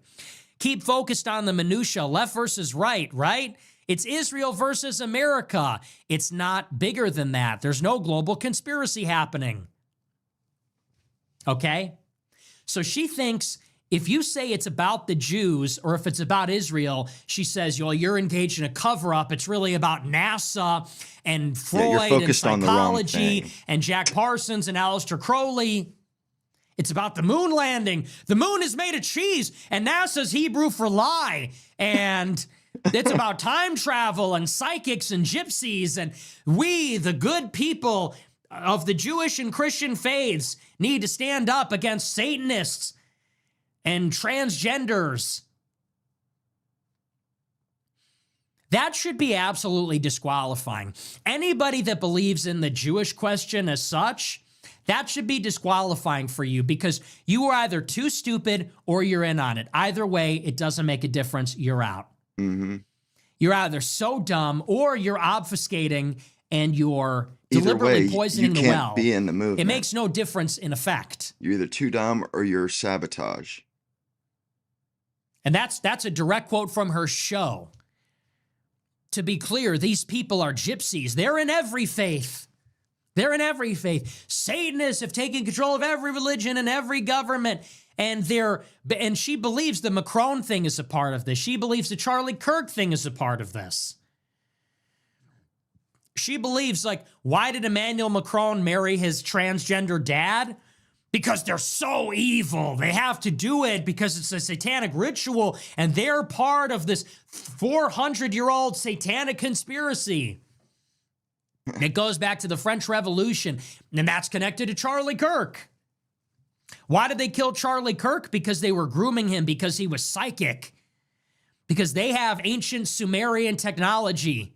[SPEAKER 1] Keep focused on the minutia, left versus right, right? It's Israel versus America. It's not bigger than that. There's no global conspiracy happening. Okay? So she thinks if you say it's about the Jews or if it's about Israel, she says, well, you're engaged in a cover-up. It's really about NASA and Freud and psychology and Jack Parsons and Aleister Crowley. It's about the moon landing. The moon is made of cheese, and NASA's Hebrew for lie. And it's about time travel and psychics and gypsies. And we, the good people of the Jewish and Christian faiths, need to stand up against Satanists and transgenders That should be absolutely disqualifying. Anybody that believes in the Jewish question as such, that should be disqualifying for you because you are either too stupid or you're in on it. Either way, it doesn't make a difference. You're out.
[SPEAKER 2] Mm-hmm.
[SPEAKER 1] You're either so dumb or you're obfuscating and you're deliberately poisoning the well.
[SPEAKER 2] You can't be in the movement.
[SPEAKER 1] It makes no difference in effect.
[SPEAKER 2] You're either too dumb or you're sabotage.
[SPEAKER 1] And that's a direct quote from her show. To be clear, these people are gypsies. They're in every faith. They're in every faith. Satanists have taken control of every religion and every government. And she believes the Macron thing is a part of this. She believes the Charlie Kirk thing is a part of this. She believes, like, why did Emmanuel Macron marry his transgender dad? Because they're so evil. They have to do it because it's a satanic ritual and they're part of this 400-year-old satanic conspiracy. It goes back to the French Revolution, and that's connected to Charlie Kirk. Why did they kill Charlie Kirk? Because they were grooming him because he was psychic. Because they have ancient Sumerian technology.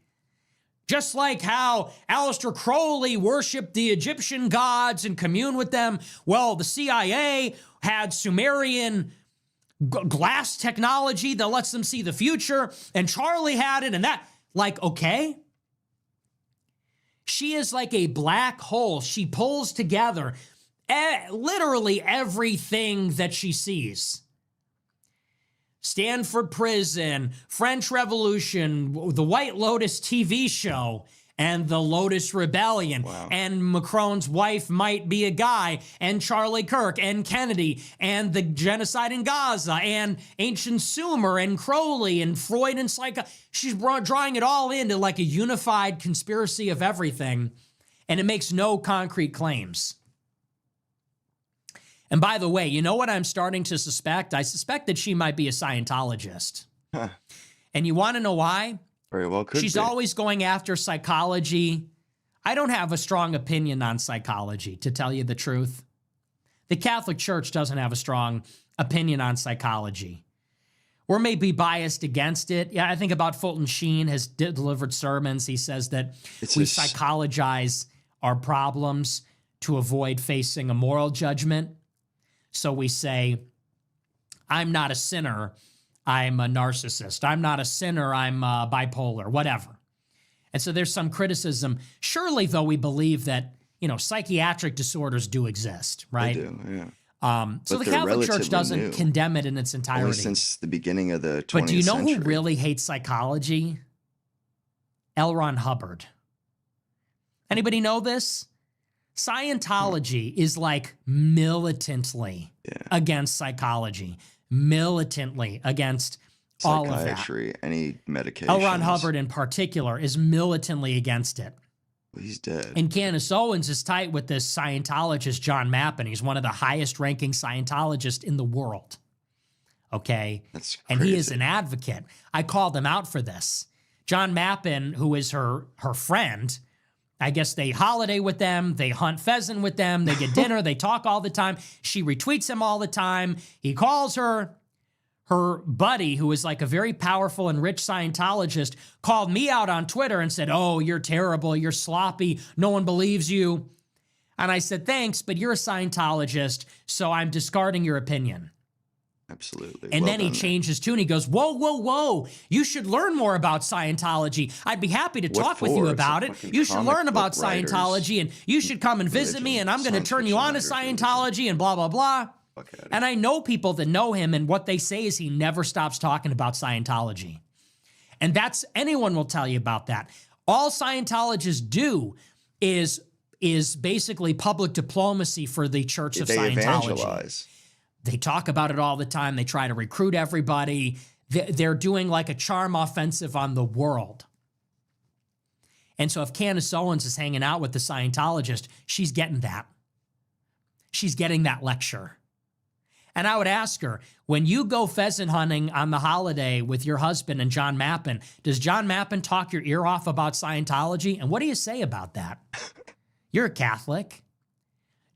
[SPEAKER 1] Just like how Aleister Crowley worshiped the Egyptian gods and communed with them, well, the CIA had Sumerian glass technology that lets them see the future, and Charlie had it, and that, like, okay. She is like a black hole. She pulls together literally everything that she sees. Stanford Prison, French Revolution, the White Lotus TV show, and the Lotus Rebellion.
[SPEAKER 2] Wow.
[SPEAKER 1] And Macron's wife might be a guy, and Charlie Kirk, and Kennedy, and the genocide in Gaza, and ancient Sumer, and Crowley, and Freud, and she's drawing it all into like a unified conspiracy of everything, and it makes no concrete claims. And by the way, you know what I'm starting to suspect? I suspect that she might be a Scientologist.
[SPEAKER 2] Huh.
[SPEAKER 1] And you want to know why?
[SPEAKER 2] Very well could
[SPEAKER 1] She's
[SPEAKER 2] be.
[SPEAKER 1] always going after psychology. I don't have a strong opinion on psychology, to tell you the truth. The Catholic Church doesn't have a strong opinion on psychology. We're maybe biased against it. Yeah, I think about Fulton Sheen has delivered sermons. He says that we psychologize our problems to avoid facing a moral judgment. So we say, I'm not a sinner, I'm a narcissist. I'm not a sinner, I'm bipolar, whatever. And so there's some criticism. Surely, though, we believe that, psychiatric disorders do exist, right?
[SPEAKER 2] They do, yeah.
[SPEAKER 1] So the Catholic Church doesn't condemn it in its entirety.
[SPEAKER 2] Only since the beginning of the 20th
[SPEAKER 1] But do you know
[SPEAKER 2] century.
[SPEAKER 1] who really hates psychology? L. Ron Hubbard. Anybody know this? Scientology is like militantly against psychology, militantly against all of that.
[SPEAKER 2] Psychiatry, any medication.
[SPEAKER 1] L. Ron Hubbard in particular is militantly against it.
[SPEAKER 2] Well, he's dead.
[SPEAKER 1] And Candace Owens is tight with this Scientologist, John Mappin. He's one of the highest ranking Scientologists in the world. Okay?
[SPEAKER 2] That's crazy.
[SPEAKER 1] And he is an advocate. I called him out for this. John Mappin, who is her friend, I guess they holiday with them, they hunt pheasant with them, they get dinner, they talk all the time. She retweets him all the time. He calls her buddy, who is like a very powerful and rich Scientologist, called me out on Twitter and said, oh, you're terrible, you're sloppy, no one believes you. And I said, thanks, but you're a Scientologist, so I'm discarding your opinion.
[SPEAKER 2] Absolutely.
[SPEAKER 1] And
[SPEAKER 2] well
[SPEAKER 1] then he changed his tune. He goes, whoa. You should learn more about Scientology. I'd be happy to talk with you about it. You should learn about Scientology and you should come and visit me and I'm going to turn you on to Scientology and blah, blah, blah. And I know people that know him and what they say is he never stops talking about Scientology. And anyone will tell you about that. All Scientologists do is basically public diplomacy for the Church of Scientology.
[SPEAKER 2] Evangelize.
[SPEAKER 1] They talk about it all the time. They try to recruit everybody. They're doing like a charm offensive on the world. And so if Candace Owens is hanging out with the Scientologist, she's getting that. She's getting that lecture. And I would ask her, when you go pheasant hunting on the holiday with your husband and John Mappin, does John Mappin talk your ear off about Scientology? And what do you say about that? You're a Catholic.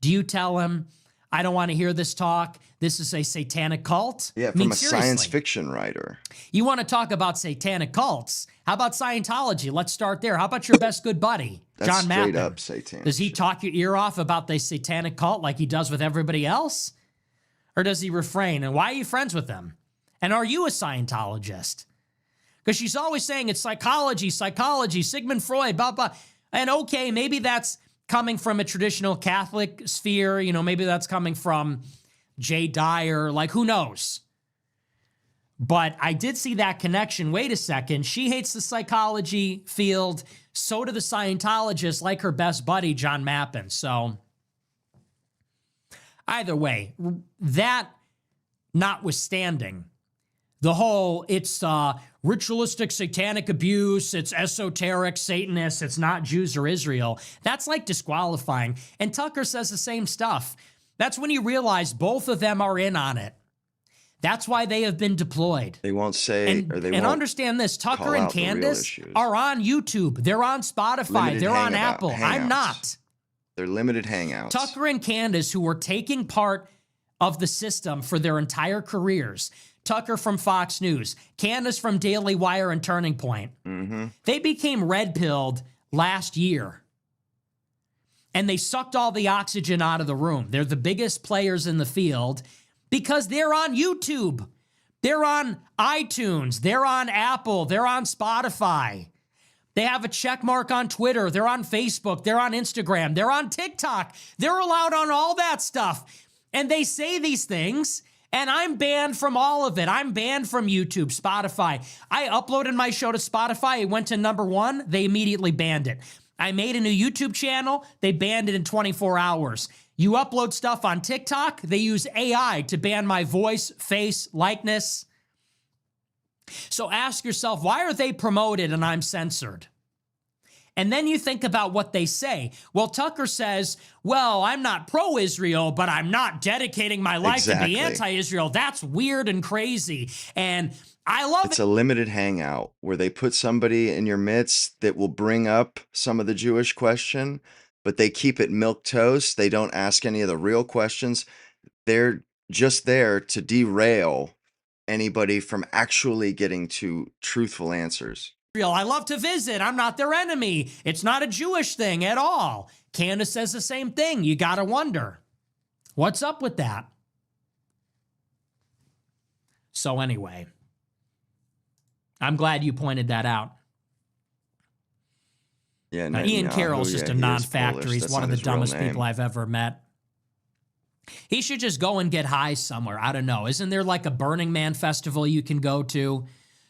[SPEAKER 1] Do you tell him, I don't want to hear this talk. this is a satanic cult.
[SPEAKER 2] Yeah,
[SPEAKER 1] I mean,
[SPEAKER 2] from a science
[SPEAKER 1] seriously.
[SPEAKER 2] fiction writer.
[SPEAKER 1] You want to talk about satanic cults? How about Scientology? Let's start there. How about your best good buddy,
[SPEAKER 2] That's
[SPEAKER 1] John
[SPEAKER 2] straight
[SPEAKER 1] Mappin?
[SPEAKER 2] up satanic.
[SPEAKER 1] Does he
[SPEAKER 2] shit.
[SPEAKER 1] talk your ear off about the satanic cult like he does with everybody else? Or does he refrain? And why are you friends with him? And are you a Scientologist? Because she's always saying it's psychology, Sigmund Freud, blah, blah. And okay, maybe that's coming from a traditional Catholic sphere. You know, maybe that's coming from Jay Dyer. Like, who knows? But I did see that connection. Wait a second. She hates the psychology field. So do the Scientologists, like her best buddy, John Mappin. So either way, that notwithstanding, the whole, it's ritualistic satanic abuse, it's esoteric Satanists, it's not Jews or Israel, that's like disqualifying. And Tucker says the same stuff. That's when you realize both of them are in on it. That's why they have been deployed.
[SPEAKER 2] They won't say,
[SPEAKER 1] And,
[SPEAKER 2] or they
[SPEAKER 1] and
[SPEAKER 2] won't
[SPEAKER 1] understand this, Tucker
[SPEAKER 2] call
[SPEAKER 1] and
[SPEAKER 2] out the real
[SPEAKER 1] Candace
[SPEAKER 2] issues.
[SPEAKER 1] are on YouTube. They're on Spotify.
[SPEAKER 2] Limited
[SPEAKER 1] They're on
[SPEAKER 2] hangout-
[SPEAKER 1] Apple.
[SPEAKER 2] hangouts.
[SPEAKER 1] I'm not.
[SPEAKER 2] They're limited hangouts.
[SPEAKER 1] Tucker and Candace, who were taking part of the system for their entire careers, Tucker from Fox News, Candace from Daily Wire and Turning Point, they became red-pilled last year. And they sucked all the oxygen out of the room. They're the biggest players in the field because they're on YouTube. They're on iTunes. They're on Apple. They're on Spotify. They have a check mark on Twitter. They're on Facebook. They're on Instagram. They're on TikTok. They're allowed on all that stuff. And they say these things, and I'm banned from all of it. I'm banned from YouTube, Spotify. I uploaded my show to Spotify. It went to #1. They immediately banned it. I made a new YouTube channel. They banned it in 24 hours. You upload stuff on TikTok, they use AI to ban my voice, face, likeness. So ask yourself, why are they promoted and I'm censored? And then you think about what they say. Well, Tucker says, well, I'm not pro-Israel, but I'm not dedicating my life to be anti-Israel. That's weird and crazy. And I love it.
[SPEAKER 2] It's a limited hangout where they put somebody in your midst that will bring up some of the Jewish question, but they keep it milquetoast. They don't ask any of the real questions. They're just there to derail anybody from actually getting to truthful answers.
[SPEAKER 1] I love to visit. I'm not their enemy. It's not a Jewish thing at all. Candace says the same thing. You got to wonder, what's up with that? So anyway, I'm glad you pointed that out.
[SPEAKER 2] Yeah,
[SPEAKER 1] Ian Carroll's just a non-factor.
[SPEAKER 2] Polish.
[SPEAKER 1] He's
[SPEAKER 2] That's
[SPEAKER 1] one of
[SPEAKER 2] not
[SPEAKER 1] the
[SPEAKER 2] his real
[SPEAKER 1] dumbest
[SPEAKER 2] name.
[SPEAKER 1] people I've ever met. He should just go and get high somewhere. I don't know. Isn't there like a Burning Man festival you can go to?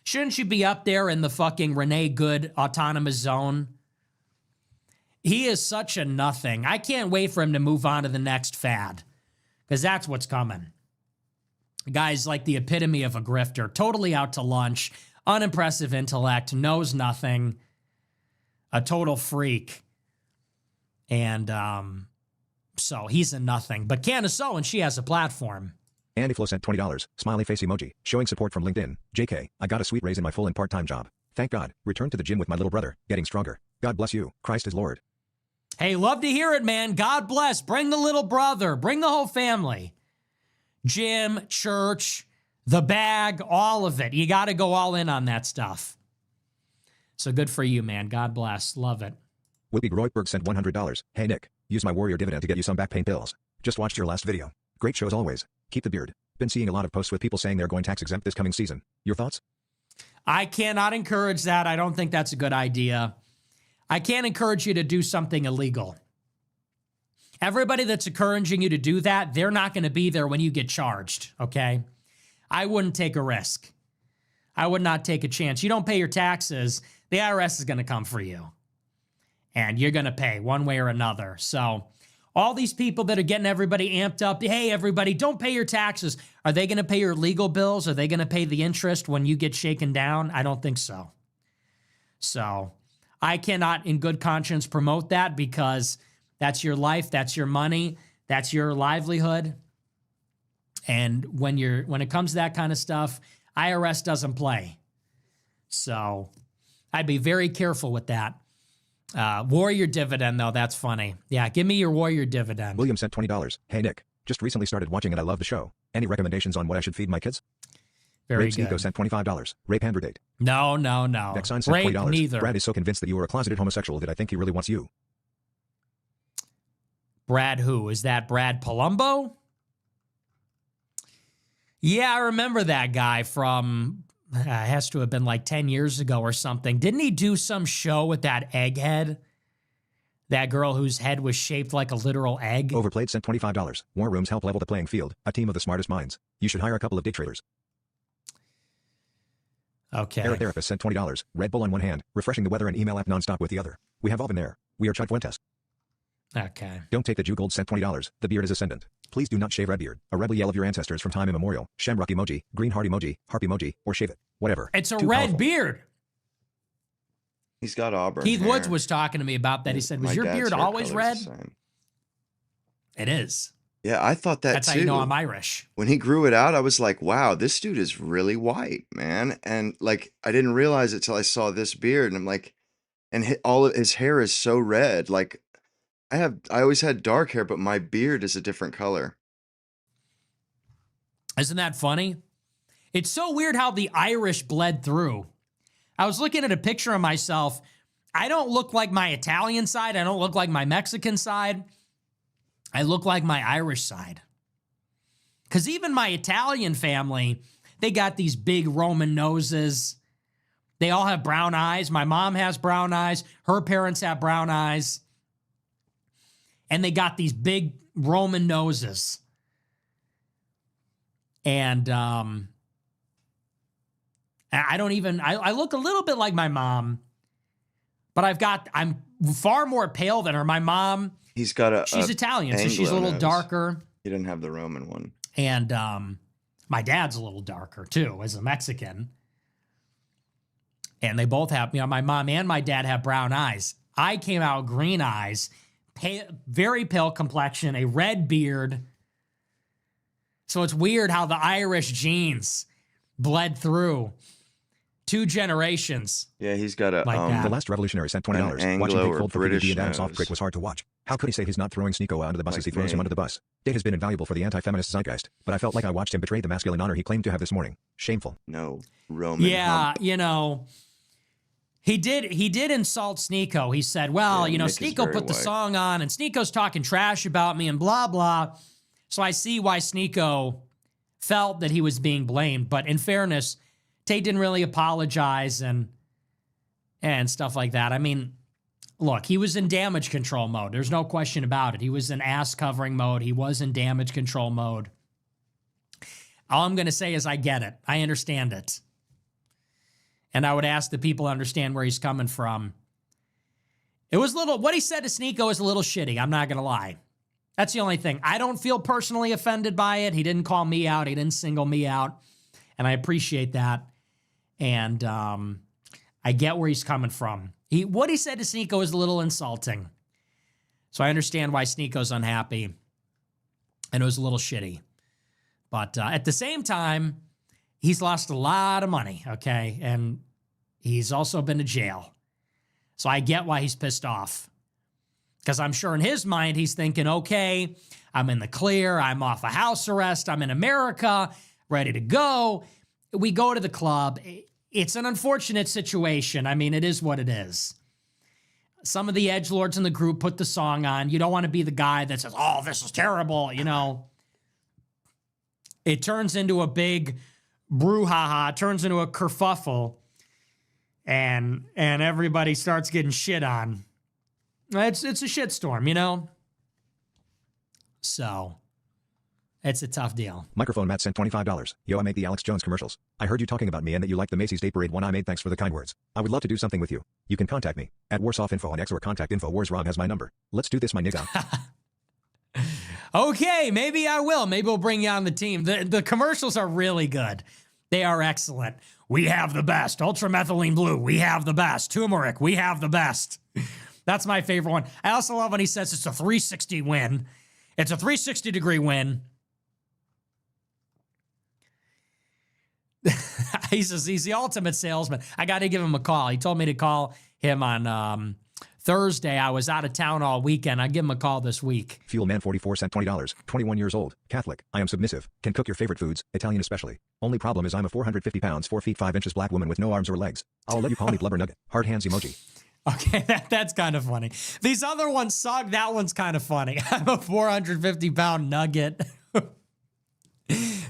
[SPEAKER 1] Shouldn't you be up there in the fucking Renee Good autonomous zone? He is such a nothing. I can't wait for him to move on to the next fad, because that's what's coming. The guy's like the epitome of a grifter, totally out to lunch, unimpressive intellect, knows nothing, a total freak. And so he's a nothing. But Candace Owens, she has a platform.
[SPEAKER 3] Andy Flo sent $20, smiley face emoji, showing support from LinkedIn. JK, I got a sweet raise in my full and part-time job. Thank God. Returned to the gym with my little brother, getting stronger. God bless you. Christ is Lord.
[SPEAKER 1] Hey, love to hear it, man. God bless. Bring the little brother. Bring the whole family. Gym, church, the bag, all of it. You got to go all in on that stuff. So good for you, man. God bless. Love it.
[SPEAKER 3] Whippy Groyberg sent $100. Hey Nick, use my warrior dividend to get you some back pain pills. Just watched your last video. Great shows always. Keep the beard. Been seeing a lot of posts with people saying they're going tax exempt this coming season. Your thoughts?
[SPEAKER 1] I cannot encourage that. I don't think that's a good idea. I can't encourage you to do something illegal. Everybody that's encouraging you to do that, they're not going to be there when you get charged, okay? I wouldn't take a risk. I would not take a chance. You don't pay your taxes, the IRS is going to come for you. And you're going to pay one way or another. So all these people that are getting everybody amped up, hey, everybody, don't pay your taxes. Are they going to pay your legal bills? Are they going to pay the interest when you get shaken down? I don't think so. So I cannot in good conscience promote that, because that's your life, that's your money, that's your livelihood. And when it comes to that kind of stuff, IRS doesn't play. So I'd be very careful with that. Warrior dividend, though, that's funny. Yeah, give me your warrior dividend.
[SPEAKER 3] William sent $20. Hey Nick, Just recently started watching and I love the show. Any recommendations on what I should feed my kids?
[SPEAKER 1] Very
[SPEAKER 3] Rape Sneeko
[SPEAKER 1] good.
[SPEAKER 3] sent $25. Rape Hander date.
[SPEAKER 1] No.
[SPEAKER 3] Vexine sent
[SPEAKER 1] Rape
[SPEAKER 3] $20.
[SPEAKER 1] neither.
[SPEAKER 3] Brad is so convinced that you are a closeted homosexual that I think he really wants you.
[SPEAKER 1] Brad who? Is that Brad Palumbo? Yeah, I remember that guy from, has to have been like 10 years ago or something. Didn't he do some show with that egghead? That girl whose head was shaped like a literal egg?
[SPEAKER 3] Overplayed sent $25. War rooms help level the playing field. A team of the smartest minds. You should hire a couple of day traders.
[SPEAKER 1] Okay.
[SPEAKER 3] Air Therapist sent $20. Red Bull on one hand, refreshing the weather and email app nonstop with the other. We have all been there. We are Chud Fuentes.
[SPEAKER 1] Okay.
[SPEAKER 3] Don't take the Jew Gold sent $20. The beard is ascendant. Please do not shave red beard. A rebel yell of your ancestors from time immemorial. Shamrock emoji, green heart emoji, harp emoji, or shave it. Whatever.
[SPEAKER 1] It's a
[SPEAKER 3] Too
[SPEAKER 1] red
[SPEAKER 3] powerful.
[SPEAKER 1] beard.
[SPEAKER 2] He's got auburn
[SPEAKER 1] Keith
[SPEAKER 2] hair.
[SPEAKER 1] Woods was talking to me about that. He said, was
[SPEAKER 2] My
[SPEAKER 1] your
[SPEAKER 2] dad's
[SPEAKER 1] beard
[SPEAKER 2] hair
[SPEAKER 1] always red?
[SPEAKER 2] color's the same.
[SPEAKER 1] It is.
[SPEAKER 2] Yeah, I thought that
[SPEAKER 1] That's
[SPEAKER 2] too.
[SPEAKER 1] how you know I'm Irish.
[SPEAKER 2] When he grew it out, I was like, wow, this dude is really white, man. And like, I didn't realize it till I saw this beard. And I'm like, and all of his hair is so red. Like, I always had dark hair, but my beard is a different color.
[SPEAKER 1] Isn't that funny? It's so weird how the Irish bled through. I was looking at a picture of myself. I don't look like my Italian side. I don't look like my Mexican side. I look like my Irish side. Because even my Italian family, they got these big Roman noses. They all have brown eyes. My mom has brown eyes. Her parents have brown eyes. And they got these big Roman noses. And I don't even, I look a little bit like my mom, but I'm far more pale than her. My mom,
[SPEAKER 2] He's got
[SPEAKER 1] she's Italian, so she's a
[SPEAKER 2] Anglo
[SPEAKER 1] little
[SPEAKER 2] nose.
[SPEAKER 1] darker.
[SPEAKER 2] He didn't have the Roman one.
[SPEAKER 1] And my dad's a little darker too, as a Mexican. And they both have, my mom and my dad have brown eyes. I came out green eyes, very pale complexion, a red beard. So it's weird how the Irish genes bled through 2 generations.
[SPEAKER 2] Yeah, he's got a
[SPEAKER 1] Like that.
[SPEAKER 3] The last revolutionary sent $20.
[SPEAKER 2] An
[SPEAKER 3] Watching
[SPEAKER 2] Anglo
[SPEAKER 3] Big
[SPEAKER 2] or
[SPEAKER 3] Fold for
[SPEAKER 2] British
[SPEAKER 3] PvP and Adam
[SPEAKER 2] nose.
[SPEAKER 3] Soft Prick was hard to watch. How could he say he's not throwing Sneeko under the bus as he
[SPEAKER 2] Like
[SPEAKER 3] throws him
[SPEAKER 2] me.
[SPEAKER 3] under the bus? Date has been invaluable for the anti-feminist zeitgeist, but I felt like I watched him betray the masculine honor he claimed to have this morning. Shameful.
[SPEAKER 2] no Roman.
[SPEAKER 1] Yeah,
[SPEAKER 2] hump.
[SPEAKER 1] he did insult Sneeko. He said, well,
[SPEAKER 2] Yeah, Nick is
[SPEAKER 1] Sneeko
[SPEAKER 2] very
[SPEAKER 1] put the
[SPEAKER 2] white.
[SPEAKER 1] song on and Sneeko's talking trash about me and blah, blah. So I see why Sneeko felt that he was being blamed. But in fairness, Tate didn't really apologize and stuff like that. I mean, look, he was in damage control mode. There's no question about it. He was in ass covering mode. He was in damage control mode. All I'm going to say is I get it. I understand it. And I would ask the people to understand where he's coming from. It was what he said to Sneeko is a little shitty. I'm not going to lie. That's the only thing. I don't feel personally offended by it. He didn't call me out. He didn't single me out. And I appreciate that. And I get where he's coming from. What he said to Sneeko is a little insulting. So I understand why Sneeko's unhappy. And it was a little shitty. But at the same time, he's lost a lot of money, okay? And he's also been to jail. So I get why he's pissed off. Because I'm sure in his mind, he's thinking, okay, I'm in the clear. I'm off of house arrest. I'm in America, ready to go. We go to the club. It's an unfortunate situation. I mean, it is what it is. Some of the edgelords in the group put the song on. You don't want to be the guy that says, oh, this is terrible, It turns into a big brouhaha, turns into a kerfuffle, and everybody starts getting shit on. It's a shitstorm, So, it's a tough deal.
[SPEAKER 3] Microphone Matt sent $25. Yo, I make the Alex Jones commercials. I heard you talking about me and that you liked the Macy's Day Parade one I made. Thanks for the kind words. I would love to do something with you. You can contact me at WarsofInfo on X or contact InfoWars. Rob has my number. Let's do this, my nigga.
[SPEAKER 1] Okay, maybe I will. Maybe we'll bring you on the team. The commercials are really good. They are excellent. We have the best. Ultramethylene blue. We have the best. Turmeric. We have the best. That's my favorite one. I also love when he says it's a 360 win. It's a 360-degree win. He says he's the ultimate salesman. I got to give him a call. He told me to call him on Thursday. I was out of town all weekend. I'd give him a call this week.
[SPEAKER 3] Fuel Man 44 cent $20. 21 years old. Catholic. I am submissive. Can cook your favorite foods, Italian especially. Only problem is I'm a 450 pounds, 4 feet 5 inches black woman with no arms or legs. I'll let you call me blubber nugget. Hard hands emoji.
[SPEAKER 1] Okay, that's kind of funny. These other ones suck. That one's kind of funny. I'm a 450-pound nugget.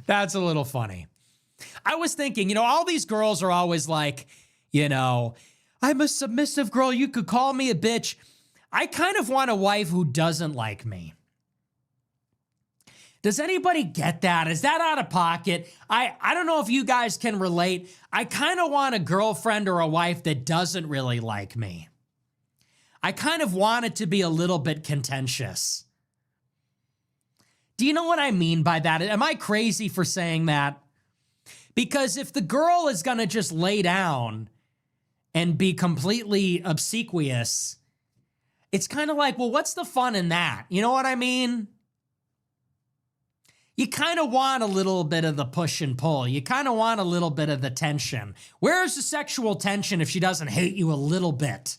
[SPEAKER 1] That's a little funny. I was thinking, all these girls are always like, I'm a submissive girl. You could call me a bitch. I kind of want a wife who doesn't like me. Does anybody get that? Is that out of pocket? I don't know if you guys can relate. I kind of want a girlfriend or a wife that doesn't really like me. I kind of want it to be a little bit contentious. Do you know what I mean by that? Am I crazy for saying that? Because if the girl is going to just lay down and be completely obsequious, it's kind of like, well, what's the fun in that? You know what I mean? You kind of want a little bit of the push and pull. You kind of want a little bit of the tension. Where's the sexual tension if she doesn't hate you a little bit?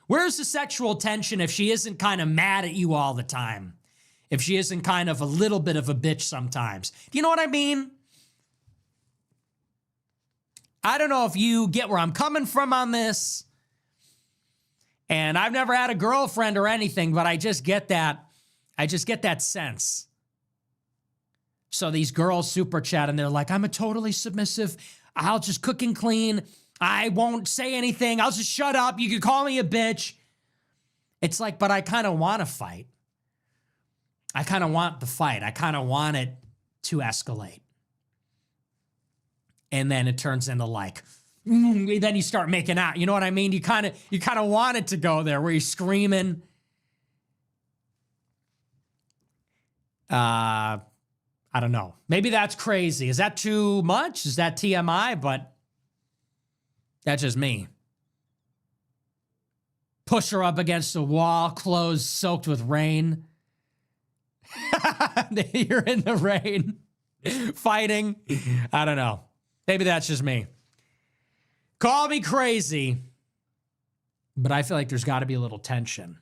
[SPEAKER 1] Where's the sexual tension if she isn't kind of mad at you all the time? If she isn't kind of a little bit of a bitch sometimes? Do you know what I mean? I don't know if you get where I'm coming from on this. And I've never had a girlfriend or anything, but I just get that. I just get that sense. So these girls super chat and they're like, I'm a totally submissive. I'll just cook and clean. I won't say anything. I'll just shut up. You can call me a bitch. It's like, but I kind of want to fight. I kind of want the fight. I kind of want it to escalate. And then it turns into like, then you start making out. You know what I mean? You kind of want it to go there where you're screaming. I don't know. Maybe that's crazy. Is that too much? Is that TMI? But that's just me. Push her up against the wall, clothes soaked with rain. You're in the rain, fighting. I don't know. Maybe that's just me. Call me crazy, but I feel like there's got to be a little tension.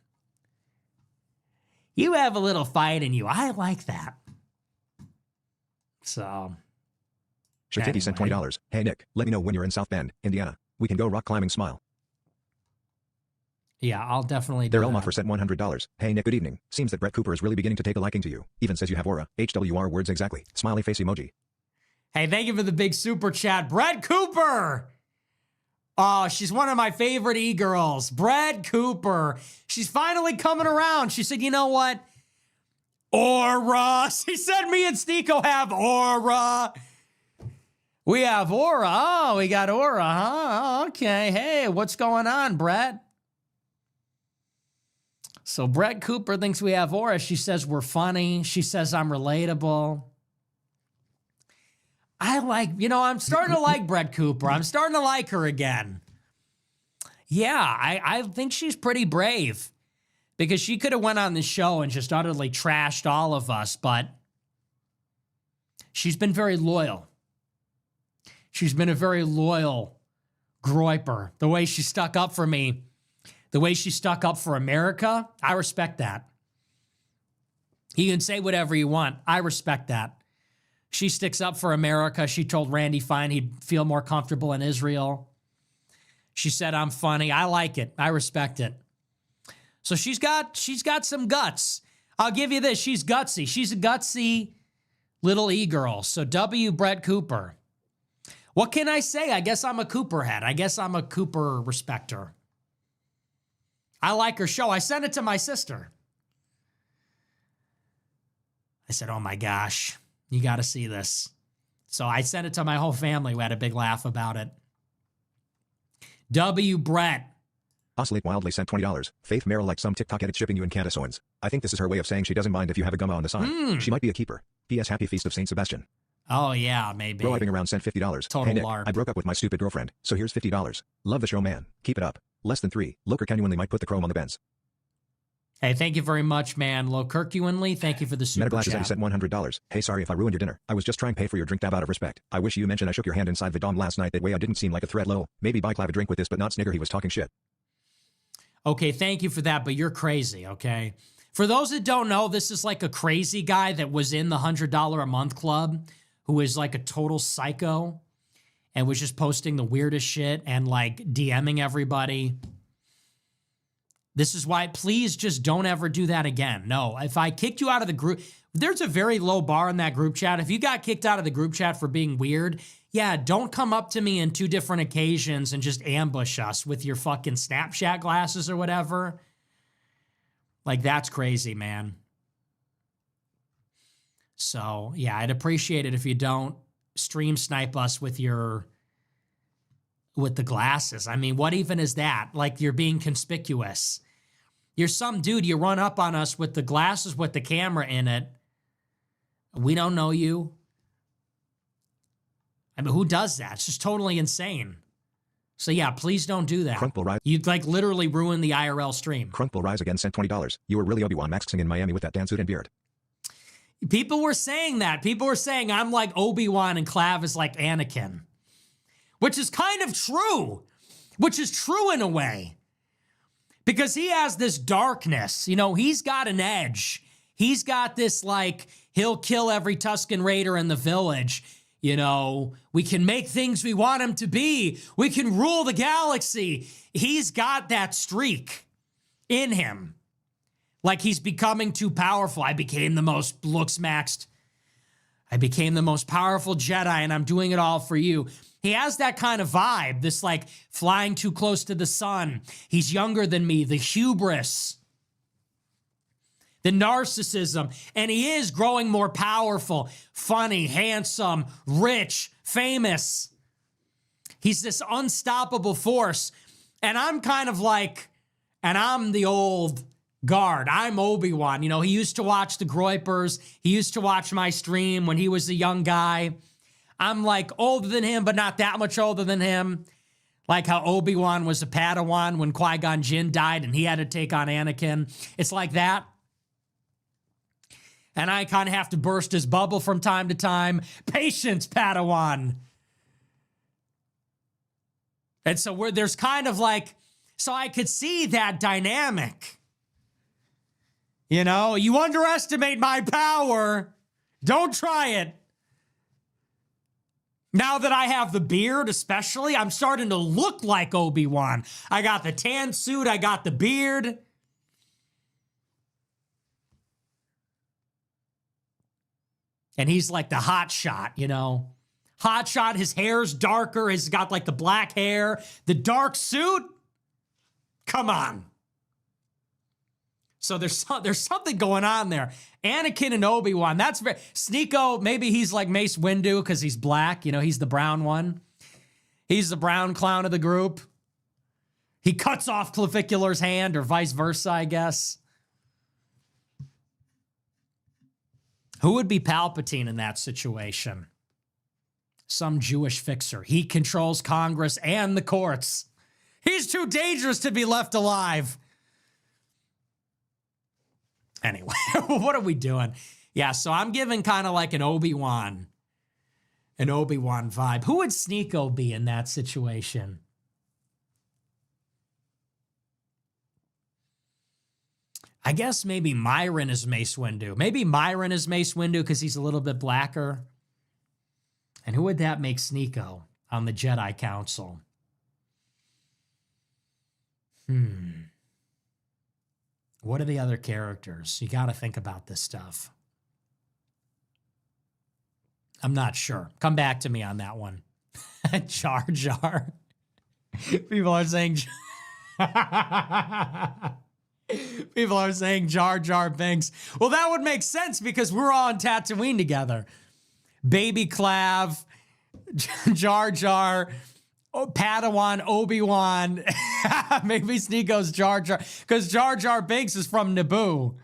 [SPEAKER 1] You have a little fight in you. I like that. So.
[SPEAKER 3] Shakiti sent $20. Hey, Nick, let me know when you're in South Bend, Indiana. We can go rock climbing. Smile.
[SPEAKER 1] Yeah, I'll definitely do
[SPEAKER 3] Daryl
[SPEAKER 1] that.
[SPEAKER 3] Moffer sent $100. Hey, Nick, good evening. Seems that Brett Cooper is really beginning to take a liking to you. Even says you have aura. HWR words exactly. Smiley face emoji.
[SPEAKER 1] Hey, thank you for the big super chat. Brett Cooper. Oh, she's one of my favorite e-girls. Brett Cooper. She's finally coming around. She said, you know what? Aura. She said me and Stiko have aura. We have aura. Oh, we got aura, huh? Okay. Hey, what's going on, Brett? So Brett Cooper thinks we have aura. She says we're funny. She says I'm relatable. I'm starting to like Brett Cooper. I'm starting to like her again. Yeah, I think she's pretty brave because she could have went on the show and just utterly trashed all of us, but she's been very loyal. She's been a very loyal groiper. The way she stuck up for me, the way she stuck up for America, I respect that. You can say whatever you want. I respect that. She sticks up for America. She told Randy Fine he'd feel more comfortable in Israel. She said, I'm funny. I like it. I respect it. So she's got some guts. I'll give you this. She's gutsy. She's a gutsy little e-girl. So W. Brett Cooper. What can I say? I guess I'm a Cooper head. I guess I'm a Cooper respecter. I like her show. I sent it to my sister. I said, oh my gosh. You got to see this. So I sent it to my whole family. We had a big laugh about it. W. Brett.
[SPEAKER 3] Oscillate Wildly sent $20. Faith Merrill like some TikTok edit shipping you and Candace Owens. I think this is her way of saying she doesn't mind if you have a gumma on the side. She might be a keeper. P.S. Happy Feast of St. Sebastian.
[SPEAKER 1] Oh, yeah, maybe.
[SPEAKER 3] Bro Wiping Around sent $50.
[SPEAKER 1] Total
[SPEAKER 3] Hey, Nick,
[SPEAKER 1] LARP.
[SPEAKER 3] I broke up with my stupid girlfriend, so here's $50. Love the show, man. Keep it up. Less than 3. Loker genuinely might put the chrome on the Benz.
[SPEAKER 1] Hey, thank you very much, man. Lokercuinly, thank you for the super
[SPEAKER 3] Metaglasses
[SPEAKER 1] chat.
[SPEAKER 3] sent $100. Hey, sorry if I ruined your dinner. I was just trying to pay for your drink dab out of respect. I wish you mentioned I shook your hand inside the dom last night. That way I didn't seem like a threat. Low. Maybe buy Clive a drink with this, but not snigger. He was talking shit.
[SPEAKER 1] Okay, thank you for that, but you're crazy, okay? For those that don't know, this is like a crazy guy that was in the $100 a month club who is like a total psycho and was just posting the weirdest shit and like DMing everybody. This is why, please just don't ever do that again. No, if I kicked you out of the group, there's a very low bar in that group chat. If you got kicked out of the group chat for being weird, yeah, don't come up to me in 2 different occasions and just ambush us with your fucking Snapchat glasses or whatever. Like, that's crazy, man. So, yeah, I'd appreciate it if you don't stream snipe us with the glasses. I mean, what even is that? Like, you're being conspicuous. You're some dude, you run up on us with the glasses with the camera in it. We don't know you. I mean, who does that? It's just totally insane. So yeah, please don't do that.
[SPEAKER 3] Crunk will rise.
[SPEAKER 1] You'd like literally ruin the IRL stream.
[SPEAKER 3] Crunk will rise again, sent $20. You were really Obi-Wan maxing in Miami with that Dan suit and beard.
[SPEAKER 1] People were saying that. People were saying I'm like Obi-Wan and Clav is like Anakin. Which is kind of true. Which is true in a way. Because he has this darkness. You know, he's got an edge. He's got this like, he'll kill every Tusken Raider in the village. You know, we can make things we want him to be. We can rule the galaxy. He's got that streak in him. Like he's becoming too powerful. I became the most looks maxed. I became the most powerful Jedi and I'm doing it all for you. He has that kind of vibe, this like flying too close to the sun. He's younger than me, the hubris, the narcissism, and he is growing more powerful, funny, handsome, rich, famous. He's this unstoppable force. And I'm kind of like, and I'm the old guard. I'm Obi-Wan. You know, he used to watch the Groypers. He used to watch my stream when he was a young guy. I'm like older than him, but not that much older than him. Like how Obi-Wan was a Padawan when Qui-Gon Jinn died and he had to take on Anakin. It's like that. And I kind of have to burst his bubble from time to time. Patience, Padawan. And so there's kind of like, so I could see that dynamic. You know, you underestimate my power. Don't try it. Now that I have the beard, especially, I'm starting to look like Obi-Wan. I got the tan suit. I got the beard. And he's like the hot shot, you know. Hot shot, his hair's darker. He's got like the black hair. The dark suit. Come on. So there's something going on there. Anakin and Obi-Wan, that's very... Sneeko, maybe he's like Mace Windu because he's black. You know, he's the brown one. He's the brown clown of the group. He cuts off Clavicular's hand or vice versa, I guess. Who would be Palpatine in that situation? Some Jewish fixer. He controls Congress and the courts. He's too dangerous to be left alive. Anyway, what are we doing? Yeah, so I'm giving kind of like an Obi-Wan vibe. Who would Sneeko be in that situation? I guess maybe Myron is Mace Windu. Maybe Myron is Mace Windu because he's a little bit blacker. And who would that make Sneeko on the Jedi Council? What are the other characters? You got to think about this stuff. I'm not sure. Come back to me on that one. Jar Jar. People are saying... People are saying Jar Jar Binks. Well, that would make sense because we're all on Tatooine together. Baby Clav, Jar Jar, Padawan, Obi-Wan. Maybe Sneeko's Jar Jar. Because Jar Jar Binks is from Naboo.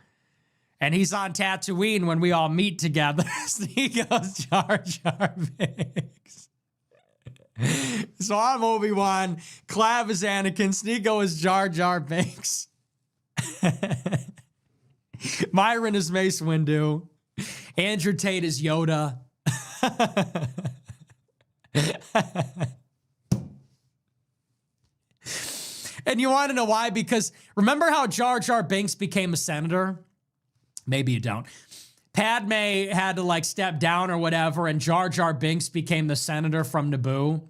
[SPEAKER 1] And he's on Tatooine when we all meet together. Sneeko's Jar Jar Binks. So I'm Obi-Wan. Clav is Anakin. Sneeko is Jar Jar Binks. Myron is Mace Windu. Andrew Tate is Yoda. And you want to know why? Because remember how Jar Jar Binks became a senator? Maybe you don't. Padme had to like step down or whatever, and Jar Jar Binks became the senator from Naboo.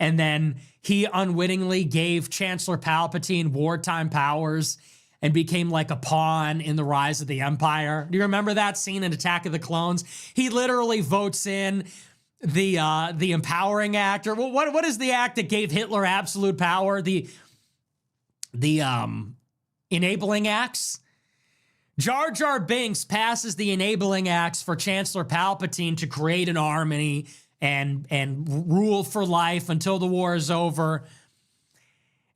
[SPEAKER 1] And then he unwittingly gave Chancellor Palpatine wartime powers and became like a pawn in the rise of the Empire. Do you remember that scene in Attack of the Clones? He literally votes in the Empowering Act, or what is the act that gave Hitler absolute power? The Enabling Acts. Jar Jar Binks passes the Enabling Acts for Chancellor Palpatine to create an army and rule for life until the war is over.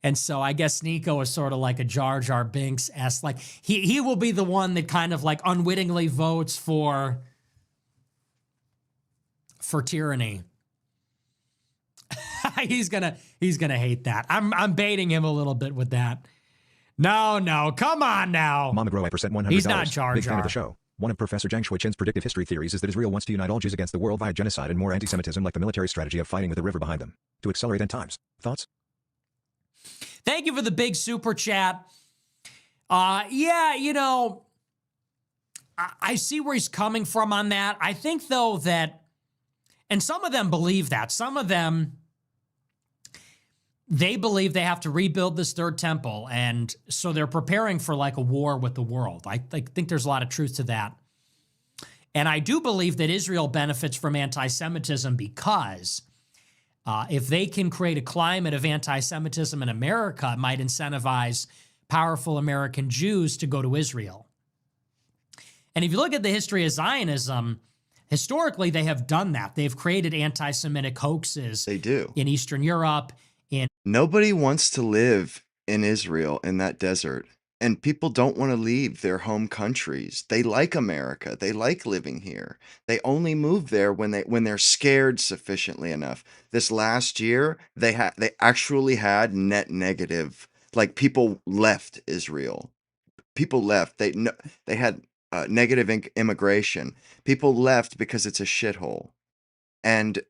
[SPEAKER 1] And so I guess Nico is sort of like a Jar Jar Binks-esque. Like he will be the one that kind of like unwittingly votes for tyranny. he's gonna hate that. I'm baiting him a little bit with that. No, come on now.
[SPEAKER 3] Mama Grow Hyper sent $100.
[SPEAKER 1] He's not Jar
[SPEAKER 3] Big fan of
[SPEAKER 1] Jar.
[SPEAKER 3] the show. One of Professor Zhang Shuichen's predictive history theories is that Israel wants to unite all Jews against the world via genocide and more anti-Semitism, like the military strategy of fighting with a river behind them to accelerate end times. Thoughts?
[SPEAKER 1] Thank you for the big super chat. Yeah, you know, I see where he's coming from on that. I think, though, that, and some of them believe that. Some of them, they believe they have to rebuild this third temple, and so they're preparing for like a war with the world. I think there's a lot of truth to that. And I do believe that Israel benefits from anti-Semitism because if they can create a climate of anti-Semitism in America, it might incentivize powerful American Jews to go to Israel. And if you look at the history of Zionism, historically they have done that. They've created anti-Semitic hoaxes.
[SPEAKER 2] They do.
[SPEAKER 1] In Eastern Europe.
[SPEAKER 2] Nobody wants to live in Israel, in that desert. And people don't want to leave their home countries. They like America. They like living here. They only move there when they're scared sufficiently enough. This last year, they actually had net negative. Like, people left Israel. People left. They had negative immigration. People left because it's a shithole, and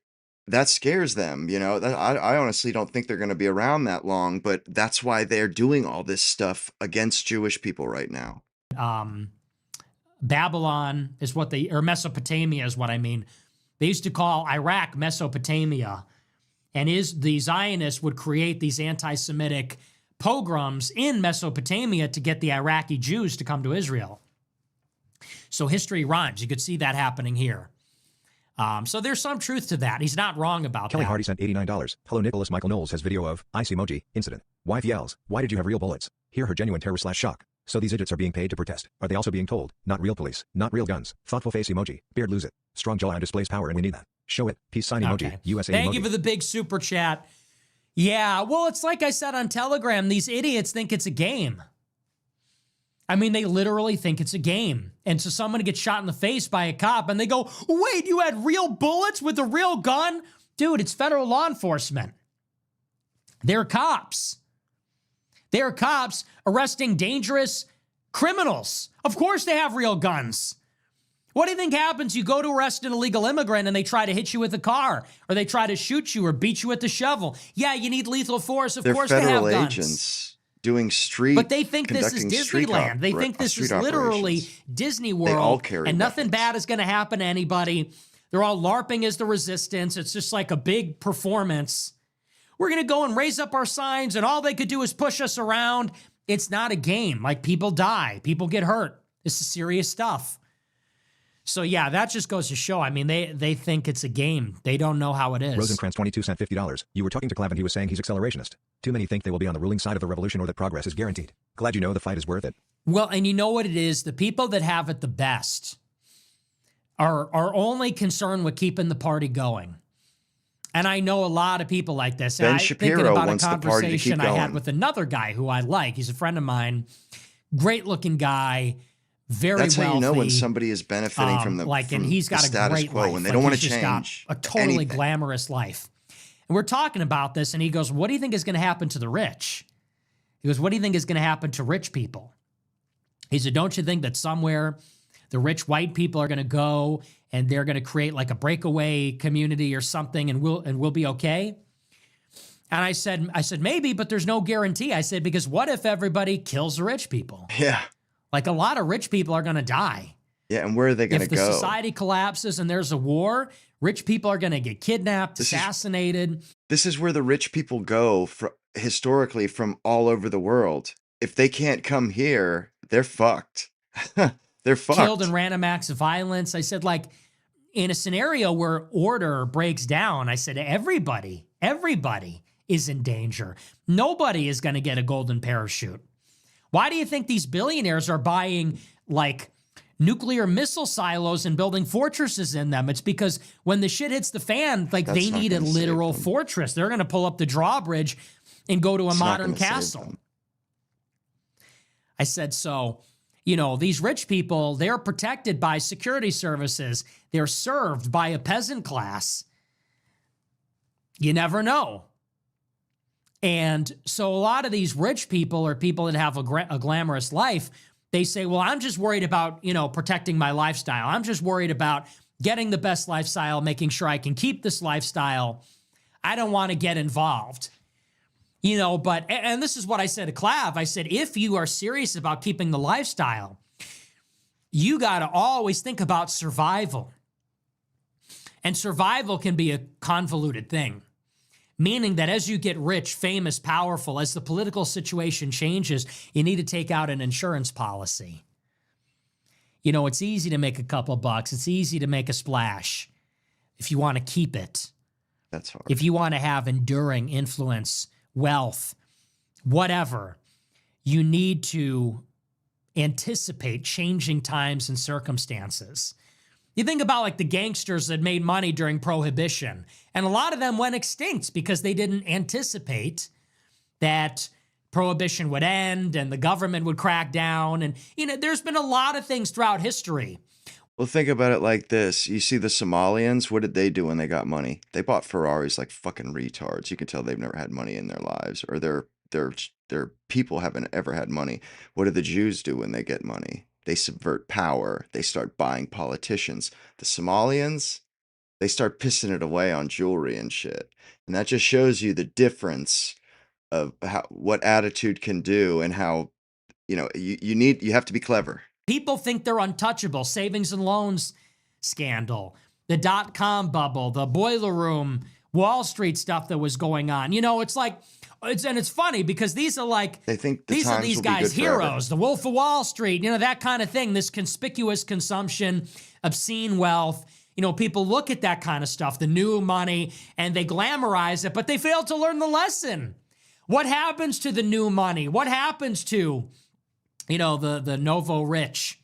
[SPEAKER 2] that scares them. You know, I honestly don't think they're going to be around that long, but that's why they're doing all this stuff against Jewish people right now.
[SPEAKER 1] Babylon is what or Mesopotamia is what I mean. They used to call Iraq Mesopotamia, and the Zionists would create these anti-Semitic pogroms in Mesopotamia to get the Iraqi Jews to come to Israel. So history rhymes. You could see that happening here. So there's some truth to that. He's not wrong about
[SPEAKER 3] Kelly
[SPEAKER 1] that.
[SPEAKER 3] Hardy sent $89. Hello, Nicholas. Michael Knowles has video of ice emoji incident. Wife yells, "Why did you have real bullets?" Hear her genuine terror/shock. So these idiots are being paid to protest. Are they also being told, not real police, not real guns? Thoughtful face emoji. Beard lose it. Strong jawline displays power and we need that. Show it. Peace sign emoji.
[SPEAKER 1] Okay.
[SPEAKER 3] USA
[SPEAKER 1] Thank
[SPEAKER 3] emoji.
[SPEAKER 1] you for the big super chat. Yeah, well, it's like I said on Telegram, these idiots think it's a game. I mean, they literally think it's a game. And so someone gets shot in the face by a cop and they go, wait, you had real bullets with a real gun? Dude, it's federal law enforcement. They're cops. They're cops arresting dangerous criminals. Of course they have real guns. What do you think happens? You go to arrest an illegal immigrant and they try to hit you with a car, or they try to shoot you or beat you with the shovel. Yeah, you need lethal force. Of course they have
[SPEAKER 2] federal
[SPEAKER 1] guns.
[SPEAKER 2] Agents doing street,
[SPEAKER 1] but they think this is
[SPEAKER 2] conducting street
[SPEAKER 1] Disneyland. They think this is
[SPEAKER 2] street
[SPEAKER 1] literally
[SPEAKER 2] operations.
[SPEAKER 1] Disney
[SPEAKER 2] They
[SPEAKER 1] World,
[SPEAKER 2] all carry
[SPEAKER 1] and nothing
[SPEAKER 2] weapons.
[SPEAKER 1] bad is going to happen to anybody. They're all LARPing as the resistance. It's just like a big performance. We're going to go and raise up our signs, and all they could do is push us around. It's not a game. Like, people die. People get hurt. This is serious stuff. So, yeah, that just goes to show. I mean, they think it's a game. They don't know how it is.
[SPEAKER 3] Rosencrantz 22 sent $50. You were talking to Clavin. He was saying he's accelerationist. Too many think they will be on the ruling side of the revolution or that progress is guaranteed. Glad you know the fight is worth it.
[SPEAKER 1] Well, and you know what it is? The people that have it the best are only concerned with keeping the party going. And I know a lot of people like this. And
[SPEAKER 2] Ben
[SPEAKER 1] I'm
[SPEAKER 2] Shapiro
[SPEAKER 1] thinking about
[SPEAKER 2] wants
[SPEAKER 1] a
[SPEAKER 2] the party to keep
[SPEAKER 1] conversation I had
[SPEAKER 2] going.
[SPEAKER 1] with another guy who I like. He's a friend of mine. Great looking guy. Very
[SPEAKER 2] That's
[SPEAKER 1] wealthy.
[SPEAKER 2] how you know when somebody is benefiting from the
[SPEAKER 1] and he's got
[SPEAKER 2] the
[SPEAKER 1] a
[SPEAKER 2] status
[SPEAKER 1] great
[SPEAKER 2] quo,
[SPEAKER 1] life.
[SPEAKER 2] when they
[SPEAKER 1] Like,
[SPEAKER 2] don't want to
[SPEAKER 1] he's just got
[SPEAKER 2] change
[SPEAKER 1] a totally
[SPEAKER 2] anything.
[SPEAKER 1] glamorous life. And we're talking about this, and he goes, "What do you think is going to happen to the rich?" He goes, "What do you think is going to happen to rich people?" He said, "Don't you think that somewhere the rich white people are going to go and they're going to create like a breakaway community or something, and we'll be okay?" And I said, maybe, but there's no guarantee. I said, because what if everybody kills the rich people?
[SPEAKER 2] Yeah.
[SPEAKER 1] Like a lot of rich people are going to die.
[SPEAKER 2] Yeah, and where are they going to go?
[SPEAKER 1] If the society collapses and there's a war, rich people are going to get kidnapped, assassinated.
[SPEAKER 2] This is where the rich people go historically from all over the world. If they can't come here, they're fucked. They're fucked.
[SPEAKER 1] Killed in random acts of violence. I said, like, in a scenario where order breaks down, I said, everybody is in danger. Nobody is going to get a golden parachute. Why do you think these billionaires are buying, like, nuclear missile silos and building fortresses in them? It's because when the shit hits the fan, like, they need a literal fortress. They're going to pull up the drawbridge and go to a modern castle. I said, so, you know, these rich people, they're protected by security services. They're served by a peasant class. You never know. And so a lot of these rich people or people that have a glamorous life, they say, well, I'm just worried about, you know, protecting my lifestyle. I'm just worried about getting the best lifestyle, making sure I can keep this lifestyle. I don't want to get involved. You know, but, and this is what I said to Clav. I said, if you are serious about keeping the lifestyle, you got to always think about survival. And survival can be a convoluted thing, meaning that as you get rich, famous, powerful, as the political situation changes, you need to take out an insurance policy. You know, it's easy to make a couple bucks. It's easy to make a splash if you want to keep it.
[SPEAKER 2] That's hard.
[SPEAKER 1] If you want to have enduring influence, wealth, whatever, you need to anticipate changing times and circumstances. You think about like the gangsters that made money during Prohibition, and a lot of them went extinct because they didn't anticipate that Prohibition would end and the government would crack down. And, you know, there's been a lot of things throughout history.
[SPEAKER 2] Well, think about it like this. You see the Somalians, what did they do when they got money? They bought Ferraris like fucking retards. You can tell they've never had money in their lives, or their people haven't ever had money. What do the Jews do when they get money? They subvert power. They start buying politicians. The Somalians, they start pissing it away on jewelry and shit. And that just shows you the difference of what attitude can do, and how, you know, you have to be clever.
[SPEAKER 1] People think they're untouchable. Savings and loans scandal, the dot-com bubble, the boiler room, Wall Street stuff that was going on. You know, it's like, it's funny because these are like,
[SPEAKER 2] they think
[SPEAKER 1] these are these guys' heroes, the Wolf of Wall Street, you know, that kind of thing, this conspicuous consumption, obscene wealth. You know, people look at that kind of stuff, the new money, and they glamorize it, but they fail to learn the lesson. What happens to the new money? What happens to, you know, the Novo rich?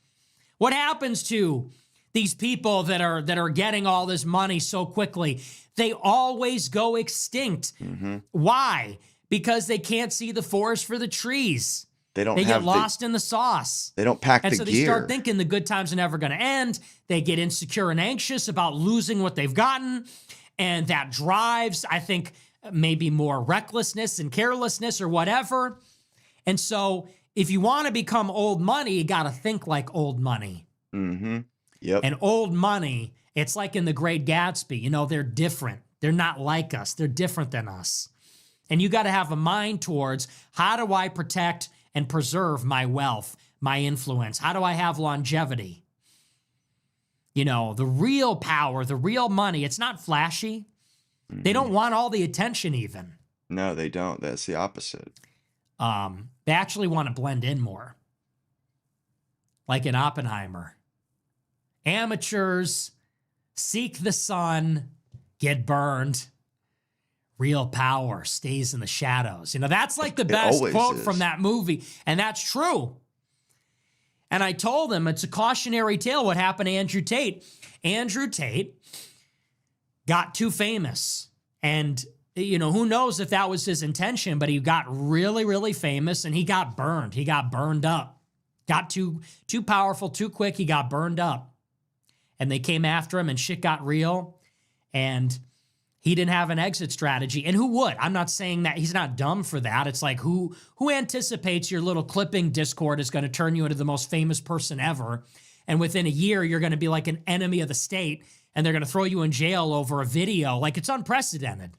[SPEAKER 1] What happens to these people that are getting all this money so quickly? They always go extinct. Mm-hmm. Why? Because they can't see the forest for the trees. They get lost in the sauce.
[SPEAKER 2] They don't pack the gear.
[SPEAKER 1] And so they start thinking the good times are never going to end. They get insecure and anxious about losing what they've gotten. And that drives, I think, maybe more recklessness and carelessness or whatever. And so if you want to become old money, you got to think like old money.
[SPEAKER 2] Mm-hmm. Yep.
[SPEAKER 1] And old money, it's like in The Great Gatsby. You know, they're different. They're not like us. They're different than us. And you got to have a mind towards, how do I protect and preserve my wealth, my influence? How do I have longevity? You know, the real power, the real money, it's not flashy. Mm-hmm. They don't want all the attention even.
[SPEAKER 2] No, they don't. That's the opposite.
[SPEAKER 1] They actually want to blend in more. Like in Oppenheimer. Amateurs seek the sun, get burned. Real power stays in the shadows. You know, that's like the best quote from that movie. And that's true. And I told him it's a cautionary tale what happened to Andrew Tate. Andrew Tate got too famous. And, you know, who knows if that was his intention, but he got really, really famous and he got burned. He got burned up. Got too powerful, too quick. He got burned up. And they came after him and shit got real. And he didn't have an exit strategy. And who would? I'm not saying that. He's not dumb for that. It's like, who anticipates your little clipping Discord is going to turn you into the most famous person ever? And within a year, you're going to be like an enemy of the state, and they're going to throw you in jail over a video. Like, it's unprecedented.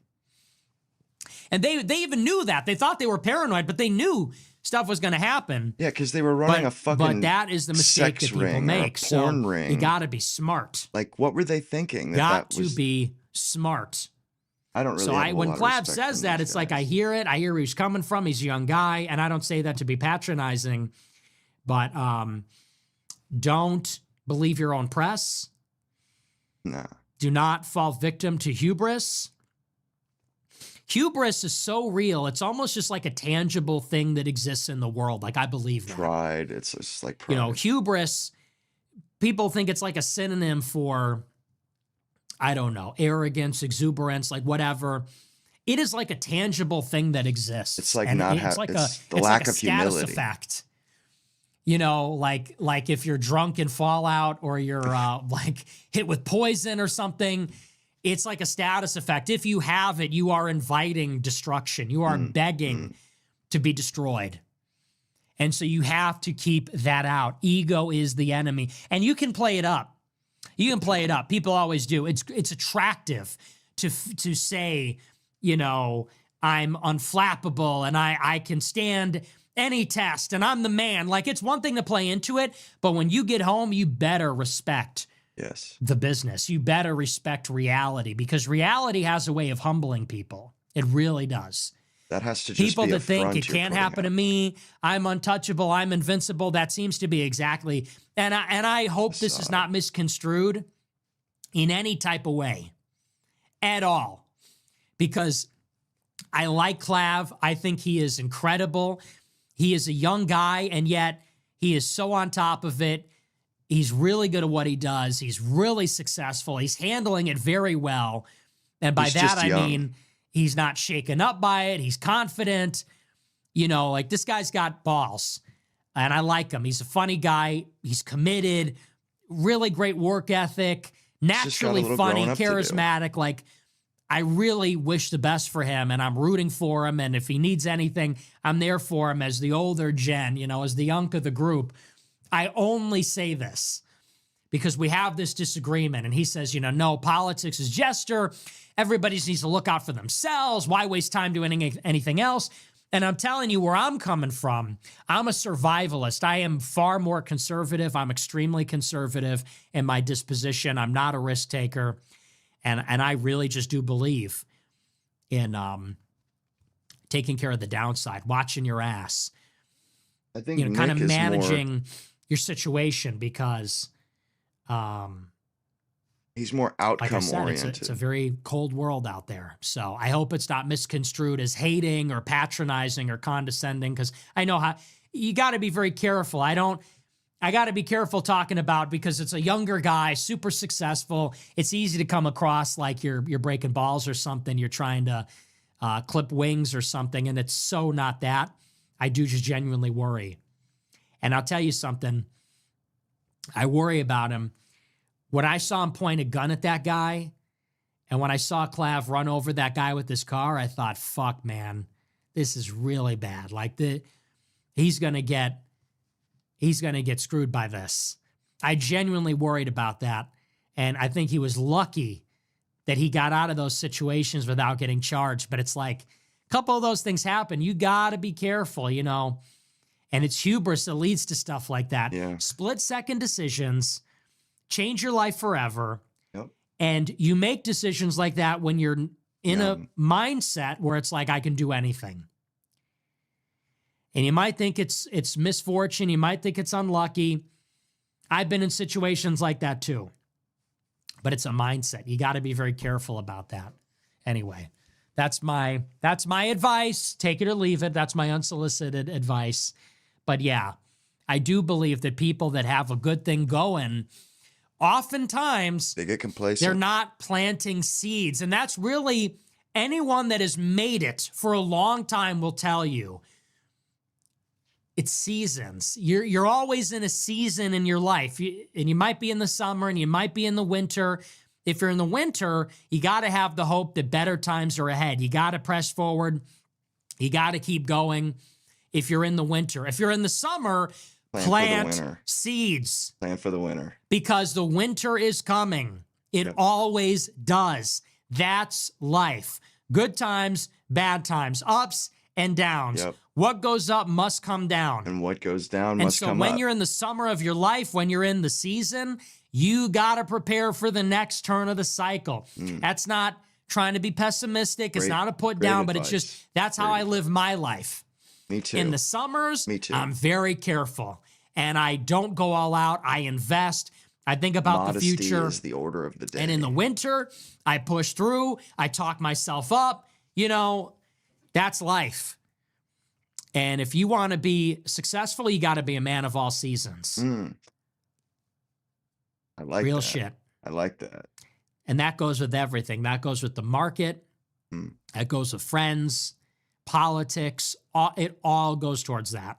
[SPEAKER 1] And they even knew that. They thought they were paranoid, but they knew stuff was going to happen.
[SPEAKER 2] Yeah, because they were running a fucking
[SPEAKER 1] But that is the mistake that
[SPEAKER 2] sex
[SPEAKER 1] people
[SPEAKER 2] ring
[SPEAKER 1] make.
[SPEAKER 2] or a porn
[SPEAKER 1] So
[SPEAKER 2] ring.
[SPEAKER 1] you got to be smart.
[SPEAKER 2] Like, what were they thinking?
[SPEAKER 1] Got to be smart.
[SPEAKER 2] I don't really.
[SPEAKER 1] So
[SPEAKER 2] have a
[SPEAKER 1] when
[SPEAKER 2] lot of
[SPEAKER 1] Clav
[SPEAKER 2] respect
[SPEAKER 1] says
[SPEAKER 2] for
[SPEAKER 1] that,
[SPEAKER 2] those
[SPEAKER 1] it's like
[SPEAKER 2] guys.
[SPEAKER 1] I hear it. I hear where he's coming from. He's a young guy, and I don't say that to be patronizing, but don't believe your own press.
[SPEAKER 2] Nah.
[SPEAKER 1] Do not fall victim to hubris. Hubris is so real. It's almost just like a tangible thing that exists in the world. Like, I believe that.
[SPEAKER 2] Pride. It's just like pride.
[SPEAKER 1] You know, hubris, people think it's like a synonym for, I don't know, arrogance, exuberance, like whatever. It is like a tangible thing that exists.
[SPEAKER 2] It's like
[SPEAKER 1] And
[SPEAKER 2] not
[SPEAKER 1] it's like
[SPEAKER 2] it's the
[SPEAKER 1] it's
[SPEAKER 2] lack
[SPEAKER 1] like a
[SPEAKER 2] of
[SPEAKER 1] status
[SPEAKER 2] humility.
[SPEAKER 1] effect. You know, like if you're drunk in Fallout or you're like hit with poison or something, it's like a status effect. If you have it, you are inviting destruction. You are begging to be destroyed. And so you have to keep that out. Ego is the enemy. And you can play it up. You can play it up. People always do. It's attractive to say, you know, I'm unflappable and I can stand any test and I'm the man. Like, it's one thing to play into it, but when you get home, you better respect the business. You better respect reality, because reality has a way of humbling people. It really does.
[SPEAKER 2] That has to just
[SPEAKER 1] People
[SPEAKER 2] be a
[SPEAKER 1] that think
[SPEAKER 2] front
[SPEAKER 1] it
[SPEAKER 2] you're
[SPEAKER 1] can't
[SPEAKER 2] putting
[SPEAKER 1] happen to
[SPEAKER 2] up.
[SPEAKER 1] me, I'm untouchable, I'm invincible. That seems to be exactly, and I hope this is not misconstrued in any type of way at all, because I like Clav. I think he is incredible. He is a young guy, and yet he is so on top of it. He's really good at what he does. He's really successful. He's handling it very well. And by
[SPEAKER 2] He's
[SPEAKER 1] that,
[SPEAKER 2] just
[SPEAKER 1] I
[SPEAKER 2] young.
[SPEAKER 1] mean, he's not shaken up by it. He's confident. You know, like, this guy's got balls, and I like him. He's a funny guy. He's committed, really great work ethic,
[SPEAKER 2] just got a
[SPEAKER 1] naturally
[SPEAKER 2] little
[SPEAKER 1] funny,
[SPEAKER 2] growing up to do.
[SPEAKER 1] charismatic. Like, I really wish the best for him, and I'm rooting for him. And if he needs anything, I'm there for him as the older gen, you know, as the unk of the group. I only say this because we have this disagreement, and he says, you know, no, politics is jester. Everybody needs to look out for themselves. Why waste time doing anything else? And I'm telling you where I'm coming from. I'm a survivalist. I am far more conservative. I'm extremely conservative in my disposition. I'm not a risk taker. And I really just do believe in taking care of the downside, watching your ass,
[SPEAKER 2] I think
[SPEAKER 1] you know,
[SPEAKER 2] Nick
[SPEAKER 1] kind of
[SPEAKER 2] is
[SPEAKER 1] managing your situation, because
[SPEAKER 2] he's more
[SPEAKER 1] like I
[SPEAKER 2] outcome
[SPEAKER 1] said,
[SPEAKER 2] oriented.
[SPEAKER 1] it's a very cold world out there. So I hope it's not misconstrued as hating or patronizing or condescending, because I know how you got to be very careful. I got to be careful talking about, because it's a younger guy, super successful. It's easy to come across like you're breaking balls or something. You're trying to clip wings or something, and it's so not that. I do just genuinely worry. And I'll tell you something. I worry about him. When I saw him point a gun at that guy, and when I saw Clav run over that guy with his car, I thought, fuck, man, this is really bad. Like, he's going to get screwed by this. I genuinely worried about that. And I think he was lucky that he got out of those situations without getting charged. But it's like, a couple of those things happen. You got to be careful, you know. And it's hubris that leads to stuff like that.
[SPEAKER 2] Yeah.
[SPEAKER 1] Split-second decisions change your life forever.
[SPEAKER 2] Yep.
[SPEAKER 1] And you make decisions like that when you're in a mindset where it's like, I can do anything. And you might think it's misfortune. You might think it's unlucky. I've been in situations like that too. But it's a mindset. You got to be very careful about that. Anyway, that's my advice. Take it or leave it. That's my unsolicited advice. But yeah, I do believe that people that have a good thing going, oftentimes
[SPEAKER 2] They get complacent.
[SPEAKER 1] they're not planting seeds. And that's really, anyone that has made it for a long time will tell you, it's seasons. You're always in a season in your life. And you might be in the summer and you might be in the winter. If you're in the winter, you got to have the hope that better times are ahead. You got to press forward. You got to keep going if you're in the winter. If you're in the summer, plant seeds.
[SPEAKER 2] Plan for the winter.
[SPEAKER 1] Because the winter is coming. It always does. That's life. Good times, bad times, ups and downs.
[SPEAKER 2] Yep.
[SPEAKER 1] What goes up must come down.
[SPEAKER 2] And what goes down
[SPEAKER 1] And
[SPEAKER 2] must
[SPEAKER 1] so
[SPEAKER 2] come
[SPEAKER 1] when
[SPEAKER 2] up.
[SPEAKER 1] you're in the summer of your life, when you're in the season, you got to prepare for the next turn of the cycle. That's not trying to be pessimistic. It's
[SPEAKER 2] Great-
[SPEAKER 1] not a put
[SPEAKER 2] great
[SPEAKER 1] down, but it's
[SPEAKER 2] advice.
[SPEAKER 1] just, that's how I live my life.
[SPEAKER 2] Me too.
[SPEAKER 1] In the summers,
[SPEAKER 2] Me too.
[SPEAKER 1] I'm very careful and I don't go all out. I invest. I think about
[SPEAKER 2] Modesty
[SPEAKER 1] the future.
[SPEAKER 2] is the order of the day.
[SPEAKER 1] And in the winter, I push through. I talk myself up. You know, that's life. And if you want to be successful, you got to be a man of all seasons.
[SPEAKER 2] I like
[SPEAKER 1] Real
[SPEAKER 2] that.
[SPEAKER 1] shit.
[SPEAKER 2] I like that.
[SPEAKER 1] And that goes with everything. That goes with the market. That goes with friends, politics. It all goes towards that.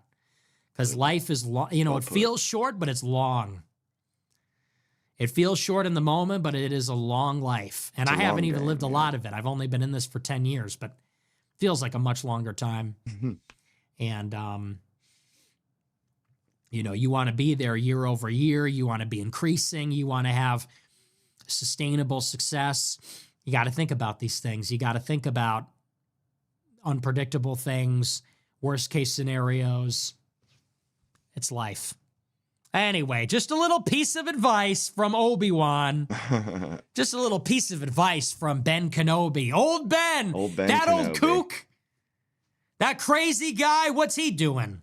[SPEAKER 1] Because life is long. You know, it feels short, but it's long. It feels short in the moment, but it is a long life. And I haven't even lived a lot of it. I've only been in this for 10 years, but it feels like a much longer time. And, you know, you want to be there year over year. You want to be increasing. You want to have sustainable success. You got to think about these things. You got to think about unpredictable things, worst case scenarios. It's life. Anyway, just a little piece of advice from Obi-Wan. Just a little piece of advice from Ben Kenobi. Old Ben.
[SPEAKER 2] Old Ben
[SPEAKER 1] that
[SPEAKER 2] Kenobi.
[SPEAKER 1] old kook. That crazy guy. What's he doing?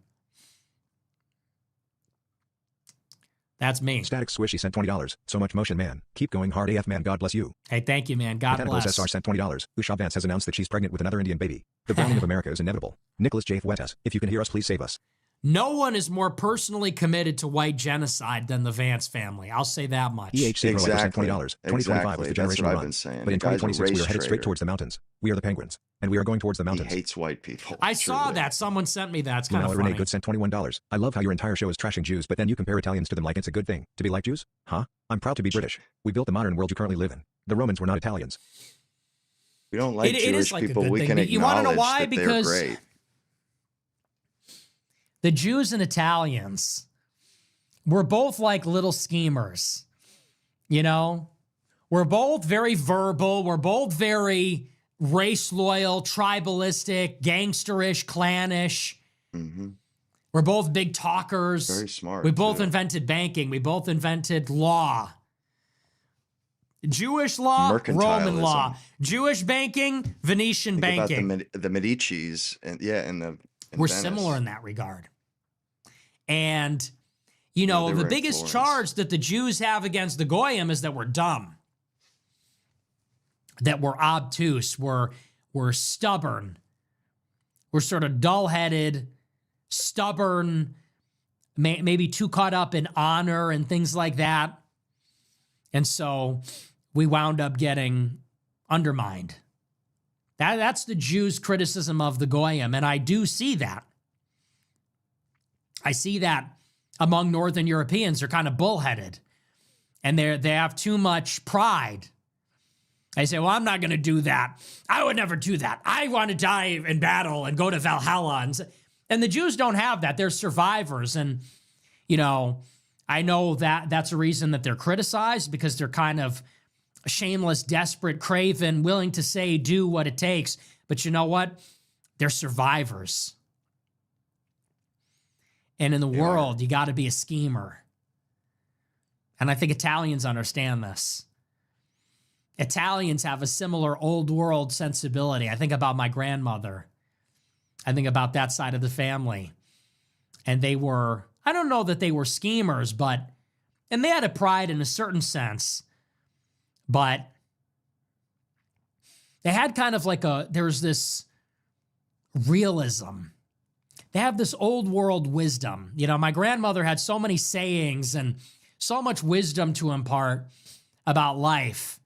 [SPEAKER 1] That's me.
[SPEAKER 3] Static Squishy sent $20. So much motion, man. Keep going hard, AF man. God bless you.
[SPEAKER 1] Hey, thank you, man. God
[SPEAKER 3] Botanicals
[SPEAKER 1] bless.
[SPEAKER 3] SR sent $20. Usha Vance has announced that she's pregnant with another Indian baby. The browning of America is inevitable. Nicholas J. Fuentes, if you can hear us, please save us.
[SPEAKER 1] No one is more personally committed to white genocide than the Vance family. I'll say that much.
[SPEAKER 3] EHC Roller sent
[SPEAKER 2] Exactly.
[SPEAKER 3] $20. 2025 was the
[SPEAKER 2] Exactly. That's
[SPEAKER 3] generation
[SPEAKER 2] what I've
[SPEAKER 3] run.
[SPEAKER 2] been saying.
[SPEAKER 3] But in
[SPEAKER 2] The guy's a
[SPEAKER 3] 2026, we are
[SPEAKER 2] race
[SPEAKER 3] headed straight
[SPEAKER 2] traitor.
[SPEAKER 3] towards the mountains. We are the Penguins. And we are going towards the
[SPEAKER 2] He
[SPEAKER 3] mountains.
[SPEAKER 2] hates white people.
[SPEAKER 1] I saw
[SPEAKER 2] truly.
[SPEAKER 1] that. Someone sent me that. It's kind of
[SPEAKER 3] Renee
[SPEAKER 1] funny.
[SPEAKER 3] Good sent $21. I love how your entire show is trashing Jews, but then you compare Italians to them like it's a good thing. To be like Jews? Huh? I'm proud to be British. We built the modern world you currently live in. The Romans were not Italians.
[SPEAKER 2] We don't like
[SPEAKER 1] It
[SPEAKER 2] Jewish
[SPEAKER 1] is like a
[SPEAKER 2] people.
[SPEAKER 1] good
[SPEAKER 2] We
[SPEAKER 1] thing,
[SPEAKER 2] can
[SPEAKER 1] but you wanna know
[SPEAKER 2] acknowledge
[SPEAKER 1] why?
[SPEAKER 2] that
[SPEAKER 1] Because
[SPEAKER 2] they're great.
[SPEAKER 1] The Jews and Italians were both like little schemers. You know? We're both very verbal. We're both very race loyal, tribalistic, gangsterish, clannish. We're both big talkers.
[SPEAKER 2] Very smart,
[SPEAKER 1] We both
[SPEAKER 2] too.
[SPEAKER 1] invented banking. We both invented law. Jewish law, Roman law. Jewish banking, Venetian
[SPEAKER 2] Think
[SPEAKER 1] banking.
[SPEAKER 2] about the Medicis and in
[SPEAKER 1] We're
[SPEAKER 2] Venice.
[SPEAKER 1] similar in that regard. And, you know,
[SPEAKER 2] they
[SPEAKER 1] the
[SPEAKER 2] were in
[SPEAKER 1] biggest
[SPEAKER 2] Florence.
[SPEAKER 1] charge that the Jews have against the Goyim is that we're dumb, that we're obtuse, we're stubborn, we're sort of dull-headed, stubborn, maybe too caught up in honor and things like that. And so we wound up getting undermined. That's the Jews' criticism of the Goyim, and I do see that. I see that among Northern Europeans. They're kind of bullheaded, and they have too much pride. They say, well, I'm not going to do that. I would never do that. I want to die in battle and go to Valhalla. And the Jews don't have that. They're survivors. And, you know, I know that that's a reason that they're criticized, because they're kind of shameless, desperate, craven, willing to say, do what it takes. But you know what? They're survivors. And in the world, you got to be a schemer. And I think Italians understand this. Italians have a similar old world sensibility. I think about my grandmother. I think about that side of the family. And they were, I don't know that they were schemers, and they had a pride in a certain sense, but they had kind of like there's this realism. They have this old world wisdom. You know, my grandmother had so many sayings and so much wisdom to impart about life.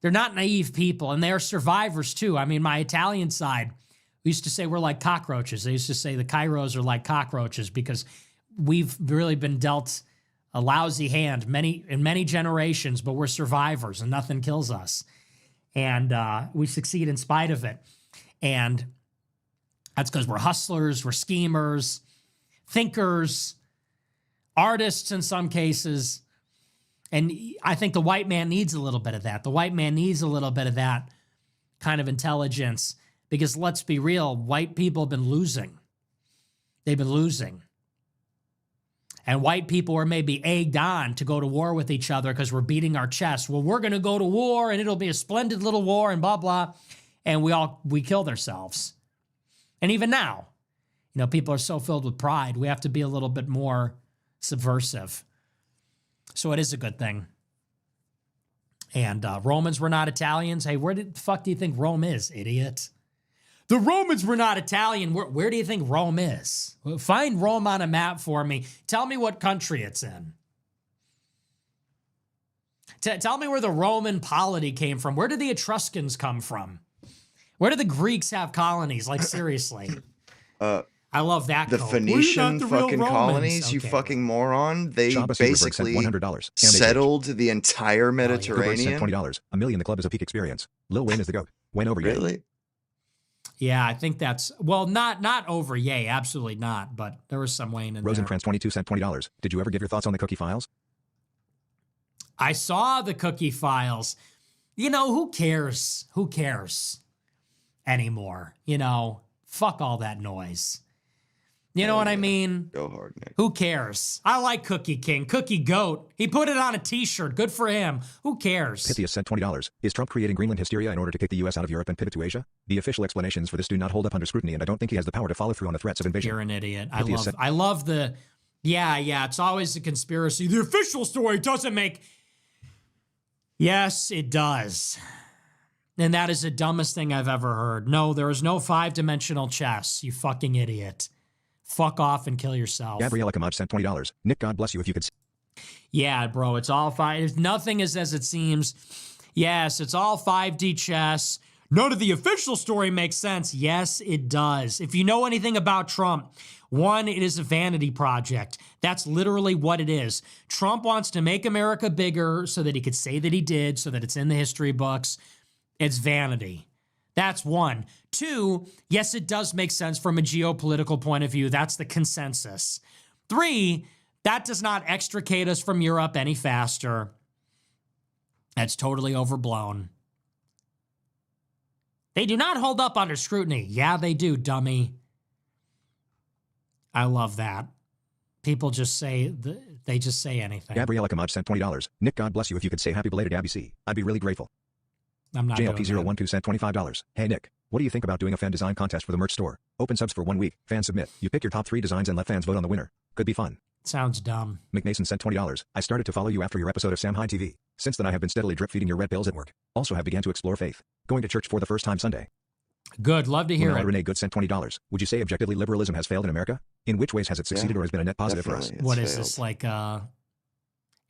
[SPEAKER 1] They're not naive people, and they're survivors too. I mean, my Italian side, we used to say we're like cockroaches. They used to say the Kairos are like cockroaches because we've really been dealt a lousy hand in many generations, but we're survivors and nothing kills us. And we succeed in spite of it. And that's because we're hustlers, we're schemers, thinkers, artists in some cases. And I think the white man needs a little bit of that. The white man needs a little bit of that kind of intelligence, Because let's be real, white people have been losing. They've been losing. And white people are maybe egged on to go to war with each other because we're beating our chest. Well, we're going to go to war and it'll be a splendid little war and blah, blah. And we killed ourselves. And even now, people are so filled with pride. We have to be a little bit more subversive. So it is a good thing. And Romans were not Italians. Hey, where the fuck do you think Rome is, idiot? The Romans were not Italian. Where do you think Rome is? Find Rome on a map for me. Tell me what country it's in. Tell me where the Roman polity came from. Where did the Etruscans come from? Where did the Greeks have colonies? Like, seriously. I love that.
[SPEAKER 2] The Phoenician fucking colonies, okay. You fucking moron. They basically
[SPEAKER 3] $100.
[SPEAKER 2] settled the entire Mediterranean.
[SPEAKER 3] $20. $1 million. The club is a peak experience. Lil Wayne is the GOAT. Went over yay.
[SPEAKER 2] Really?
[SPEAKER 1] Yeah, I think that's, well, not over yay, absolutely not, but there was some Wayne in there.
[SPEAKER 3] Rosencrantz 22 cent $20. Did you ever give your thoughts on the cookie files?
[SPEAKER 1] I saw the cookie files. Who cares? Who cares anymore? Fuck all that noise. You know what I mean?
[SPEAKER 2] Go hard, Nick.
[SPEAKER 1] Who cares? I like Cookie King. Cookie Goat. He put it on a t-shirt. Good for him. Who cares?
[SPEAKER 3] Pythias sent $20. Is Trump creating Greenland hysteria in order to kick the U.S. out of Europe and pivot to Asia? The official explanations for this do not hold up under scrutiny, and I don't think he has the power to follow through on the threats of invasion.
[SPEAKER 1] You're an idiot. I love the... Yeah, it's always a conspiracy. The official story doesn't make... Yes, it does. And that is the dumbest thing I've ever heard. No, there is no 5-dimensional chess, you fucking idiot. Fuck off and kill yourself.
[SPEAKER 3] Gabriella Kamaj sent $20. Nick, God bless you if you could...
[SPEAKER 1] Yeah, bro, it's all 5. Nothing is as it seems. Yes, it's all 5D chess. None of the official story makes sense. Yes, it does. If you know anything about Trump, one, it is a vanity project. That's literally what it is. Trump wants to make America bigger so that he could say that he did, so that it's in the history books. It's vanity. That's one. Two, yes, it does make sense from a geopolitical point of view. That's the consensus. Three, that does not extricate us from Europe any faster. That's totally overblown. They do not hold up under scrutiny. Yeah, they do, dummy. I love that. People just say, they just say anything.
[SPEAKER 3] Gabriella Kamaj sent $20. Nick, God bless you if you could say happy belated Abby C. I'd be really grateful.
[SPEAKER 1] I'm not doing that.
[SPEAKER 3] JLP012 sent $25. Hey, Nick, what do you think about doing a fan design contest for the merch store? Open subs for 1 week. Fans submit. You pick your top 3 designs and let fans vote on the winner. Could be fun.
[SPEAKER 1] Sounds dumb.
[SPEAKER 3] McNason sent $20. I started to follow you after your episode of Sam High TV. Since then I have been steadily drip feeding your red pills at work. Also have began to explore faith. Going to church for the first time Sunday.
[SPEAKER 1] Good. Love to hear it.
[SPEAKER 3] Renee Good sent $20. Would you say objectively liberalism has failed in America? In which ways has it succeeded or has been a net positive for us?
[SPEAKER 1] What is this, like a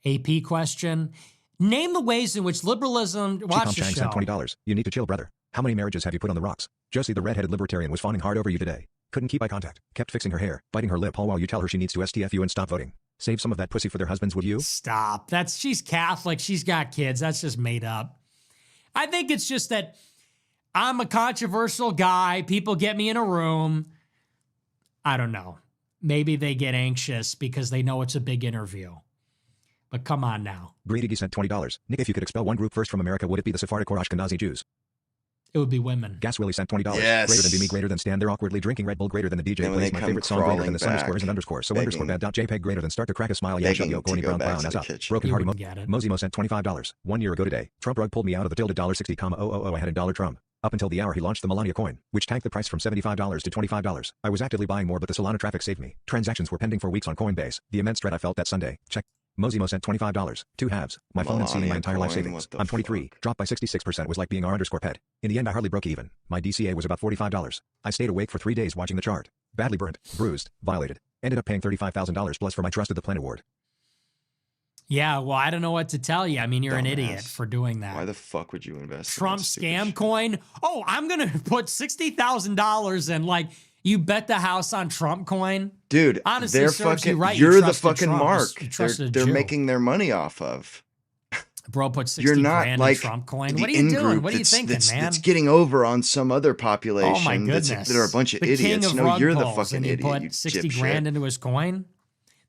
[SPEAKER 1] AP question? Name the ways in which liberalism... Watch the show.
[SPEAKER 3] Sent $20. You need to chill, brother. How many marriages have you put on the rocks? Josie the redheaded libertarian was fawning hard over you today. Couldn't keep eye contact. Kept fixing her hair, biting her lip all while you tell her she needs to STFU and stop voting. Save some of that pussy for their husbands, would you?
[SPEAKER 1] Stop. She's Catholic. She's got kids. That's just made up. I think it's just that I'm a controversial guy. People get me in a room. I don't know. Maybe they get anxious because they know it's a big interview. But come on now.
[SPEAKER 3] Greedy sent $20. Nick, if you could expel one group first from America, would it be the Sephardic or Ashkenazi Jews?
[SPEAKER 1] It would be women.
[SPEAKER 3] Gas Willie sent $20.
[SPEAKER 2] Yes.
[SPEAKER 3] Greater than Be Me, greater than Stand There Awkwardly Drinking Red Bull, greater than the DJ plays my favorite song, greater than the sun squares and underscores. So underscore bad.jpg, greater than start to crack a smile. Yeah, yo, Gorny Brown Brown ass up. Broken Hearty Mosimo sent $25. 1 year ago today, Trump rug pulled me out of the $60,000. I had $1 Trump. Up until the hour he launched the Melania coin, which tanked the price from $75 to $25. I was actively buying more, but the Solana traffic saved me. Transactions were pending for weeks on Coinbase. The immense dread I felt that Sunday. Check. Mosimo sent $25. 2 halves. My phone and seeing my entire life savings. I'm 23. Dropped by 66% was like being our underscore pet. In the end I hardly broke even. My DCA was about $45. I stayed awake for 3 days watching the chart. Badly burnt, bruised, violated. Ended up paying $35,000 plus for my Trusted the Plan award.
[SPEAKER 1] Yeah, well, I don't know what to tell you. I mean, you're an idiot for doing that.
[SPEAKER 2] Why the fuck would you invest
[SPEAKER 1] Trump
[SPEAKER 2] in that
[SPEAKER 1] scam
[SPEAKER 2] shit?
[SPEAKER 1] coin? Oh, I'm going to put $60,000 in, like, you bet the house on Trump coin?
[SPEAKER 2] Dude,
[SPEAKER 1] honestly,
[SPEAKER 2] they're
[SPEAKER 1] serves
[SPEAKER 2] fucking,
[SPEAKER 1] you right.
[SPEAKER 2] you're
[SPEAKER 1] You
[SPEAKER 2] the
[SPEAKER 1] trusted
[SPEAKER 2] fucking
[SPEAKER 1] Trump.
[SPEAKER 2] mark.
[SPEAKER 1] You trusted a
[SPEAKER 2] They're
[SPEAKER 1] Jew.
[SPEAKER 2] making their money off of.
[SPEAKER 1] Bro, put 60
[SPEAKER 2] You're not
[SPEAKER 1] grand
[SPEAKER 2] like
[SPEAKER 1] in Trump coin.
[SPEAKER 2] the
[SPEAKER 1] What are you doing?
[SPEAKER 2] in-group
[SPEAKER 1] What are you thinking, man?
[SPEAKER 2] It's getting over on some other population.
[SPEAKER 1] Oh my goodness.
[SPEAKER 2] That are a bunch of
[SPEAKER 1] the
[SPEAKER 2] idiots.
[SPEAKER 1] King of
[SPEAKER 2] No,
[SPEAKER 1] rug
[SPEAKER 2] you're the
[SPEAKER 1] pulls,
[SPEAKER 2] fucking
[SPEAKER 1] and he
[SPEAKER 2] idiot.
[SPEAKER 1] put
[SPEAKER 2] You
[SPEAKER 1] 60
[SPEAKER 2] dipshit.
[SPEAKER 1] grand into his coin?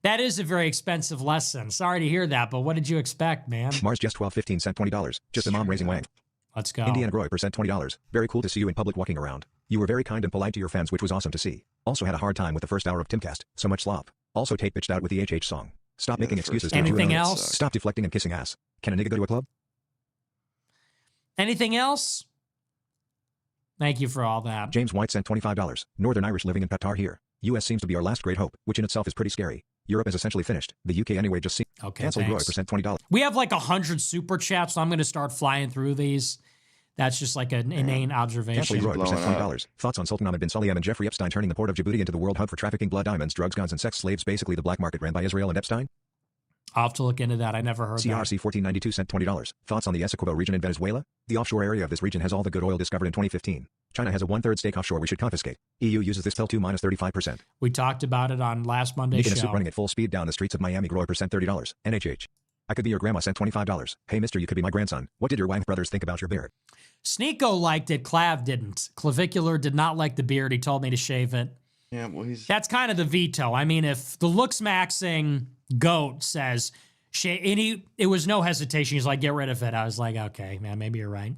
[SPEAKER 1] That is a very expensive lesson. Sorry to hear that, but what did you expect, man?
[SPEAKER 3] Mars just 1215 sent $20. Just a mom raising wang.
[SPEAKER 1] Let's go.
[SPEAKER 3] Indiana Groy % $20. Very cool to see you in public walking around. You were very kind and polite to your fans, which was awesome to see. Also had a hard time with the first hour of Timcast. So much slop. Also Tate bitched out with the HH song. Stop making excuses.
[SPEAKER 1] Anything else?
[SPEAKER 3] Stop deflecting and kissing ass. Can a nigga go to a club?
[SPEAKER 1] Anything else? Thank you for all that.
[SPEAKER 3] James White sent $25. Northern Irish living in Qatar here. US seems to be our last great hope, which in itself is pretty scary. Europe is essentially finished. The UK anyway just seems...
[SPEAKER 1] Okay,
[SPEAKER 3] Cancel Groy
[SPEAKER 1] thanks.
[SPEAKER 3] % $20.
[SPEAKER 1] We have like 100 super chats, so I'm going to start flying through these. That's just like an inane
[SPEAKER 3] Cancel
[SPEAKER 1] observation.
[SPEAKER 3] Groy % $20. Thoughts on Sultan Ahmed bin Sulayem and Jeffrey Epstein turning the port of Djibouti into the world hub for trafficking blood diamonds, drugs, guns, and sex slaves, basically the black market ran by Israel and Epstein?
[SPEAKER 1] I'll have to look into that. I never heard that.
[SPEAKER 3] CRC 1492 sent $20. Thoughts on the Essequibo region in Venezuela? The offshore area of this region has all the good oil discovered in 2015. China has a 1/3 stake offshore we should confiscate. EU uses this till 2 minus 35%.
[SPEAKER 1] We talked about it on last Monday's
[SPEAKER 3] Nick in a
[SPEAKER 1] show.
[SPEAKER 3] suit running at full speed down the streets of Miami. Groy % $30. NHH. I could be your grandma sent $25. Hey mister, you could be my grandson. What did your wife brothers think about your beard?
[SPEAKER 1] Sneeko liked it. Clav didn't. Clavicular did not like the beard. He told me to shave it.
[SPEAKER 2] Yeah, well, he's...
[SPEAKER 1] That's kind of the veto. I mean, if the looks maxing goat says, and it was no hesitation. He's like, get rid of it. I was like, okay, man, maybe you're right.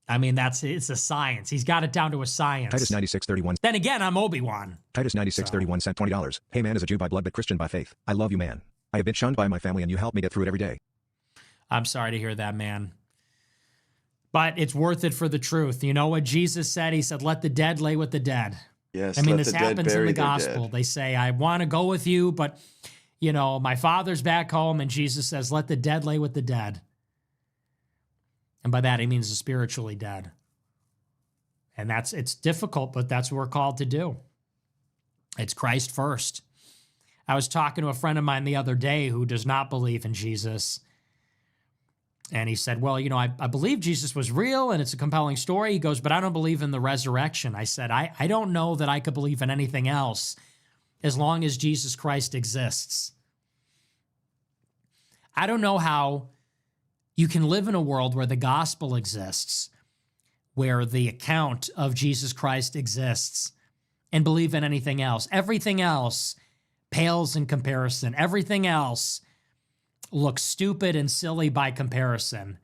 [SPEAKER 1] I mean, it's a science. He's got it down to a science.
[SPEAKER 3] Titus 96:31.
[SPEAKER 1] Then again, I'm Obi-Wan.
[SPEAKER 3] Titus 96:31 sent $20. Hey man, as a Jew by blood but Christian by faith, I love you man. I have been shunned by my family and you help me get through it every day.
[SPEAKER 1] I'm sorry to hear that, man. But it's worth it for the truth. You know what Jesus said? He said, let the dead lay with the dead.
[SPEAKER 2] Yes,
[SPEAKER 1] I mean,
[SPEAKER 2] let
[SPEAKER 1] this
[SPEAKER 2] the dead
[SPEAKER 1] happens in
[SPEAKER 2] bury
[SPEAKER 1] the
[SPEAKER 2] their
[SPEAKER 1] gospel.
[SPEAKER 2] dead.
[SPEAKER 1] They say, I want to go with you, but, you know, my father's back home. And Jesus says, let the dead lay with the dead. And by that, he means the spiritually dead. And it's difficult, but that's what we're called to do. It's Christ first. I was talking to a friend of mine the other day who does not believe in Jesus. And he said, well, you know, I believe Jesus was real and it's a compelling story. He goes, but I don't believe in the resurrection. I said, I don't know that I could believe in anything else as long as Jesus Christ exists. I don't know how you can live in a world where the gospel exists, where the account of Jesus Christ exists, and believe in anything else. Everything else pales in comparison. Everything else looks stupid and silly by comparison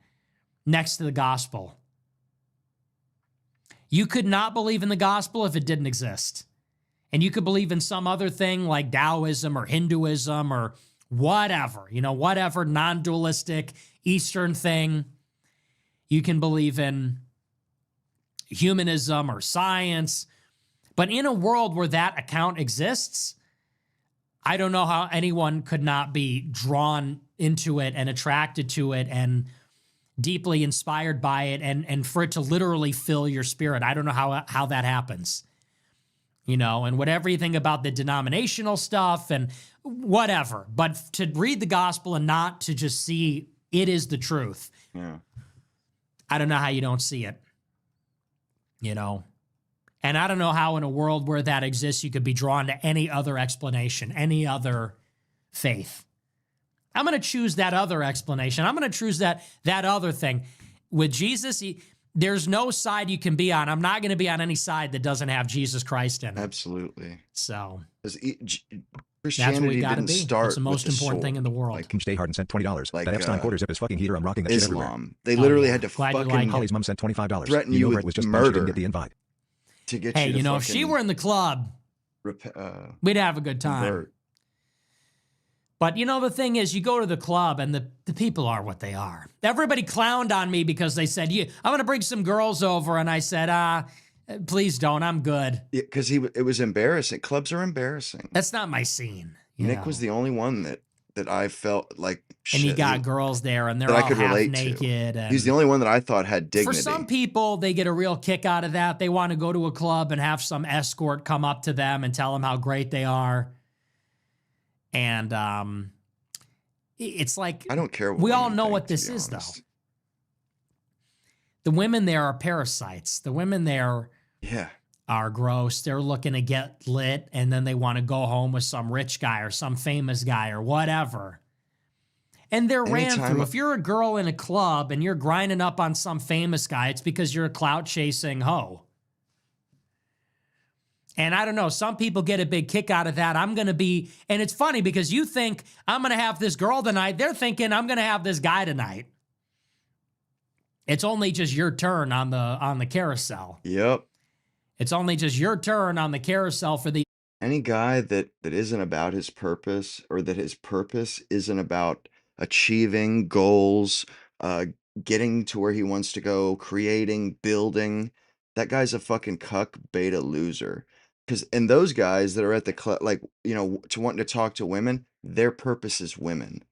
[SPEAKER 1] next to the gospel. You could not believe in the gospel if it didn't exist. And you could believe in some other thing like Taoism or Hinduism or whatever, whatever non-dualistic Eastern thing. You can believe in humanism or science. But in a world where that account exists, I don't know how anyone could not be drawn into it and attracted to it and deeply inspired by it and for it to literally fill your spirit. I don't know how that happens. And whatever you think about the denominational stuff and whatever, but to read the gospel and not to just see it is the truth.
[SPEAKER 2] Yeah.
[SPEAKER 1] I don't know how you don't see it. And I don't know how in a world where that exists, you could be drawn to any other explanation, any other faith. I'm going to choose that other explanation. I'm going to choose that other thing. With Jesus, there's no side you can be on. I'm not going to be on any side that doesn't have Jesus Christ in it.
[SPEAKER 2] Absolutely.
[SPEAKER 1] So
[SPEAKER 2] Christianity didn't start
[SPEAKER 1] It's the most
[SPEAKER 2] with
[SPEAKER 1] important thing in the world.
[SPEAKER 3] Kim Stay Harden sent $20.
[SPEAKER 2] Like,
[SPEAKER 3] that Epstein quarter zip is fucking heater. I'm rocking that shit everywhere.
[SPEAKER 2] Islam. They literally had to
[SPEAKER 1] Glad you
[SPEAKER 2] fucking
[SPEAKER 1] like it.
[SPEAKER 3] Holly's mom sent $25.
[SPEAKER 2] threaten you
[SPEAKER 3] know
[SPEAKER 2] with
[SPEAKER 3] it was just
[SPEAKER 2] murder.
[SPEAKER 3] you didn't get the invite.
[SPEAKER 2] to get
[SPEAKER 1] Hey,
[SPEAKER 2] you to
[SPEAKER 1] if she were in the club, we'd have a good time.
[SPEAKER 2] convert.
[SPEAKER 1] But the thing is, you go to the club and the people are what they are. Everybody clowned on me because they said, I'm going to bring some girls over. And I said, please don't. I'm good.
[SPEAKER 2] Because it was embarrassing. Clubs are embarrassing.
[SPEAKER 1] That's not my scene.
[SPEAKER 2] Nick was the only one that I felt like
[SPEAKER 1] And
[SPEAKER 2] shit,
[SPEAKER 1] you got girls there and they're
[SPEAKER 2] that I
[SPEAKER 1] all
[SPEAKER 2] could
[SPEAKER 1] half
[SPEAKER 2] relate to.
[SPEAKER 1] naked. And
[SPEAKER 2] He's the only one that I thought had dignity.
[SPEAKER 1] for some people, they get a real kick out of that. They want to go to a club and have some escort come up to them and tell them how great they are. And it's like,
[SPEAKER 2] I don't care. What
[SPEAKER 1] we all
[SPEAKER 2] women
[SPEAKER 1] know
[SPEAKER 2] think,
[SPEAKER 1] what
[SPEAKER 2] to
[SPEAKER 1] this
[SPEAKER 2] be
[SPEAKER 1] is, though.
[SPEAKER 2] honest.
[SPEAKER 1] The women there are parasites. The women there
[SPEAKER 2] Yeah.
[SPEAKER 1] are gross. They're looking to get lit, and then they want to go home with some rich guy or some famous guy or whatever. And they're ran
[SPEAKER 2] Anytime-
[SPEAKER 1] through. If you're a girl in a club and you're grinding up on some famous guy, it's because you're a clout-chasing hoe. And I don't know, some people get a big kick out of that. I'm going to be, and it's funny because you think, I'm going to have this girl tonight. They're thinking, I'm going to have this guy tonight. It's only just your turn on the carousel.
[SPEAKER 2] Yep.
[SPEAKER 1] It's only just your turn on the carousel for the
[SPEAKER 2] Any guy that isn't about his purpose, or that his purpose isn't about achieving goals, uh, getting to where he wants to go, creating, building, that guy's a fucking cuck beta loser. And those guys that are at the like, you know, to wanting to talk to women, their purpose is women.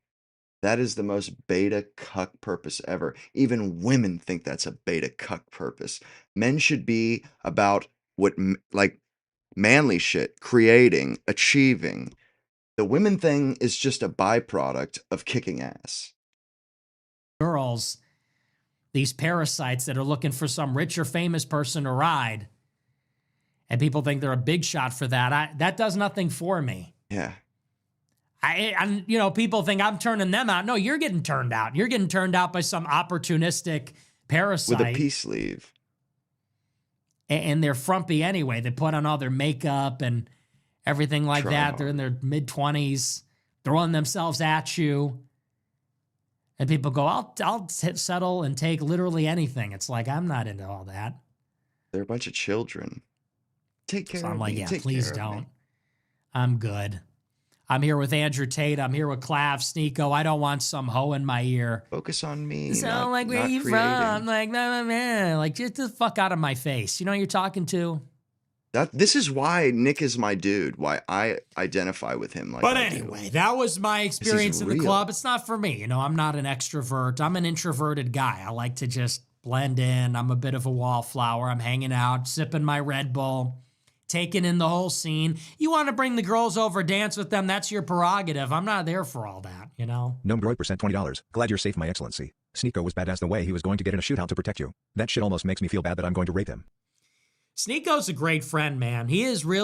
[SPEAKER 2] That is the most beta cuck purpose ever. Even women think that's a beta cuck purpose. Men should be about what like manly shit, creating, achieving. The women thing is just a byproduct of kicking ass.
[SPEAKER 1] girls, these parasites that are looking for some rich or famous person to ride. And people think they're a big shot for that. That does nothing for me.
[SPEAKER 2] Yeah.
[SPEAKER 1] And you know, people think I'm turning them out. No, you're getting turned out. You're getting turned out by some opportunistic parasite.
[SPEAKER 2] With a peace sleeve.
[SPEAKER 1] And they're frumpy anyway. They put on all their makeup and everything like
[SPEAKER 2] Try
[SPEAKER 1] that.
[SPEAKER 2] hard.
[SPEAKER 1] They're in their mid-20s, throwing themselves at you. And people go, I'll settle and take literally anything. It's like, I'm not into all that.
[SPEAKER 2] They're a bunch of children. Take care
[SPEAKER 1] So
[SPEAKER 2] of
[SPEAKER 1] I'm like,
[SPEAKER 2] me.
[SPEAKER 1] yeah,
[SPEAKER 2] Take
[SPEAKER 1] please
[SPEAKER 2] care of me.
[SPEAKER 1] don't. I'm good. I'm here with Andrew Tate. I'm here with Clav, Sneeko. I don't want some hoe in my ear.
[SPEAKER 2] Focus on me.
[SPEAKER 1] So
[SPEAKER 2] not,
[SPEAKER 1] like, where
[SPEAKER 2] not
[SPEAKER 1] you
[SPEAKER 2] creating.
[SPEAKER 1] from? Like, man, like, get the fuck out of my face. You know who you're talking to?
[SPEAKER 2] This is why Nick is my dude. Why I identify with him like
[SPEAKER 1] But
[SPEAKER 2] I do.
[SPEAKER 1] anyway, that was my experience in the
[SPEAKER 2] real.
[SPEAKER 1] club. It's not for me. You know, I'm not an extrovert. I'm an introverted guy. I like to just blend in. I'm a bit of a wallflower. I'm hanging out, sipping my Red Bull, taking in the whole scene. You want to bring the girls over, dance with them, that's your prerogative. I'm not there for all that, you know?
[SPEAKER 3] Gnome Groid percent $20. Glad you're safe, my excellency. Sneeko was badass the way he was going to get in a shootout to protect you. That shit almost makes me feel bad that I'm going to rape him.
[SPEAKER 1] Sneeko's a great friend, man. He is really